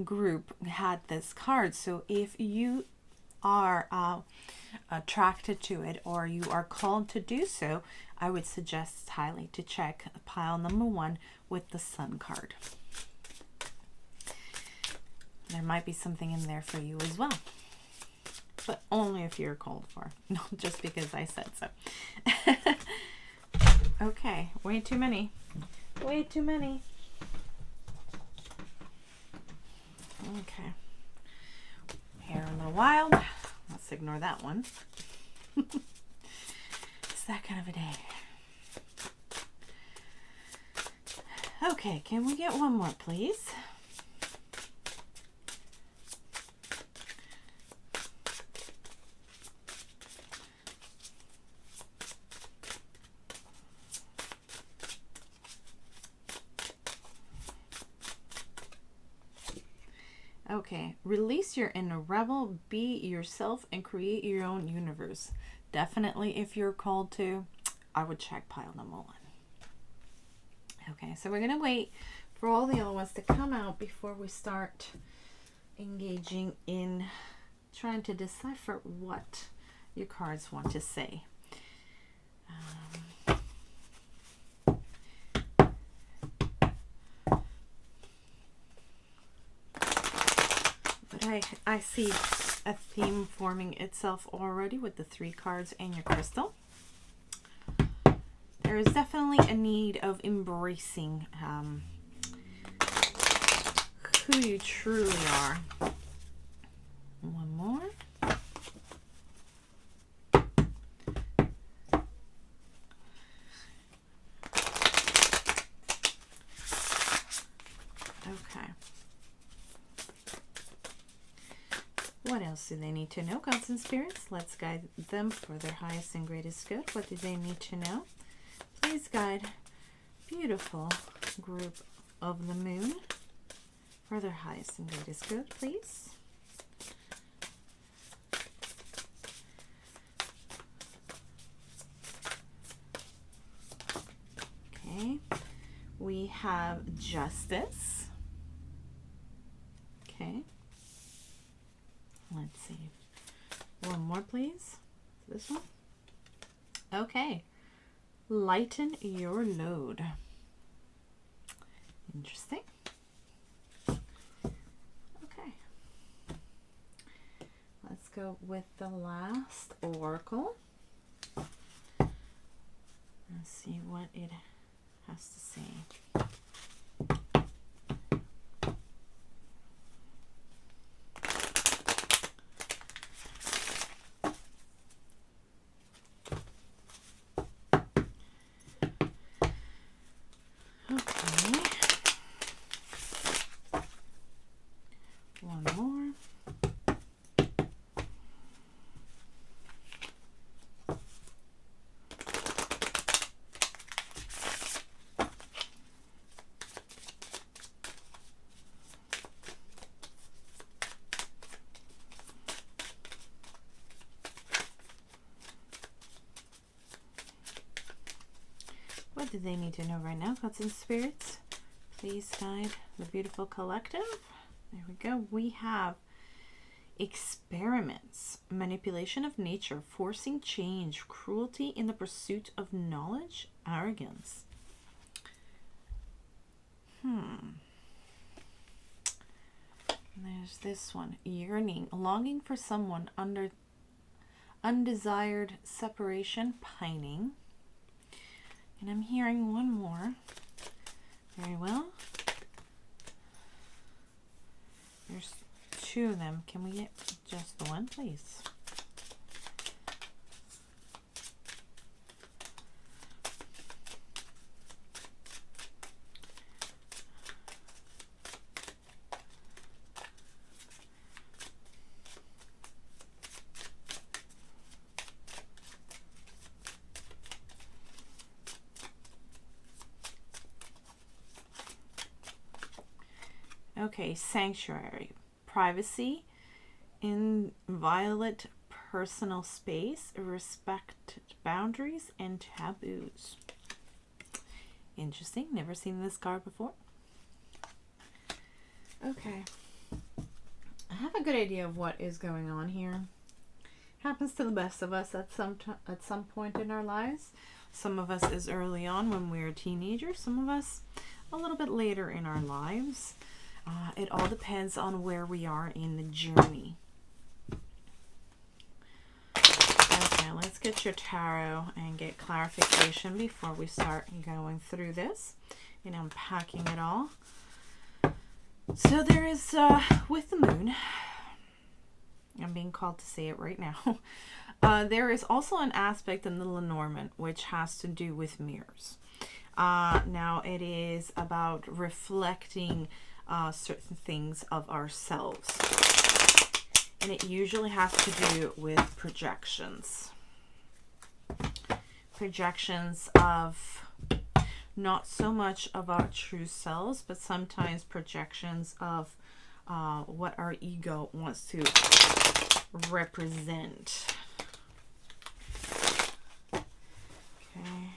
group had this card. So if you are attracted to it, or you are called to do so, I would suggest highly to check pile number 1 with the Sun card. There might be something in there for you as well. But only if you're called for, not just because I said so. Okay, way too many. Way too many. Okay. Hair a little wild. Let's ignore that one. It's that kind of a day. Okay, can we get one more, please? Okay, release your inner rebel, be yourself, and create your own universe. Definitely, if you're called to, I would check pile number 1. Okay, so we're going to wait for all the other ones to come out before we start engaging in trying to decipher what your cards want to say. I see a theme forming itself already with the 3 cards and your crystal. There is definitely a need of embracing who you truly are. One more. Okay. What else else do they need to know, gods and spirits? Let's guide them for their highest and greatest good. What do they need to know? Please guide beautiful group of the moon for their highest and greatest good, please. Okay, we have justice. Okay, let's see. One more, please. This one. Okay. Lighten your load. Interesting. Okay. Let's go with the last oracle. Let's see what it has to say. What do they need to know right now, gods and spirits? Please guide the beautiful collective. There we go. We have experiments, manipulation of nature, forcing change, cruelty in the pursuit of knowledge, arrogance. There's this one, yearning, longing for someone, under undesired separation, pining. And I'm hearing one more. Very well. There's two of them. Can we get just the one, please? Okay, sanctuary, privacy, inviolate personal space, respect boundaries, and taboos. Interesting. Never seen this card before. Okay. I have a good idea of what is going on here. Happens to the best of us at some point in our lives. Some of us is early on when we're teenagers. Some of us a little bit later in our lives. It all depends on where we are in the journey. Okay, let's get your tarot and get clarification before we start going through this and unpacking it all. So there is, with the moon, I'm being called to say it right now, there is also an aspect in the Lenormand which has to do with mirrors. Now it is about reflecting certain things of ourselves, and it usually has to do with projections of not so much of our true selves, but sometimes projections of what our ego wants to represent. Okay,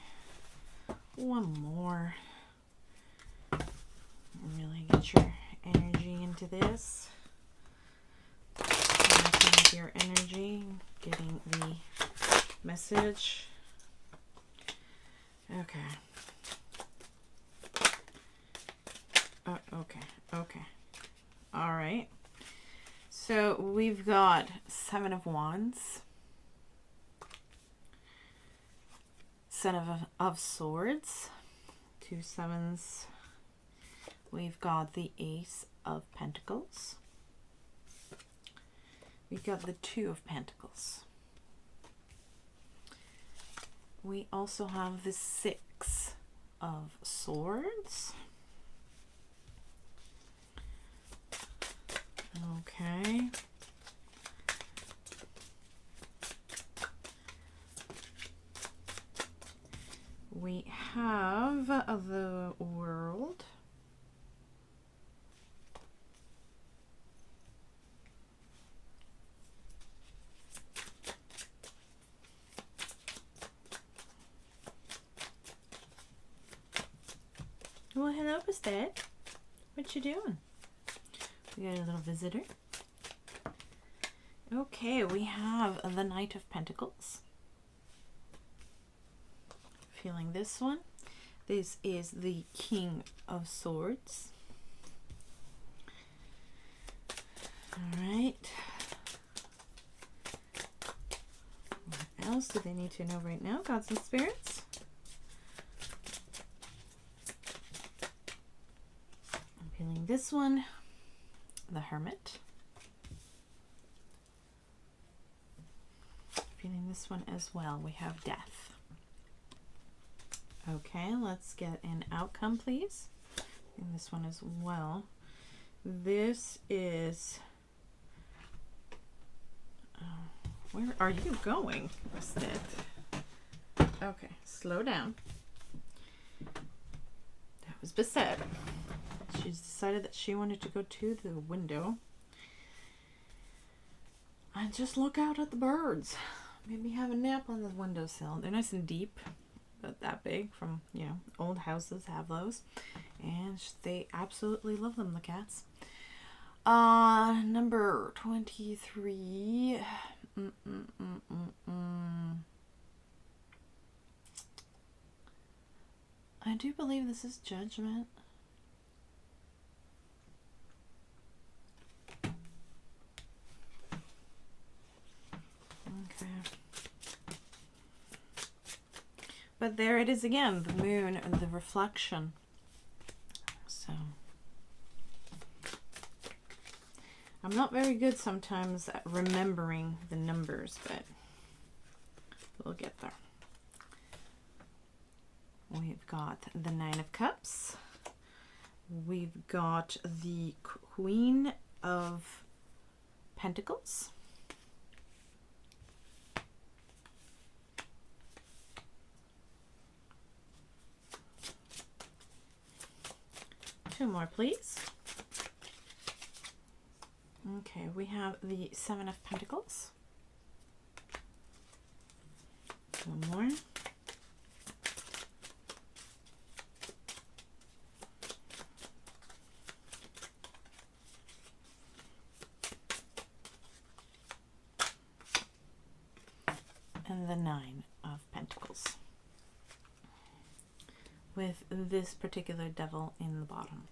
one more. Really get your energy into this. Connecting with your energy, getting the message. Okay. Okay. All right. So we've got 7 of Wands, 7 of Swords, 2 7s. We've got the Ace of Pentacles. We've got the 2 of Pentacles. We also have the 6 of Swords. Okay. we have the World. Well, hello, Bastet. What you doing? We got a little visitor. Okay, we have the Knight of Pentacles. Feeling this one. This is the King of Swords. All right. What else do they need to know right now? Gods and spirits. I'm feeling this one. The Hermit. Feeling this one as well. We have Death. Okay, let's get an outcome, please. And this one as well. This is... where are you going, Bastet? Okay, slow down. That was Bastet. She's decided that she wanted to go to the window and just look out at the birds. Maybe have a nap on the windowsill. They're nice and deep, but that big. From, you know, old houses have those, and they absolutely love them, the cats. Number 23. I do believe this is Judgment. Okay. But there it is again, the moon and the reflection. So I'm not very good sometimes at remembering the numbers, but we'll get there. We've got the Nine of Cups. We've got the Queen of Pentacles. Two more, please. Okay, we have the Seven of Pentacles. One more. And the Nine of Pentacles, with this particular devil in the bottom.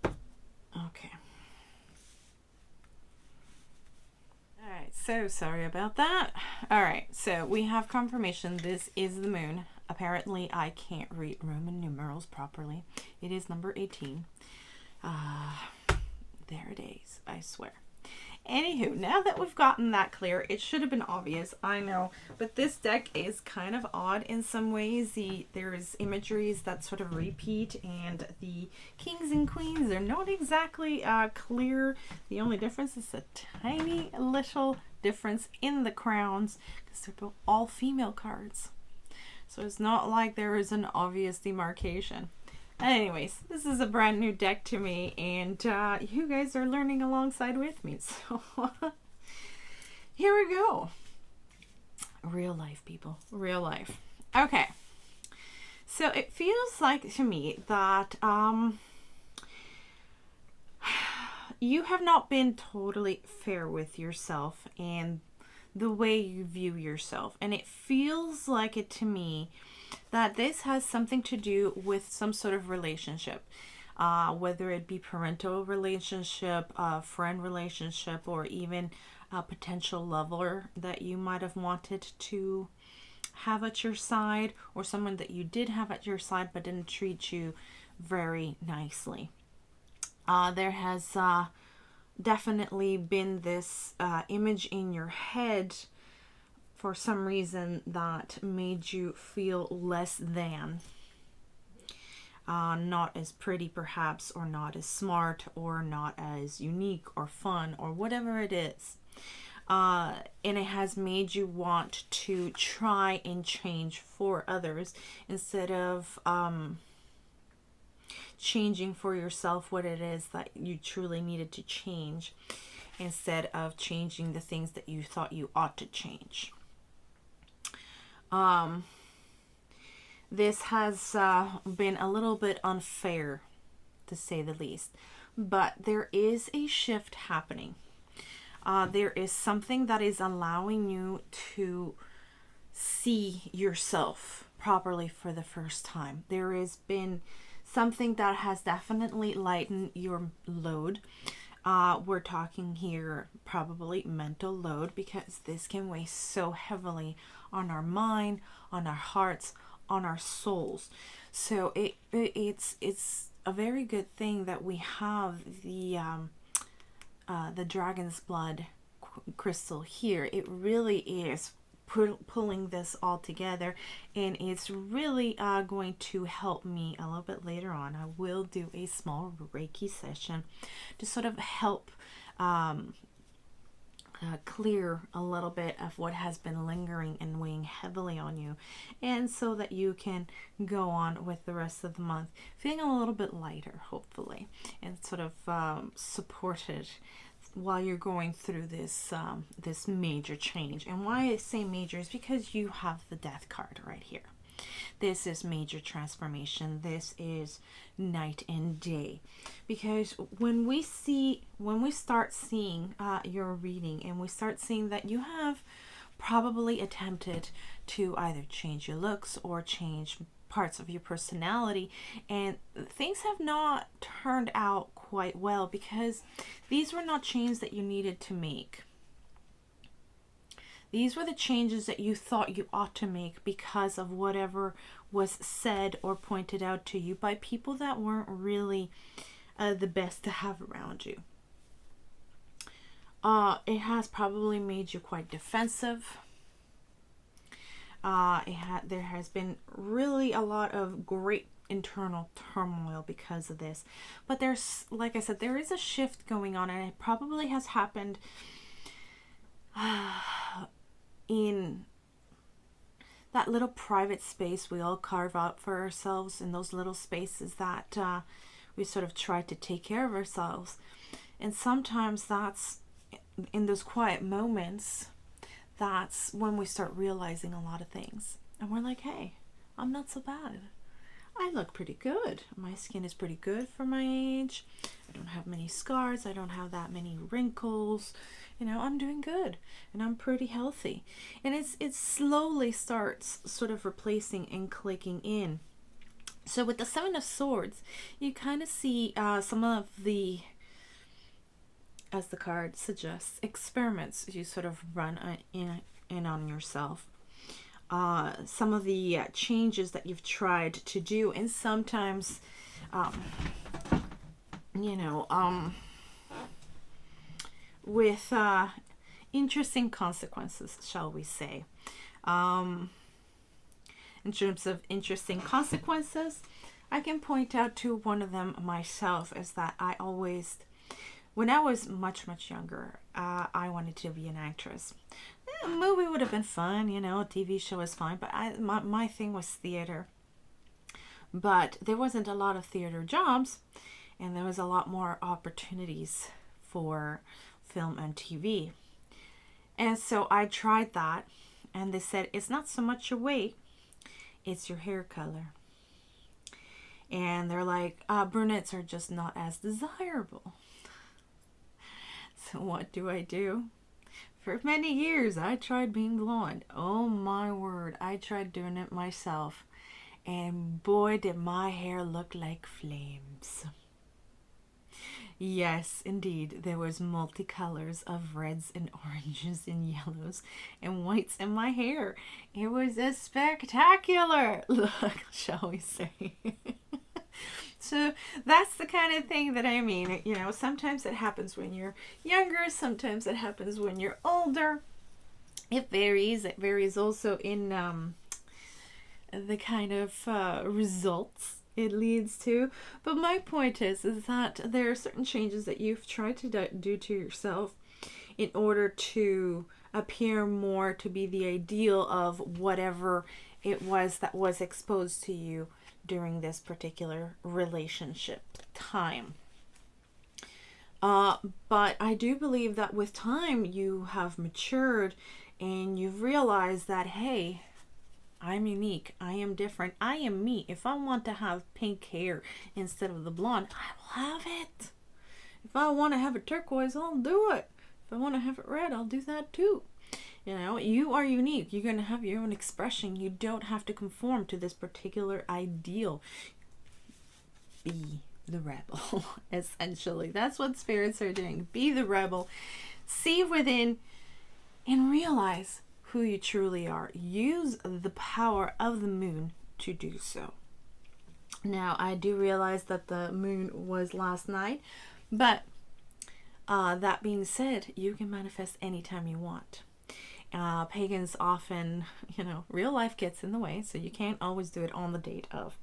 Okay. All right, so sorry about that. All right, so we have confirmation this is the moon. Apparently I can't read Roman numerals properly. It is number 18. There it is, I swear. Anywho, now that we've gotten that clear, it should have been obvious, I know, but this deck is kind of odd in some ways. There's imageries that sort of repeat, and the kings and queens are not exactly clear. The only difference is a tiny little difference in the crowns, because they're all female cards. So it's not like there is an obvious demarcation. Anyways, this is a brand new deck to me, and you guys are learning alongside with me. So here we go. Real life, people. Real life. Okay. So it feels like to me that you have not been totally fair with yourself and the way you view yourself. And it feels like it to me that this has something to do with some sort of relationship, whether it be parental relationship, friend relationship, or even a potential lover that you might have wanted to have at your side, or someone that you did have at your side but didn't treat you very nicely. There has definitely been this image in your head for some reason that made you feel less than, not as pretty perhaps, or not as smart, or not as unique or fun, or whatever it is. and it has made you want to try and change for others instead of changing for yourself what it is that you truly needed to change, instead of changing the things that you thought you ought to change. This has been a little bit unfair, to say the least, but there is a shift happening. There is something that is allowing you to see yourself properly for the first time. There has been something that has definitely lightened your load. We're talking here probably mental load, because this can weigh so heavily on our mind, on our hearts, on our souls. So it's a very good thing that we have the dragon's blood crystal here. It really is pulling this all together, and it's really going to help me a little bit later on. I will do a small Reiki session to sort of help clear a little bit of what has been lingering and weighing heavily on you, and so that you can go on with the rest of the month feeling a little bit lighter, hopefully, and sort of supported while you're going through this this major change. And why I say major is because you have the death card right here. This is major transformation. This is night and day. Because when we start seeing your reading, and we start seeing that you have probably attempted to either change your looks or change parts of your personality, and things have not turned out quite well, because these were not changes that you needed to make. These were the changes that you thought you ought to make because of whatever was said or pointed out to you by people that weren't really the best to have around you. It has probably made you quite defensive. There has been really a lot of great internal turmoil because of this. But there's, like I said, there is a shift going on, and it probably has happened in that little private space we all carve out for ourselves, in those little spaces that we sort of try to take care of ourselves. And sometimes that's in those quiet moments, that's when we start realizing a lot of things. And we're like, hey, I'm not so bad. I look pretty good. My skin is pretty good for my age. I don't have many scars. I don't have that many wrinkles. You know, I'm doing good, and I'm pretty healthy. And it slowly starts sort of replacing and clicking in. So with the Seven of Swords, you kind of see some of the, as the card suggests, experiments you sort of run in on yourself. Some of the changes that you've tried to do, and sometimes, with interesting consequences, shall we say. In terms of interesting consequences, I can point out to one of them myself, is that I always, when I was much, much younger, I wanted to be an actress. A movie would have been fun, a TV show is fine, but my thing was theater. But there wasn't a lot of theater jobs, and there was a lot more opportunities for film and TV. And so I tried that, and they said, it's not so much your weight, it's your hair color. And they're like, brunettes are just not as desirable. So what do? For many years, I tried being blonde. Oh my word, I tried doing it myself. And boy, did my hair look like flames. Yes, indeed, there was multicolors of reds and oranges and yellows and whites in my hair. It was a spectacular look, shall we say. So that's the kind of thing that I mean. Sometimes it happens when you're younger. Sometimes it happens when you're older. It varies. It varies also in the kind of results it leads to. But my point is that there are certain changes that you've tried to do to yourself, in order to appear more to be the ideal of whatever it was that was exposed to you during this particular relationship time. But I do believe that with time you have matured and you've realized that, hey, I'm unique, I am different, I am me. If I want to have pink hair instead of the blonde, I will have it. If I want to have it turquoise, I'll do it. If I want to have it red, I'll do that too. You know, you are unique. You're going to have your own expression. You don't have to conform to this particular ideal. Be the rebel, essentially. That's what spirits are doing. Be the rebel. See within and realize who you truly are. Use the power of the moon to do so. Now, I do realize that the moon was last night, but that being said, you can manifest anytime you want. Pagans often, real life gets in the way, so you can't always do it on the date of.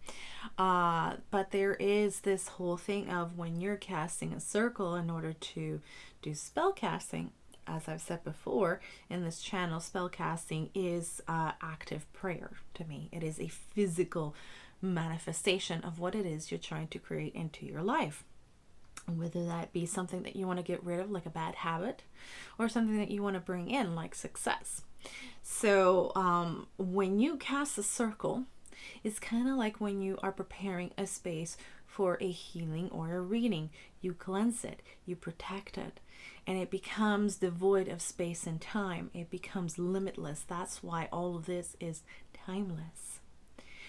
But there is this whole thing of when you're casting a circle in order to do spell casting. As I've said before in this channel, spell casting is active prayer to me. It is a physical manifestation of what it is you're trying to create into your life. Whether that be something that you want to get rid of, like a bad habit, or something that you want to bring in, like success. So when you cast a circle, it's kind of like when you are preparing a space for a healing or a reading. You cleanse it, you protect it, and it becomes devoid of space and time. It becomes limitless. That's why all of this is timeless.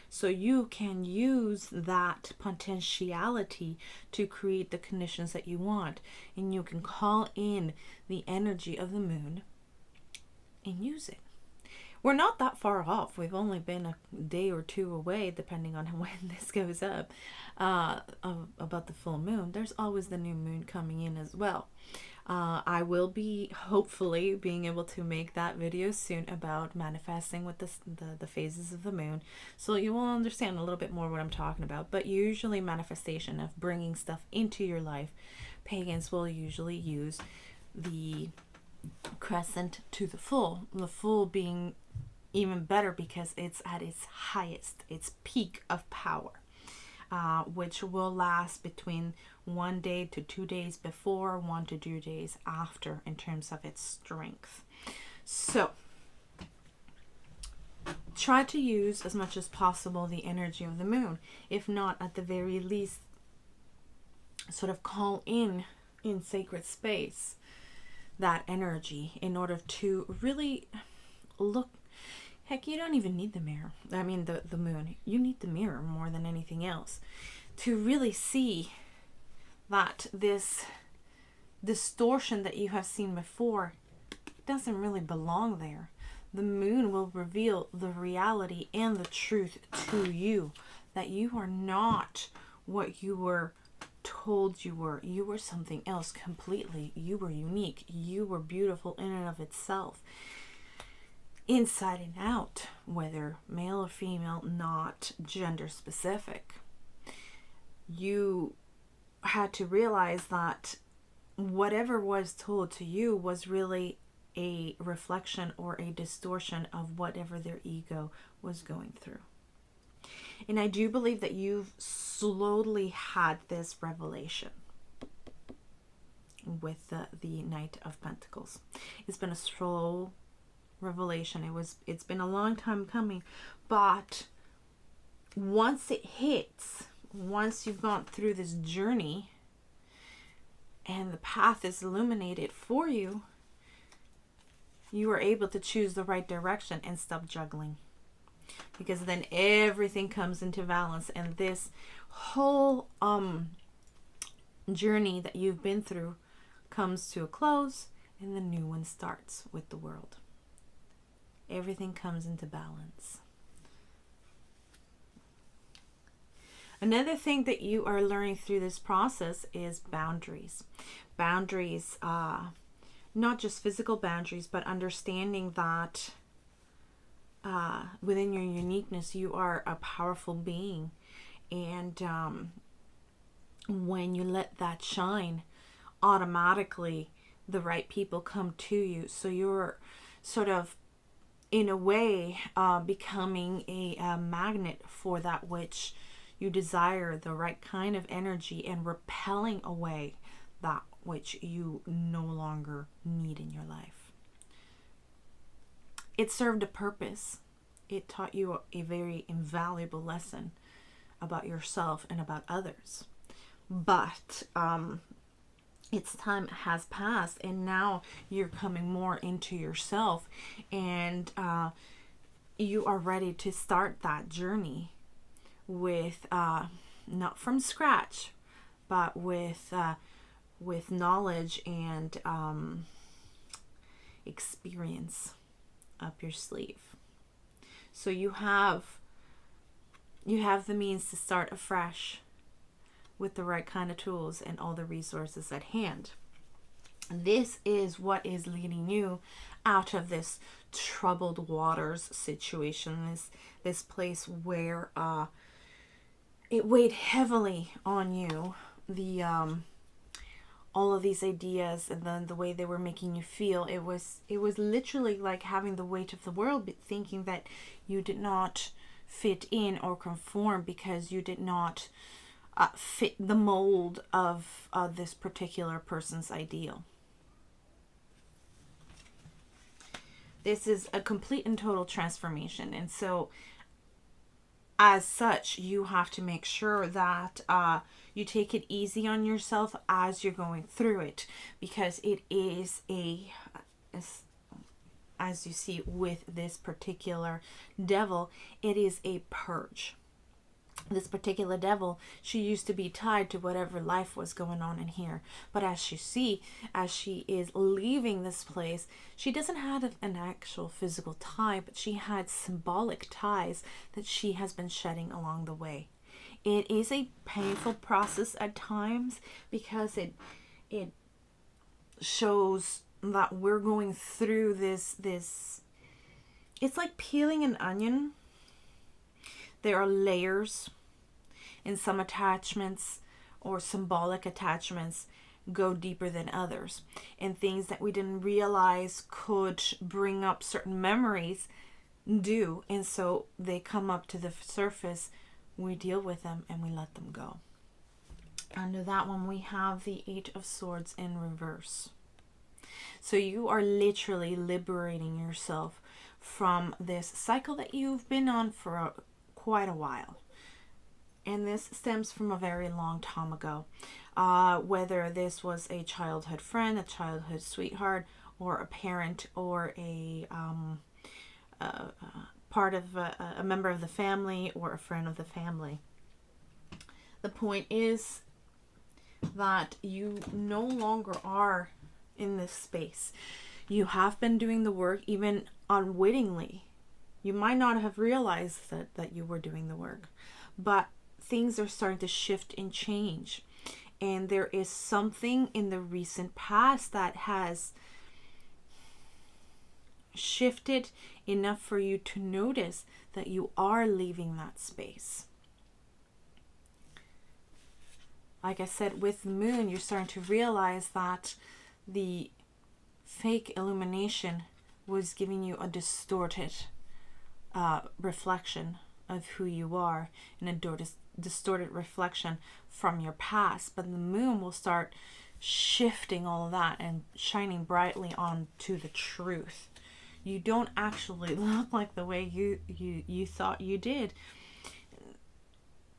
So you can use that potentiality to create the conditions that you want. And you can call in the energy of the moon and use it. We're not that far off. We've only been a day or two away, depending on when this goes up, about the full moon. There's always the new moon coming in as well. I will be hopefully being able to make that video soon about manifesting with the phases of the moon, so you will understand a little bit more what I'm talking about. But usually manifestation of bringing stuff into your life, pagans will usually use the crescent to the full being even better because it's at its highest, its peak of power. Which will last between 1 day to 2 days before, 1 to 2 days after, in terms of its strength. So try to use as much as possible the energy of the moon. If not, at the very least, sort of call in sacred space that energy in order to really look. Heck, you don't even need the mirror. I mean, the moon. You need the mirror more than anything else to really see that this distortion that you have seen before doesn't really belong there. The moon will reveal the reality and the truth to you, that you are not what you were told you were. You were something else completely. You were unique. You were beautiful in and of itself. Inside and out, whether male or female, not gender specific. You had to realize that whatever was told to you was really a reflection or a distortion of whatever their ego was going through. And I do believe that you've slowly had this revelation with the Knight of Pentacles. It's been a slow revelation. It's been a long time coming, but once it hits, once you've gone through this journey and the path is illuminated for you, you are able to choose the right direction and stop juggling, because then everything comes into balance, and this whole journey that you've been through comes to a close, and the new one starts with the world. Everything comes into balance. Another thing that you are learning through this process is boundaries. Boundaries, not just physical boundaries, but understanding that within your uniqueness, you are a powerful being. And when you let that shine, automatically the right people come to you. So you're sort of, in a way, becoming a magnet for that which you desire, the right kind of energy, and repelling away that which you no longer need in your life. It served a purpose. It taught you a very invaluable lesson about yourself and about others. But its time has passed, and now you're coming more into yourself, and you are ready to start that journey with not from scratch, but with knowledge and experience up your sleeve. So you have the means to start afresh with the right kind of tools and all the resources at hand. And this is what is leading you out of this troubled waters situation, this place where it weighed heavily on you, the all of these ideas, and then the way they were making you feel. It was literally like having the weight of the world, but thinking that you did not fit in or conform because you did not fit the mold of this particular person's ideal. This is a complete and total transformation, and so as such, you have to make sure that you take it easy on yourself as you're going through it, because it is as you see with this particular devil, it is a purge. This particular devil, she used to be tied to whatever life was going on in here. But as she is leaving this place, she doesn't have an actual physical tie, but she had symbolic ties that she has been shedding along the way. It is a painful process at times, because it shows that we're going through this. It's like peeling an onion. There are layers, and some attachments or symbolic attachments go deeper than others. And things that we didn't realize could bring up certain memories do. And so they come up to the surface, we deal with them, and we let them go. Under that one, we have the 8 of Swords in reverse. So you are literally liberating yourself from this cycle that you've been on for quite a while, and this stems from a very long time ago, whether this was a childhood friend, a childhood sweetheart, or a parent, or a part of a member of the family, or a friend of the family. The point is that you no longer are in this space. You have been doing the work, even unwittingly. You might not have realized that you were doing the work, but things are starting to shift and change. And there is something in the recent past that has shifted enough for you to notice that you are leaving that space. Like I said, with the moon, you're starting to realize that the fake illumination was giving you a distorted reflection of who you are, and a distorted reflection from your past. But the moon will start shifting all of that and shining brightly onto the truth. You don't actually look like the way you thought you did.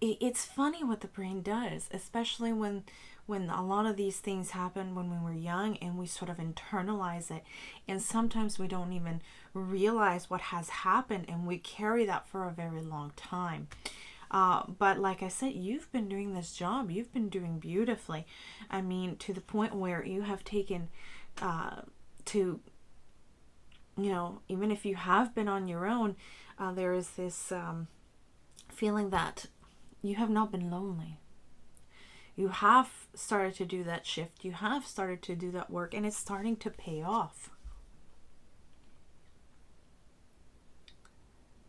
It's funny what the brain does, especially when a lot of these things happen when we were young, and we sort of internalize it, and sometimes we don't even realize what has happened, and we carry that for a very long time. But like I said, you've been doing this job, you've been doing beautifully. I mean, to the point where you have taken to, even if you have been on your own, there is this feeling that you have not been lonely. You have started to do that shift. You have started to do that work, and it's starting to pay off.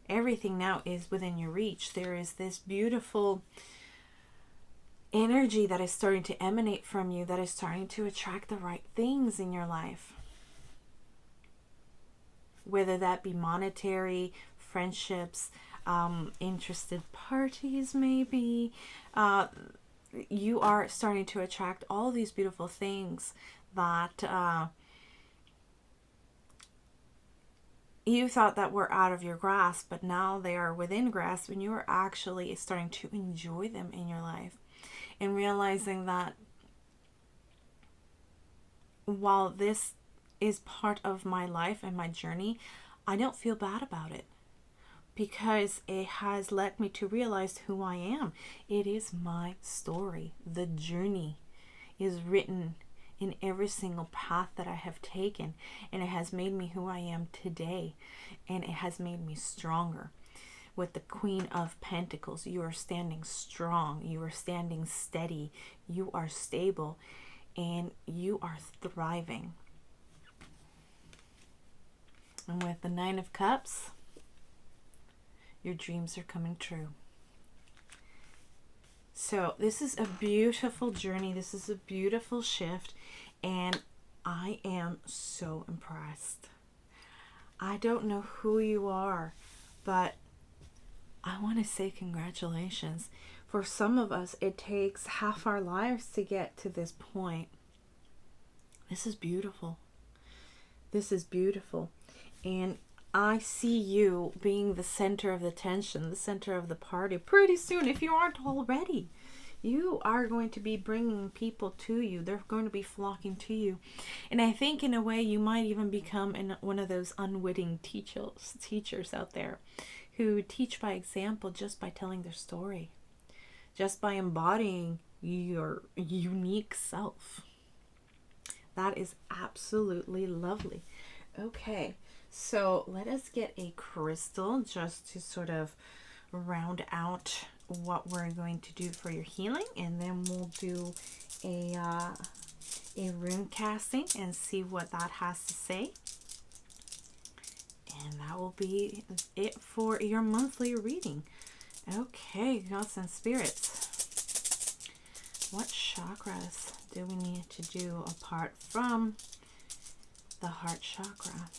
Everything now is within your reach. There is this beautiful energy that is starting to emanate from you, that is starting to attract the right things in your life. Whether that be monetary, friendships, interested parties maybe. You are starting to attract all these beautiful things that you thought that were out of your grasp, but now they are within grasp, and you are actually starting to enjoy them in your life, and realizing that while this is part of my life and my journey, I don't feel bad about it, because it has led me to realize who I am. It is my story. The journey is written in every single path that I have taken, and it has made me who I am today, and it has made me stronger. With the Queen of Pentacles, you are standing strong, you are standing steady, you are stable, and you are thriving. And with the Nine of Cups, your dreams are coming true. So this is a beautiful journey. This is a beautiful shift. And I am so impressed. I don't know who you are, but I want to say congratulations. For some of us, it takes half our lives to get to this point. This is beautiful. This is beautiful. And I see you being the center of the tension, the center of the party. Pretty soon, if you aren't already, you are going to be bringing people to you. They're going to be flocking to you. And I think in a way you might even become one of those unwitting teachers out there who teach by example, just by telling their story, just by embodying your unique self. That is absolutely lovely. Okay. So let us get a crystal just to sort of round out what we're going to do for your healing, and then we'll do a rune casting and see what that has to say. And that will be it for your monthly reading. Okay, gods and spirits, what chakras do we need to do apart from the heart chakra?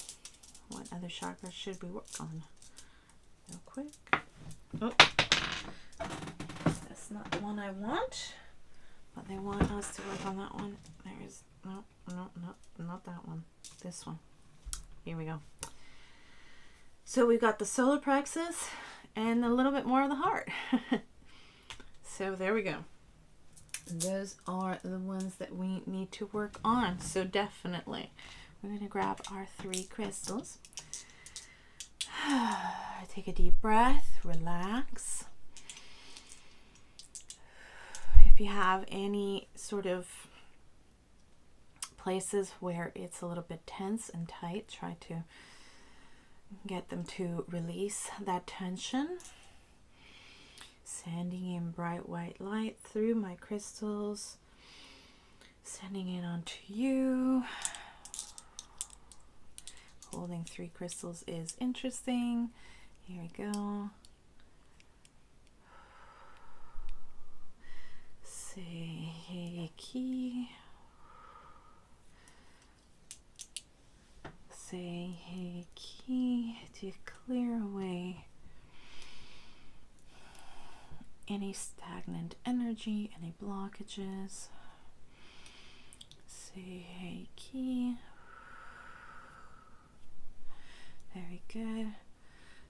What other chakras should we work on? Real quick. Oh, that's not the one I want. But they want us to work on that one. There's no, not that one. This one. Here we go. So we've got the solar plexus and a little bit more of the heart. So there we go. Those are the ones that we need to work on. So definitely. We're going to grab our 3 crystals. Take a deep breath, relax. If you have any sort of places where it's a little bit tense and tight, try to get them to release that tension. Sending in bright white light through my crystals, sending it onto you. Holding 3 crystals is interesting. Here we go. Seiki. Seiki to clear away any stagnant energy, any blockages. Seiki. Very good.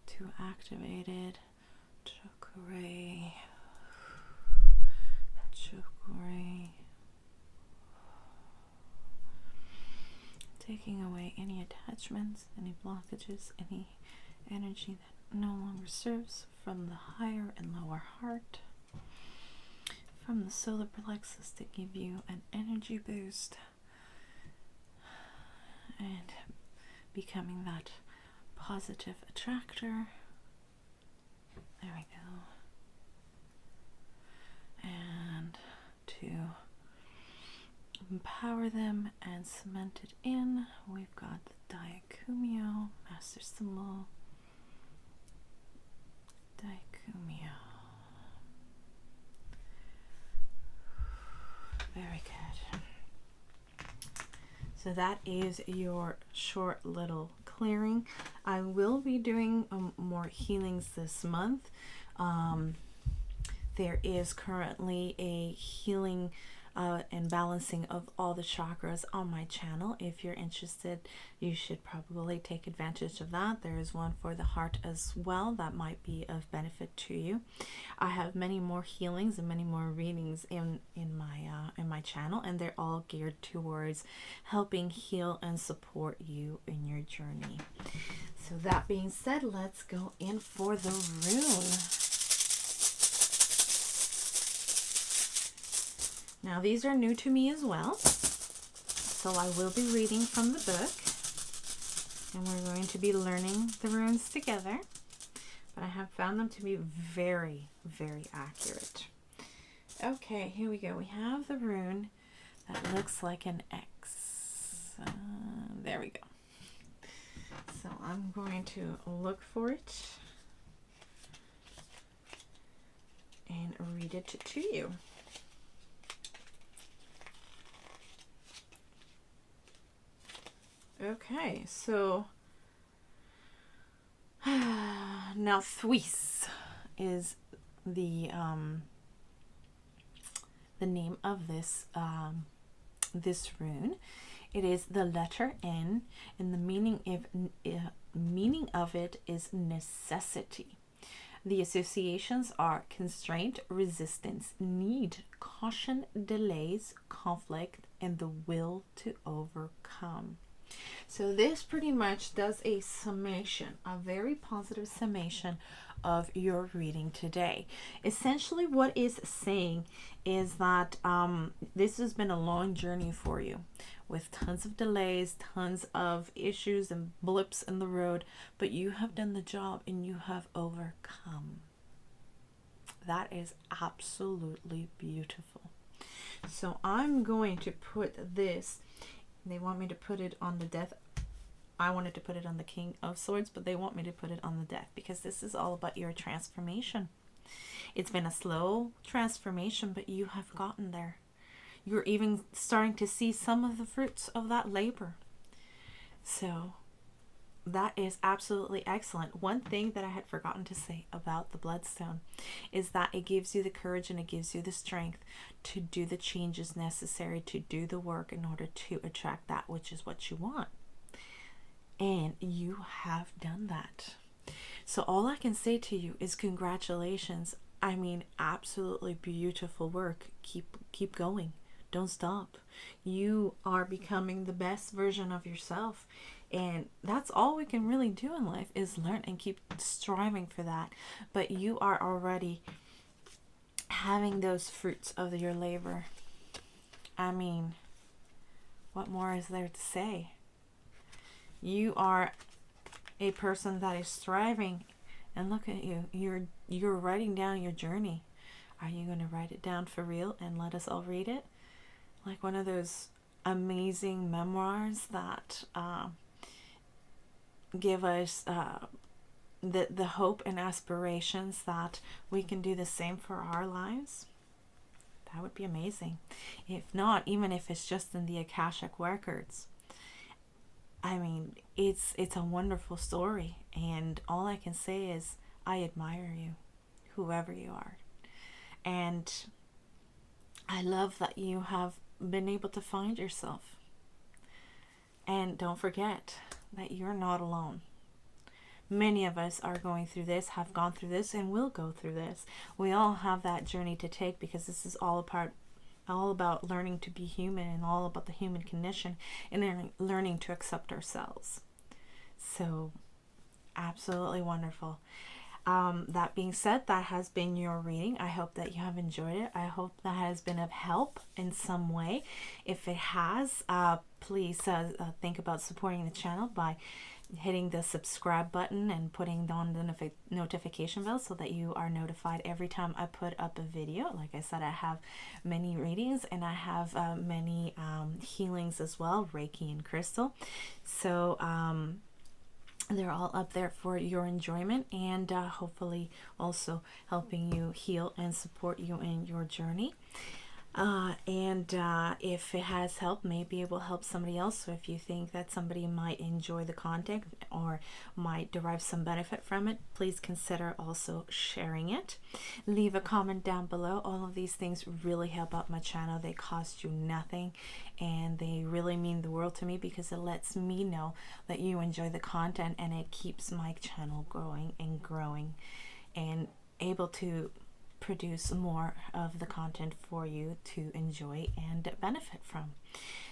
To activated. Chakra. Chakra. Taking away any attachments, any blockages, any energy that no longer serves from the higher and lower heart. From the solar plexus to give you an energy boost. And becoming that positive attractor. There we go. And to empower them and cement it in, we've got the Diakumio, Master Symbol. Diakumio. Very good. So that is your short little clearing. I will be doing more healings this month. There is currently a healing and balancing of all the chakras on my channel. If you're interested, you should probably take advantage of that. There is one for the heart as well that might be of benefit to you. I have many more healings and many more readings in my channel, and they're all geared towards helping heal and support you in your journey. So that being said, let's go in for the rune. Now these are new to me as well, so I will be reading from the book, and we're going to be learning the runes together, but I have found them to be very, very accurate. Okay, here we go. We have the rune that looks like an X. There we go. So I'm going to look for it and read it to you. Okay, so now Thuis is the name of this this rune. It is the letter N, and the meaning of it is necessity. The associations are constraint, resistance, need, caution, delays, conflict, and the will to overcome. So this pretty much does a summation, a very positive summation of your reading today. Essentially what it's saying is that this has been a long journey for you, with tons of delays, tons of issues and blips in the road, but you have done the job and you have overcome. That is absolutely beautiful. So I'm going to put this, they want me to put it on the death. I wanted to put it on the King of Swords, but they want me to put it on the death, because this is all about your transformation. It's been a slow transformation, but you have gotten there. You're even starting to see some of the fruits of that labor. So that is absolutely excellent. One thing that I had forgotten to say about the bloodstone is that it gives you the courage and it gives you the strength to do the changes necessary, to do the work in order to attract that which is what you want. And you have done that. So all I can say to you is congratulations. I mean, absolutely beautiful work. Keep going. Don't stop. You are becoming the best version of yourself. And that's all we can really do in life, is learn and keep striving for that. But you are already having those fruits of your labor. I mean, what more is there to say? You are a person that is thriving, and look at you. You're writing down your journey. Are you going to write it down for real and let us all read it? Like one of those amazing memoirs that give us the hope and aspirations that we can do the same for our lives. That would be amazing. If not, even if it's just in the Akashic records. I mean, it's a wonderful story, and all I can say is I admire you, whoever you are. And I love that you have been able to find yourself. And don't forget that you're not alone. Many of us are going through this, have gone through this, and will go through this. We all have that journey to take, because this is all about learning to be human, and all about the human condition, and learning to accept ourselves. So absolutely wonderful. That being said, that has been your reading. I hope that you have enjoyed it. I hope that has been of help in some way. If it has, please think about supporting the channel by hitting the subscribe button and putting on the notification bell so that you are notified every time I put up a video. Like I said, I have many readings, and I have many healings as well, Reiki and crystal. So they're all up there for your enjoyment, and hopefully also helping you heal and support you in your journey. If it has helped, maybe it will help somebody else. So if you think that somebody might enjoy the content or might derive some benefit from it, please consider also sharing it. Leave a comment down below. All of these things really help out my channel. They cost you nothing, and they really mean the world to me because it lets me know that you enjoy the content, and it keeps my channel growing and able to produce more of the content for you to enjoy and benefit from.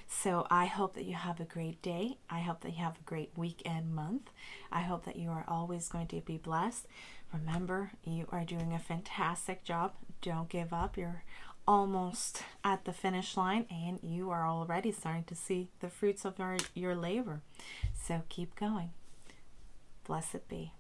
So I hope that you have a great day. I hope that you have a great week and month. I hope that you are always going to be blessed. Remember, you are doing a fantastic job. Don't give up. You're almost at the finish line, and you are already starting to see the fruits of your labor. So keep going. Blessed be.